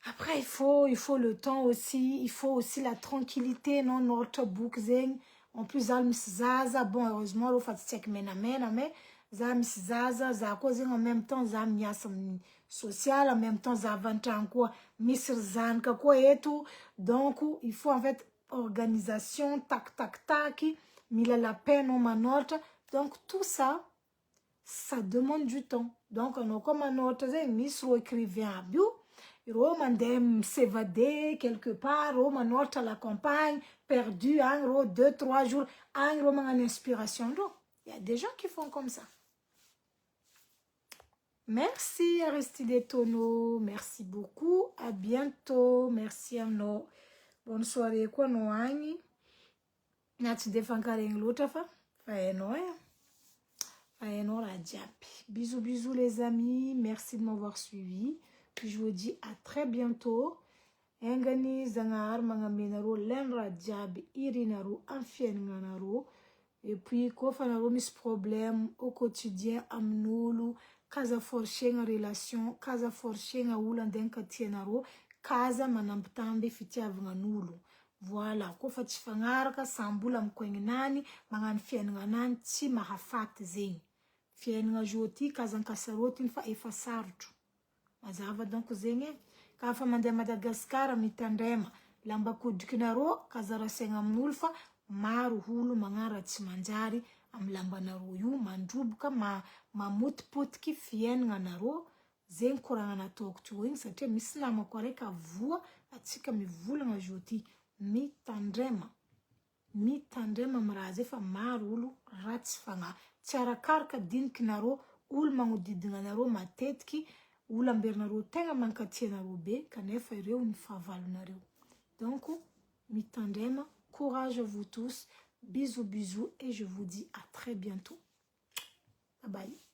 après il faut le temps aussi il faut aussi la tranquillité non notre book zegny en plus za misy zaza bon heureusement ro fa tsy aiky menamena mais za misy zaza za ko zegny en même temps za miasa social en même temps za avantragno koa misy zanaka koa eto donc il faut en fait organisation tac mila la peine au manoratra donc tout ça ça demande du temps donc anao koa manoratra zegny misy ro écrivain aby io ro mandeha s'évader quelque part ro manoratra la campagne perdu agny ro 2-3 jours agny ro magnano inspiration ro il y a des gens qui font comme ça. Merci Aristide Tono, merci beaucoup, à bientôt, merci à nous. Bonne soirée quoi no agny. Nati defankareng l'autre fa hainao hainao la jiaby. Bisous les amis, merci de m'avoir suivi. Puis je vous dis à très bientôt. Engani zangar mangamenaro lenra jiaby irinaro amfienanaro. Et puis kofanaro mis problème au quotidien amin'olo kaza forchegna relation kaza forchegna olo andenka tianaro kaza manambitamby fitiavagnan'olo voilà kofa tsy fagnaraka sambola amikoegninany magnano fiainagnanany tsy mahafaty zegny fiainagna joti kazankasarotiny fa efa sarotro mazava donc zegny kafa mandeha Madagasikara mitandrema lamba kodrikinaro kaza rasaigna amin'olo fa maro olo magnara tsy manjary am lambanaro io mandroboka mamotipotiky fiainagnanaro zegny koragna nataoko teo igny satria misy namako araiky avoa atsika mivolagna joti mitandrema mirazy efa maro olo ratsy fagnahy tsy arakaraka dinikinaro olo magnodidignanaro matetiky olo amberinaro tegna mankatianaro be kanefa ireo ny fahavalonareo donc mitandrema. Courage à vous tous, bisous et je vous dis à très bientôt. Bye bye.